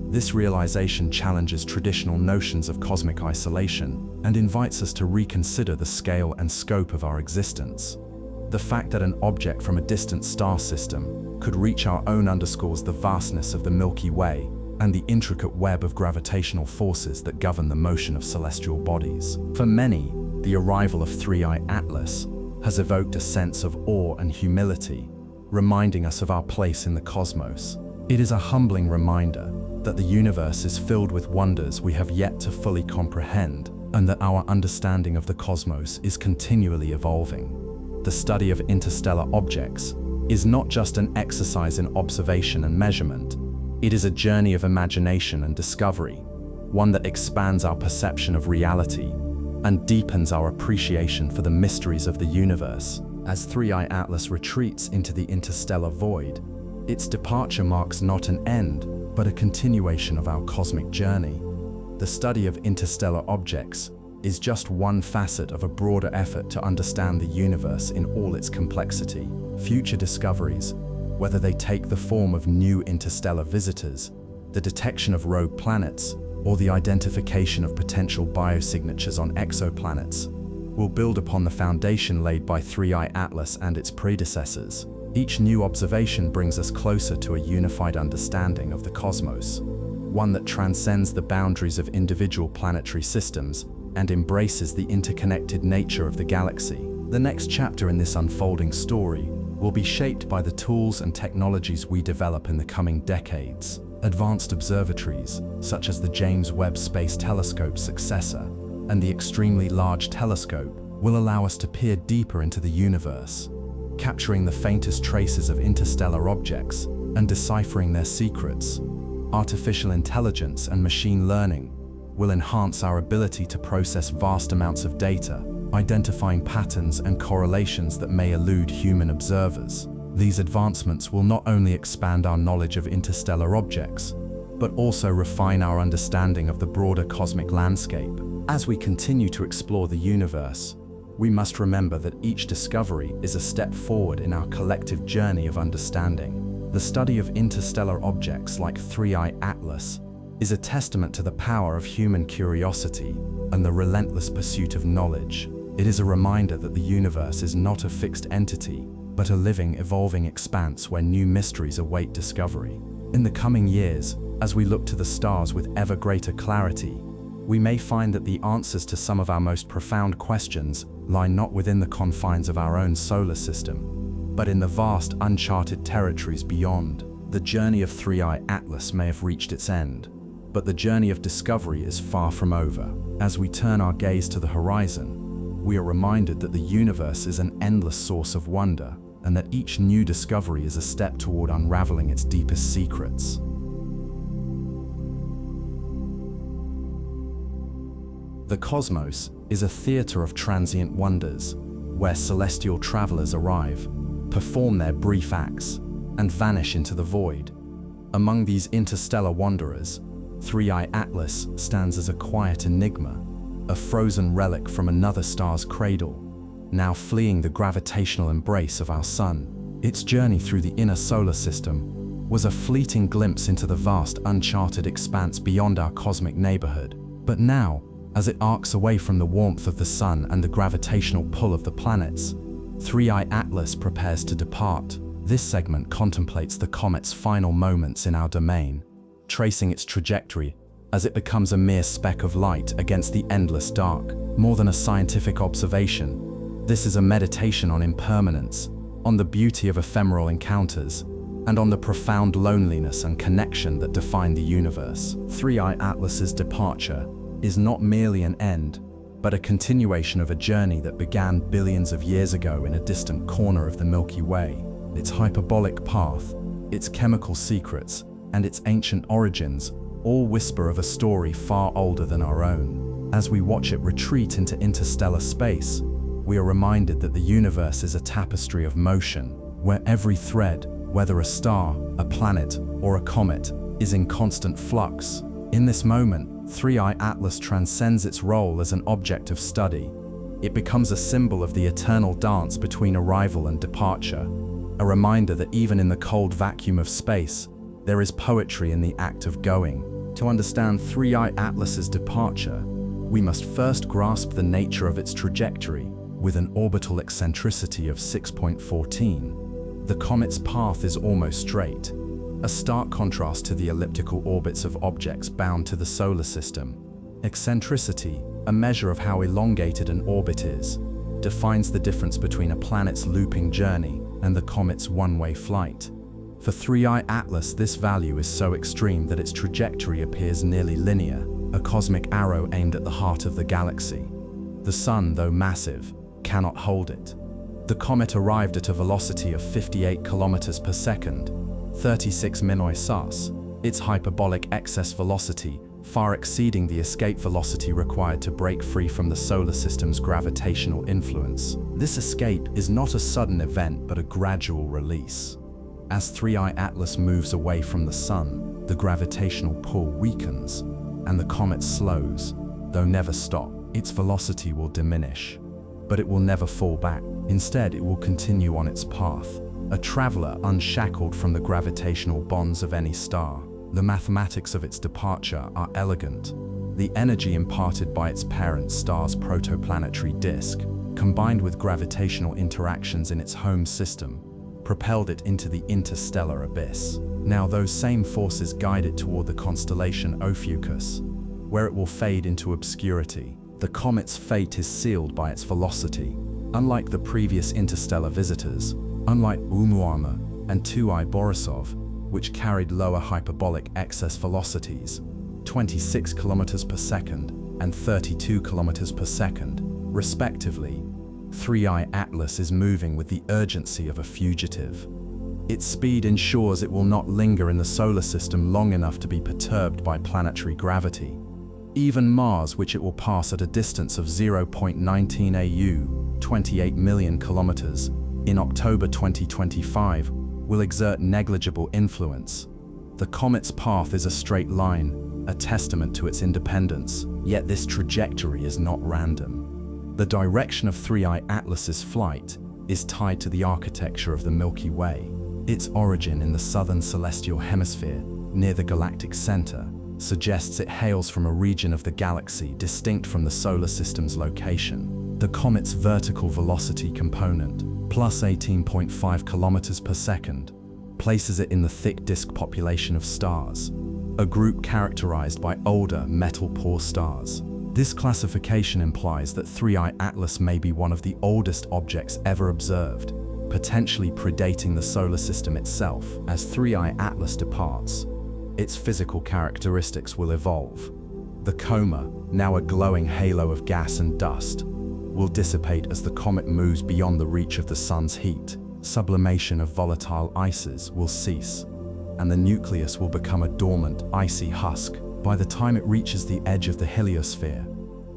This realization challenges traditional notions of cosmic isolation and invites us to reconsider the scale and scope of our existence. The fact that an object from a distant star system could reach our own underscores the vastness of the Milky Way and the intricate web of gravitational forces that govern the motion of celestial bodies. For many, the arrival of 3I Atlas has evoked a sense of awe and humility, reminding us of our place in the cosmos. It is a humbling reminder that the universe is filled with wonders we have yet to fully comprehend, and that our understanding of the cosmos is continually evolving. The study of interstellar objects is not just an exercise in observation and measurement. It is a journey of imagination and discovery, one that expands our perception of reality and deepens our appreciation for the mysteries of the universe. As 3I Atlas retreats into the interstellar void, its departure marks not an end, but a continuation of our cosmic journey. The study of interstellar objects is just one facet of a broader effort to understand the universe in all its complexity. Future discoveries, whether they take the form of new interstellar visitors, the detection of rogue planets, or the identification of potential biosignatures on exoplanets, will build upon the foundation laid by 3I Atlas and its predecessors. Each new observation brings us closer to a unified understanding of the cosmos, one that transcends the boundaries of individual planetary systems and embraces the interconnected nature of the galaxy. The next chapter in this unfolding story will be shaped by the tools and technologies we develop in the coming decades. Advanced observatories, such as the James Webb Space Telescope's successor and the Extremely Large Telescope, will allow us to peer deeper into the universe, capturing the faintest traces of interstellar objects and deciphering their secrets. Artificial intelligence and machine learning will enhance our ability to process vast amounts of data, identifying patterns and correlations that may elude human observers. These advancements will not only expand our knowledge of interstellar objects, but also refine our understanding of the broader cosmic landscape. As we continue to explore the universe, we must remember that each discovery is a step forward in our collective journey of understanding. The study of interstellar objects like 3I Atlas is a testament to the power of human curiosity and the relentless pursuit of knowledge. It is a reminder that the universe is not a fixed entity, but a living, evolving expanse where new mysteries await discovery. In the coming years, as we look to the stars with ever greater clarity, we may find that the answers to some of our most profound questions lie not within the confines of our own solar system, but in the vast, uncharted territories beyond. The journey of 3I Atlas may have reached its end, but the journey of discovery is far from over. As we turn our gaze to the horizon, we are reminded that the universe is an endless source of wonder, and that each new discovery is a step toward unraveling its deepest secrets. The cosmos is a theater of transient wonders, where celestial travelers arrive, perform their brief acts, and vanish into the void. Among these interstellar wanderers, 3I Atlas stands as a quiet enigma, a frozen relic from another star's cradle, now fleeing the gravitational embrace of our sun. Its journey through the inner solar system was a fleeting glimpse into the vast, uncharted expanse beyond our cosmic neighborhood. But now, as it arcs away from the warmth of the sun and the gravitational pull of the planets, 3I Atlas prepares to depart. This segment contemplates the comet's final moments in our domain, tracing its trajectory as it becomes a mere speck of light against the endless dark. More than a scientific observation, this is a meditation on impermanence, on the beauty of ephemeral encounters, and on the profound loneliness and connection that define the universe. 3I Atlas's departure is not merely an end, but a continuation of a journey that began billions of years ago in a distant corner of the Milky Way. Its hyperbolic path, its chemical secrets, and its ancient origins all whisper of a story far older than our own. As we watch it retreat into interstellar space, we are reminded that the universe is a tapestry of motion, where every thread, whether a star, a planet, or a comet, is in constant flux. In this moment, 3I Atlas transcends its role as an object of study. It becomes a symbol of the eternal dance between arrival and departure, a reminder that even in the cold vacuum of space, there is poetry in the act of going. To understand 3I Atlas's departure, we must first grasp the nature of its trajectory. With an orbital eccentricity of 6.14, the comet's path is almost straight, a stark contrast to the elliptical orbits of objects bound to the solar system. Eccentricity, a measure of how elongated an orbit is, defines the difference between a planet's looping journey and the comet's one-way flight. For 3I Atlas, this value is so extreme that its trajectory appears nearly linear, a cosmic arrow aimed at the heart of the galaxy. The Sun, though massive, cannot hold it. The comet arrived at a velocity of 58 kilometers per second, 36 minus, its hyperbolic excess velocity far exceeding the escape velocity required to break free from the solar system's gravitational influence. This escape is not a sudden event but a gradual release. As 3I Atlas moves away from the Sun, the gravitational pull weakens, and the comet slows, though never stop. Its velocity will diminish, but it will never fall back. Instead, it will continue on its path, a traveler unshackled from the gravitational bonds of any star. The mathematics of its departure are elegant. The energy imparted by its parent star's protoplanetary disk, combined with gravitational interactions in its home system, propelled it into the interstellar abyss. Now those same forces guide it toward the constellation Ophiuchus, where it will fade into obscurity. The comet's fate is sealed by its velocity. Unlike the previous interstellar visitors, unlike Oumuamua and 2I Borisov, which carried lower hyperbolic excess velocities, 26 kilometers per second and 32 kilometers per second, respectively, 3I Atlas is moving with the urgency of a fugitive. Its speed ensures it will not linger in the solar system long enough to be perturbed by planetary gravity. Even Mars, which it will pass at a distance of 0.19 AU, 28 million kilometers, in October 2025, will exert negligible influence. The comet's path is a straight line, a testament to its independence, yet this trajectory is not random. The direction of 3I Atlas's flight is tied to the architecture of the Milky Way. Its origin in the southern celestial hemisphere, near the galactic center, suggests it hails from a region of the galaxy distinct from the solar system's location. The comet's vertical velocity component, plus 18.5 kilometers per second, places it in the thick disk population of stars, a group characterized by older metal-poor stars. This classification implies that 3I Atlas may be one of the oldest objects ever observed, potentially predating the solar system itself. As 3I Atlas departs, its physical characteristics will evolve. The coma, now a glowing halo of gas and dust, will dissipate as the comet moves beyond the reach of the Sun's heat. Sublimation of volatile ices will cease, and the nucleus will become a dormant, icy husk. By the time it reaches the edge of the heliosphere,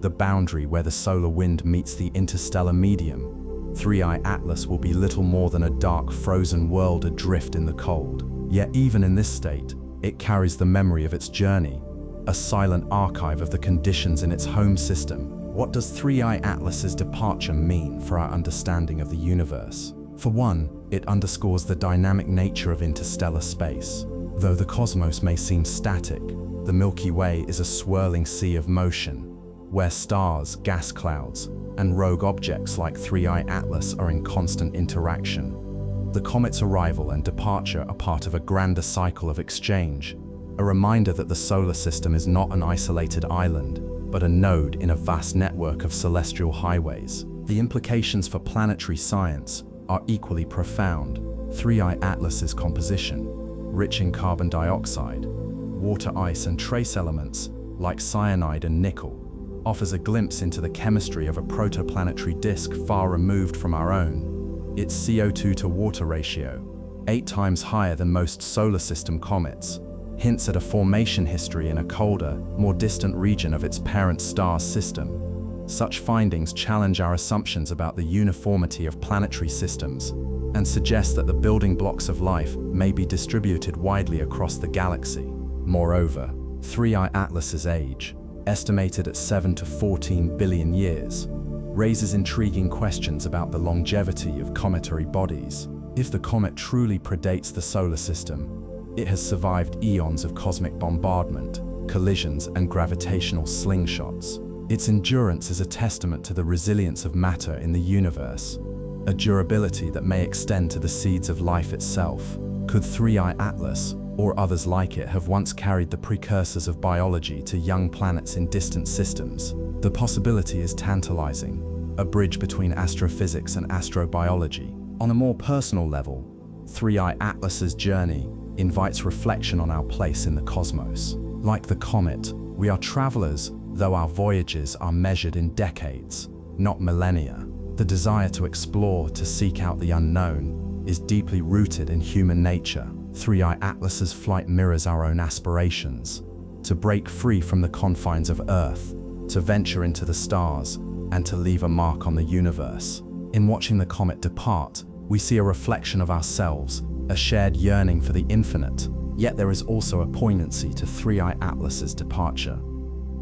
the boundary where the solar wind meets the interstellar medium, 3I Atlas will be little more than a dark, frozen world adrift in the cold. Yet even in this state, it carries the memory of its journey, a silent archive of the conditions in its home system. What does 3I Atlas's departure mean for our understanding of the universe? For one, it underscores the dynamic nature of interstellar space. Though the cosmos may seem static, the Milky Way is a swirling sea of motion, where stars, gas clouds, and rogue objects like 3I Atlas are in constant interaction. The comet's arrival and departure are part of a grander cycle of exchange, a reminder that the solar system is not an isolated island, but a node in a vast network of celestial highways. The implications for planetary science are equally profound. 3I Atlas's composition, rich in carbon dioxide, water ice and trace elements like cyanide and nickel, offers a glimpse into the chemistry of a protoplanetary disk far removed from our own. Its CO2 to water ratio, 8 times higher than most solar system comets, hints at a formation history in a colder, more distant region of its parent star's system. Such findings challenge our assumptions about the uniformity of planetary systems and suggest that the building blocks of life may be distributed widely across the galaxy. Moreover, 3I Atlas's age, estimated at 7 to 14 billion years, raises intriguing questions about the longevity of cometary bodies. If the comet truly predates the solar system, it has survived eons of cosmic bombardment, collisions, and gravitational slingshots. Its endurance is a testament to the resilience of matter in the universe, a durability that may extend to the seeds of life itself. Could 3I Atlas, or others like it, have once carried the precursors of biology to young planets in distant systems? The possibility is tantalizing, a bridge between astrophysics and astrobiology. On a more personal level, 3I Atlas's journey invites reflection on our place in the cosmos. Like the comet, we are travelers, though our voyages are measured in decades, not millennia. The desire to explore, to seek out the unknown, is deeply rooted in human nature. 3I Atlas's flight mirrors our own aspirations, to break free from the confines of Earth, to venture into the stars, and to leave a mark on the universe. In watching the comet depart, we see a reflection of ourselves, a shared yearning for the infinite. Yet there is also a poignancy to 3I Atlas's departure.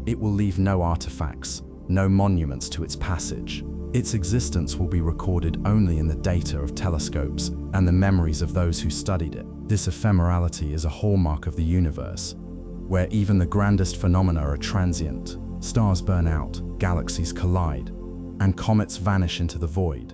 It will leave no artifacts, no monuments to its passage. Its existence will be recorded only in the data of telescopes and the memories of those who studied it. This ephemerality is a hallmark of the universe, where even the grandest phenomena are transient. Stars burn out, galaxies collide, and comets vanish into the void.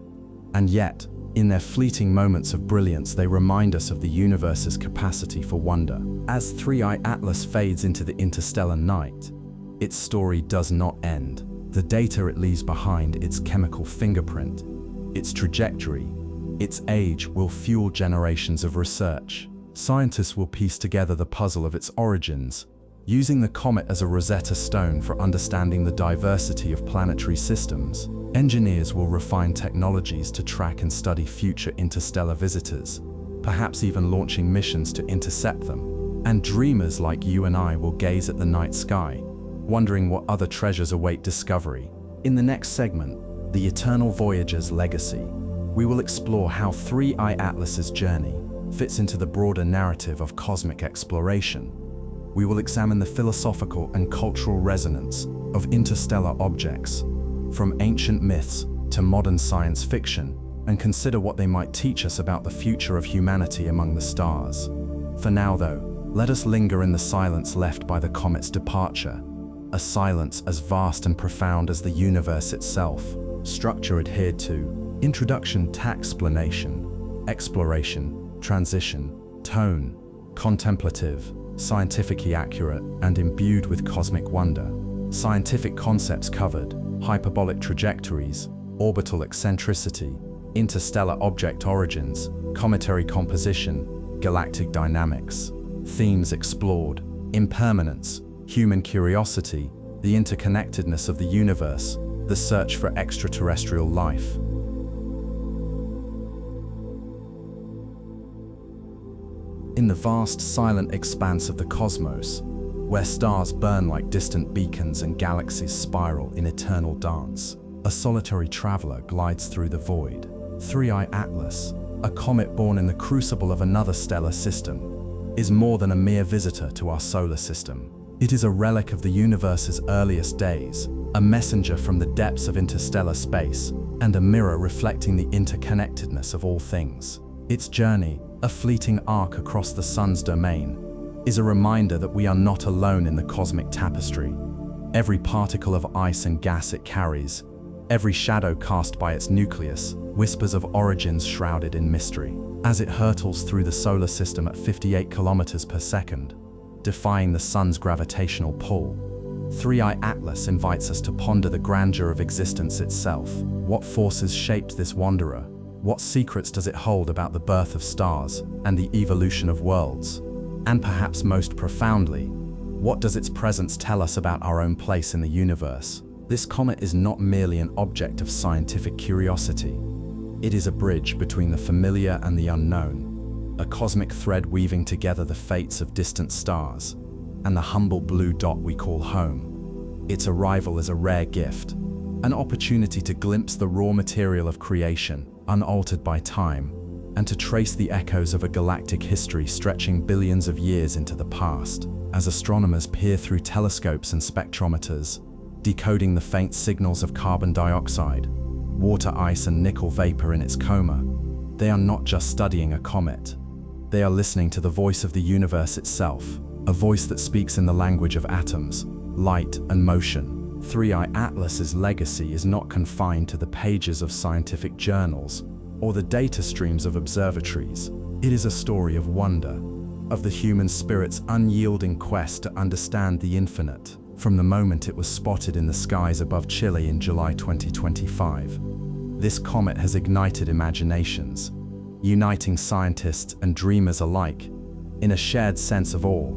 And yet, in their fleeting moments of brilliance, they remind us of the universe's capacity for wonder. As 3I Atlas fades into the interstellar night, its story does not end. The data it leaves behind, its chemical fingerprint, its trajectory, its age, will fuel generations of research. Scientists will piece together the puzzle of its origins, using the comet as a Rosetta Stone for understanding the diversity of planetary systems. Engineers will refine technologies to track and study future interstellar visitors, perhaps even launching missions to intercept them. And dreamers like you and I will gaze at the night sky, wondering what other treasures await discovery. In the next segment, The Eternal Voyager's Legacy, we will explore how 3I Atlas's journey fits into the broader narrative of cosmic exploration. We will examine the philosophical and cultural resonance of interstellar objects, from ancient myths to modern science fiction, and consider what they might teach us about the future of humanity among the stars. For now, though, let us linger in the silence left by the comet's departure, a silence as vast and profound as the universe itself. Structure adhered to: introduction, taxplanation, exploration, transition, tone, contemplative, scientifically accurate, and imbued with cosmic wonder. Scientific concepts covered: hyperbolic trajectories, orbital eccentricity, interstellar object origins, cometary composition, galactic dynamics. Themes explored: impermanence, human curiosity, the interconnectedness of the universe, the search for extraterrestrial life. In the vast, silent expanse of the cosmos, where stars burn like distant beacons and galaxies spiral in eternal dance, a solitary traveler glides through the void. 3I Atlas, a comet born in the crucible of another stellar system, is more than a mere visitor to our solar system. It is a relic of the universe's earliest days, a messenger from the depths of interstellar space, and a mirror reflecting the interconnectedness of all things. Its journey, a fleeting arc across the sun's domain, is a reminder that we are not alone in the cosmic tapestry. Every particle of ice and gas it carries, every shadow cast by its nucleus, whispers of origins shrouded in mystery. as it hurtles through the solar system at 58 kilometers per second, defying the sun's gravitational pull. 3i Atlas invites us to ponder the grandeur of existence itself. What forces shaped this wanderer? What secrets does it hold about the birth of stars and the evolution of worlds? And perhaps most profoundly, what does its presence tell us about our own place in the universe? This comet is not merely an object of scientific curiosity. It is a bridge between the familiar and the unknown, a cosmic thread weaving together the fates of distant stars and the humble blue dot we call home. Its arrival is a rare gift, an opportunity to glimpse the raw material of creation, unaltered by time, and to trace the echoes of a galactic history stretching billions of years into the past. As astronomers peer through telescopes and spectrometers, decoding the faint signals of carbon dioxide, water ice and nickel vapor in its coma, they are not just studying a comet. They are listening to the voice of the universe itself, a voice that speaks in the language of atoms, light and motion. 3i Atlas's legacy is not confined to the pages of scientific journals or the data streams of observatories. It is a story of wonder, of the human spirit's unyielding quest to understand the infinite. From the moment it was spotted in the skies above Chile in July 2025, this comet has ignited imaginations, uniting scientists and dreamers alike in a shared sense of awe.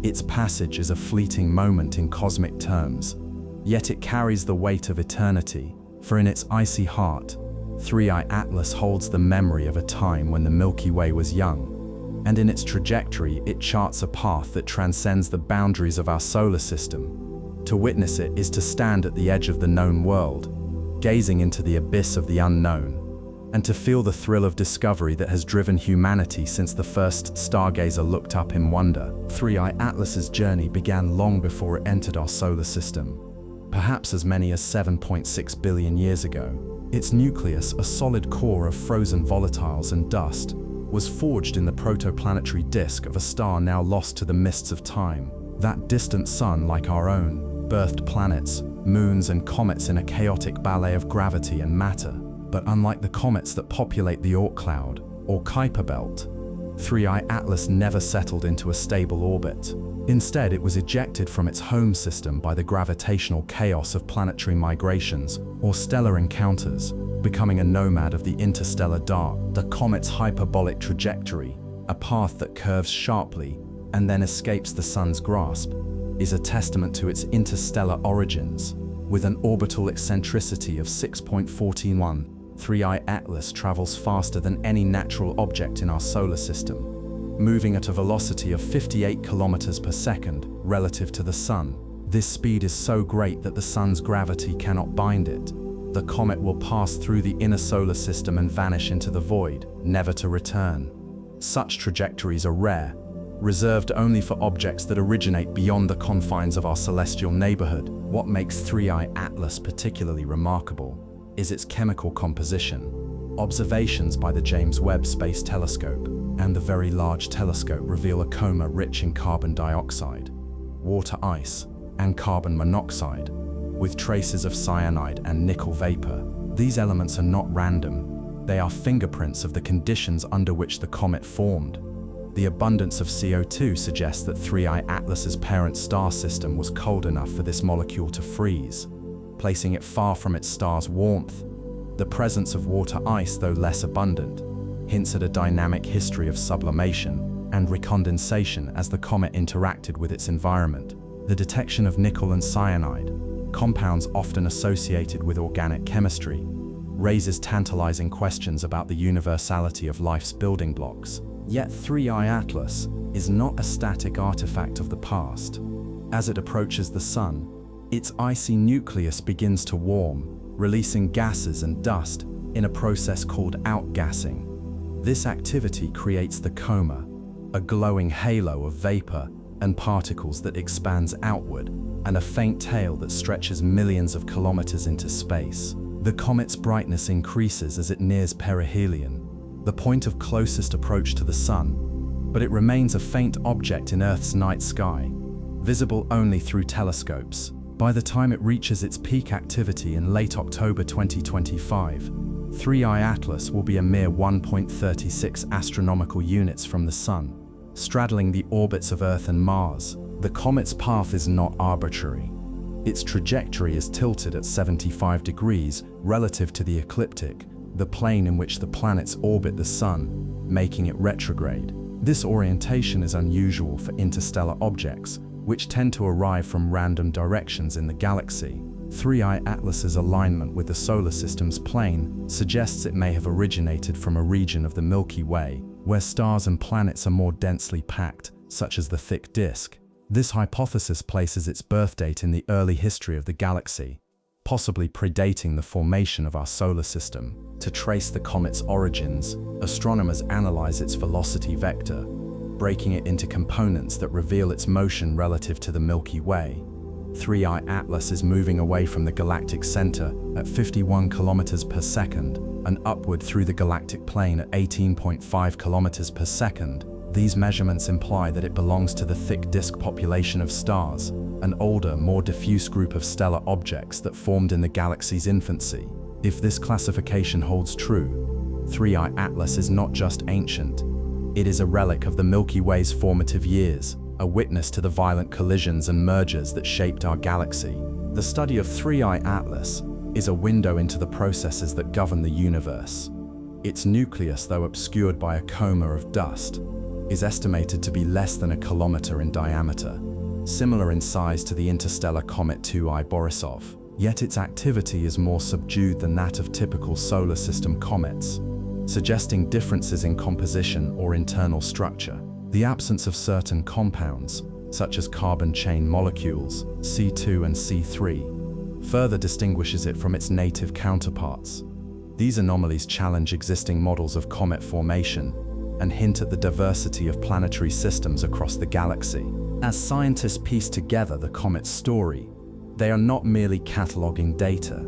Its passage is a fleeting moment in cosmic terms, yet it carries the weight of eternity, for in its icy heart, 3i Atlas holds the memory of a time when the Milky Way was young, and in its trajectory it charts a path that transcends the boundaries of our solar system. To witness it is to stand at the edge of the known world, gazing into the abyss of the unknown, and to feel the thrill of discovery that has driven humanity since the first stargazer looked up in wonder. 3i Atlas's journey began long before it entered our solar system, perhaps as many as 7.6 billion years ago. Its nucleus, a solid core of frozen volatiles and dust, was forged in the protoplanetary disk of a star now lost to the mists of time. That distant sun, like our own, birthed planets, moons and comets in a chaotic ballet of gravity and matter. But unlike the comets that populate the Oort cloud or Kuiper belt, 3i Atlas never settled into a stable orbit. Instead, it was ejected from its home system by the gravitational chaos of planetary migrations or stellar encounters, becoming a nomad of the interstellar dark. The comet's hyperbolic trajectory, a path that curves sharply and then escapes the sun's grasp, is a testament to its interstellar origins. With an orbital eccentricity of 6.41, 3i Atlas travels faster than any natural object in our solar system, moving at a velocity of 58 kilometers per second relative to the sun. This speed is so great that the sun's gravity cannot bind it. The comet will pass through the inner solar system and vanish into the void, never to return. Such trajectories are rare, reserved only for objects that originate beyond the confines of our celestial neighborhood. What makes 3i Atlas particularly remarkable is its chemical composition. Observations by the James Webb Space Telescope and the Very Large Telescope reveal a coma rich in carbon dioxide, water ice, and carbon monoxide, with traces of cyanide and nickel vapor. These elements are not random. They are fingerprints of the conditions under which the comet formed. The abundance of CO2 suggests that 3i Atlas's parent star system was cold enough for this molecule to freeze, placing it far from its star's warmth. The presence of water ice, though less abundant, hints at a dynamic history of sublimation and recondensation as the comet interacted with its environment. The detection of nickel and cyanide, compounds often associated with organic chemistry, raises tantalizing questions about the universality of life's building blocks. Yet 3i Atlas is not a static artifact of the past. As it approaches the sun, its icy nucleus begins to warm, releasing gases and dust in a process called outgassing. This activity creates the coma, a glowing halo of vapor and particles that expands outward, and a faint tail that stretches millions of kilometers into space. The comet's brightness increases as it nears perihelion, the point of closest approach to the sun, but it remains a faint object in Earth's night sky, visible only through telescopes. By the time it reaches its peak activity in late October 2025, 3I Atlas will be a mere 1.36 astronomical units from the Sun, straddling the orbits of Earth and Mars. The comet's path is not arbitrary. Its trajectory is tilted at 75 degrees relative to the ecliptic, the plane in which the planets orbit the Sun, making it retrograde. This orientation is unusual for interstellar objects, which tend to arrive from random directions in the galaxy. 3I Atlas's alignment with the solar system's plane suggests it may have originated from a region of the Milky Way, where stars and planets are more densely packed, such as the thick disk. This hypothesis places its birth date in the early history of the galaxy, possibly predating the formation of our solar system. To trace the comet's origins, astronomers analyze its velocity vector, breaking it into components that reveal its motion relative to the Milky Way. 3I Atlas is moving away from the galactic center at 51 kilometers per second and upward through the galactic plane at 18.5 kilometers per second. These measurements imply that it belongs to the thick disk population of stars, an older, more diffuse group of stellar objects that formed in the galaxy's infancy. If this classification holds true, 3I Atlas is not just ancient. It is a relic of the Milky Way's formative years, a witness to the violent collisions and mergers that shaped our galaxy. The study of 3I Atlas is a window into the processes that govern the universe. Its nucleus, though obscured by a coma of dust, is estimated to be less than a kilometer in diameter, similar in size to the interstellar comet 2I Borisov. Yet its activity is more subdued than that of typical solar system comets, suggesting differences in composition or internal structure. The absence of certain compounds, such as carbon chain molecules, C2 and C3, further distinguishes it from its native counterparts. These anomalies challenge existing models of comet formation and hint at the diversity of planetary systems across the galaxy. As scientists piece together the comet's story, they are not merely cataloging data.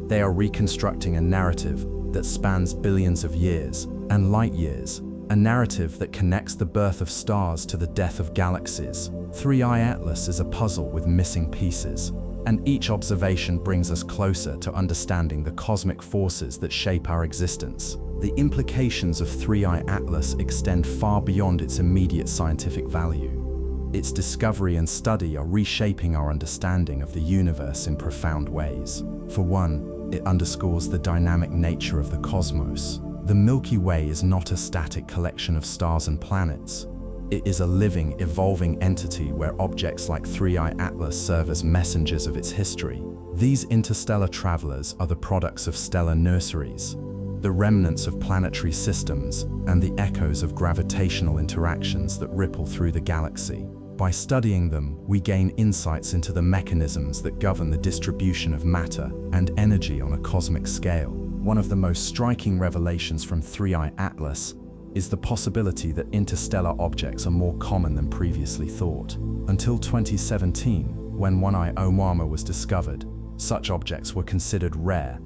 They are reconstructing a narrative that spans billions of years and light years, a narrative that connects the birth of stars to the death of galaxies. 3I Atlas is a puzzle with missing pieces, and each observation brings us closer to understanding the cosmic forces that shape our existence. The implications of 3I Atlas extend far beyond its immediate scientific value. Its discovery and study are reshaping our understanding of the universe in profound ways. For one, it underscores the dynamic nature of the cosmos. The Milky Way is not a static collection of stars and planets. It is a living, evolving entity where objects like 3I Atlas serve as messengers of its history. These interstellar travelers are the products of stellar nurseries, the remnants of planetary systems, and the echoes of gravitational interactions that ripple through the galaxy. By studying them, we gain insights into the mechanisms that govern the distribution of matter and energy on a cosmic scale. One of the most striking revelations from 3I Atlas is the possibility that interstellar objects are more common than previously thought. Until 2017, when 1I Oumuamua was discovered, such objects were considered rare,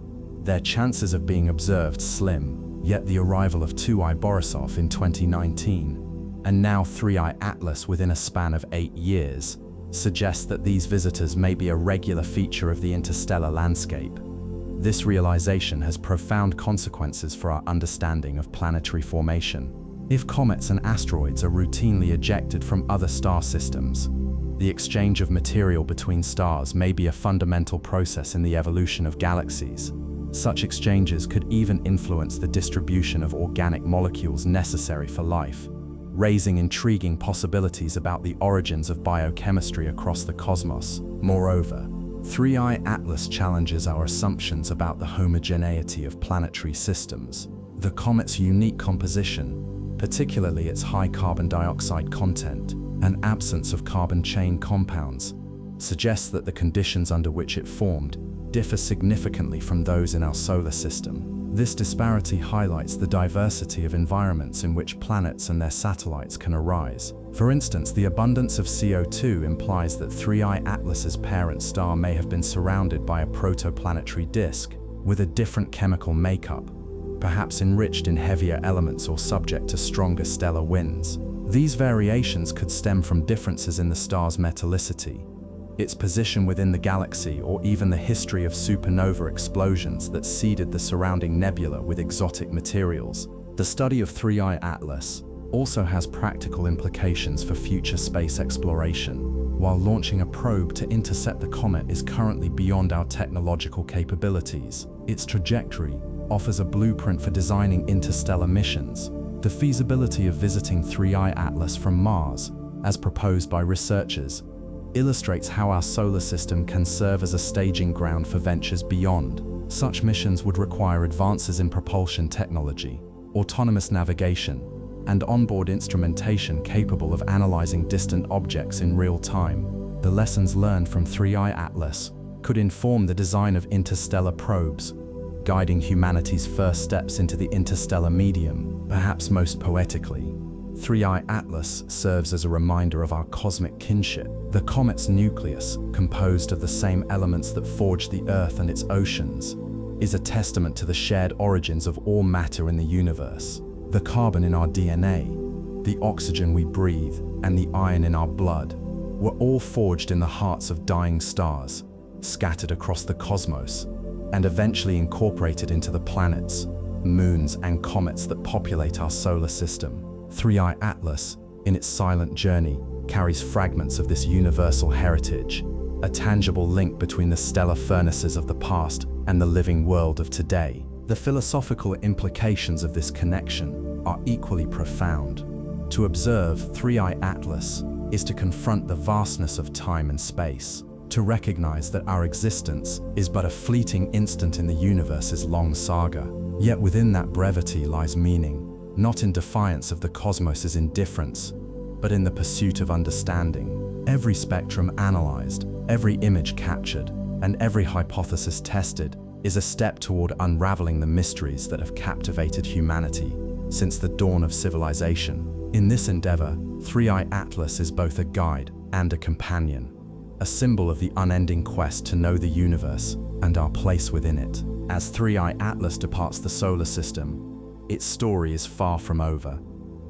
their chances of being observed slim. Yet the arrival of 2I Borisov in 2019, and now 3I Atlas within a span of 8 years, suggests that these visitors may be a regular feature of the interstellar landscape. This realization has profound consequences for our understanding of planetary formation. If comets and asteroids are routinely ejected from other star systems, the exchange of material between stars may be a fundamental process in the evolution of galaxies. Such exchanges could even influence the distribution of organic molecules necessary for life, raising intriguing possibilities about the origins of biochemistry across the cosmos. Moreover, 3I Atlas challenges our assumptions about the homogeneity of planetary systems. The comet's unique composition, particularly its high carbon dioxide content and absence of carbon chain compounds, suggests that the conditions under which it formed differ significantly from those in our solar system. This disparity highlights the diversity of environments in which planets and their satellites can arise. For instance, the abundance of CO2 implies that 3I Atlas's parent star may have been surrounded by a protoplanetary disk with a different chemical makeup, perhaps enriched in heavier elements or subject to stronger stellar winds. These variations could stem from differences in the star's metallicity, its position within the galaxy, or even the history of supernova explosions that seeded the surrounding nebula with exotic materials. The study of 3I Atlas also has practical implications for future space exploration. While launching a probe to intercept the comet is currently beyond our technological capabilities, its trajectory offers a blueprint for designing interstellar missions. The feasibility of visiting 3I Atlas from Mars, as proposed by researchers, illustrates how our solar system can serve as a staging ground for ventures beyond. Such missions would require advances in propulsion technology, autonomous navigation, and onboard instrumentation capable of analyzing distant objects in real time. The lessons learned from 3I Atlas could inform the design of interstellar probes, guiding humanity's first steps into the interstellar medium. Perhaps most poetically, 3I Atlas serves as a reminder of our cosmic kinship. The comet's nucleus, composed of the same elements that forged the Earth and its oceans, is a testament to the shared origins of all matter in the universe. The carbon in our DNA, the oxygen we breathe, and the iron in our blood were all forged in the hearts of dying stars, scattered across the cosmos, and eventually incorporated into the planets, moons, and comets that populate our solar system. 3I Atlas, in its silent journey, carries fragments of this universal heritage, a tangible link between the stellar furnaces of the past and the living world of today. The philosophical implications of this connection are equally profound. To observe 3I Atlas is to confront the vastness of time and space, to recognize that our existence is but a fleeting instant in the universe's long saga. Yet within that brevity lies meaning, not in defiance of the cosmos's indifference, but in the pursuit of understanding. Every spectrum analyzed, every image captured, and every hypothesis tested is a step toward unraveling the mysteries that have captivated humanity since the dawn of civilization. In this endeavor, 3I Atlas is both a guide and a companion, a symbol of the unending quest to know the universe and our place within it. As 3I Atlas departs the solar system, its story is far from over.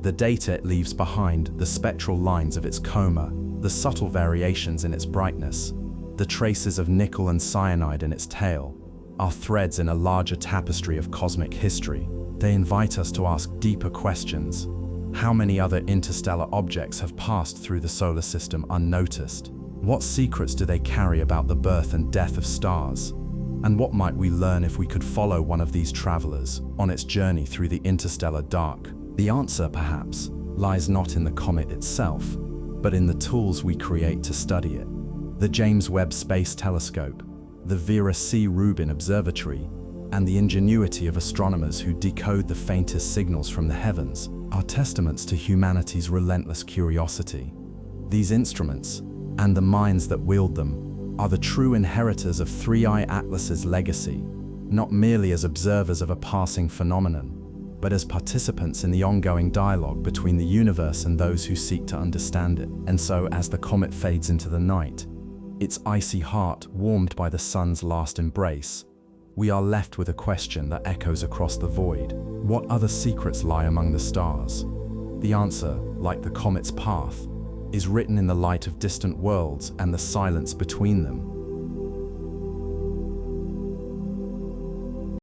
The data it leaves behind, the spectral lines of its coma, the subtle variations in its brightness, the traces of nickel and cyanide in its tail, are threads in a larger tapestry of cosmic history. They invite us to ask deeper questions. How many other interstellar objects have passed through the solar system unnoticed? What secrets do they carry about the birth and death of stars? And what might we learn if we could follow one of these travelers on its journey through the interstellar dark? The answer, perhaps, lies not in the comet itself, but in the tools we create to study it. The James Webb Space Telescope, the Vera C. Rubin Observatory, and the ingenuity of astronomers who decode the faintest signals from the heavens are testaments to humanity's relentless curiosity. These instruments, and the minds that wield them, are the true inheritors of 3I Atlas's legacy, not merely as observers of a passing phenomenon, but as participants in the ongoing dialogue between the universe and those who seek to understand it. And so, as the comet fades into the night, its icy heart warmed by the sun's last embrace, we are left with a question that echoes across the void. What other secrets lie among the stars? The answer, like the comet's path, is written in the light of distant worlds and the silence between them.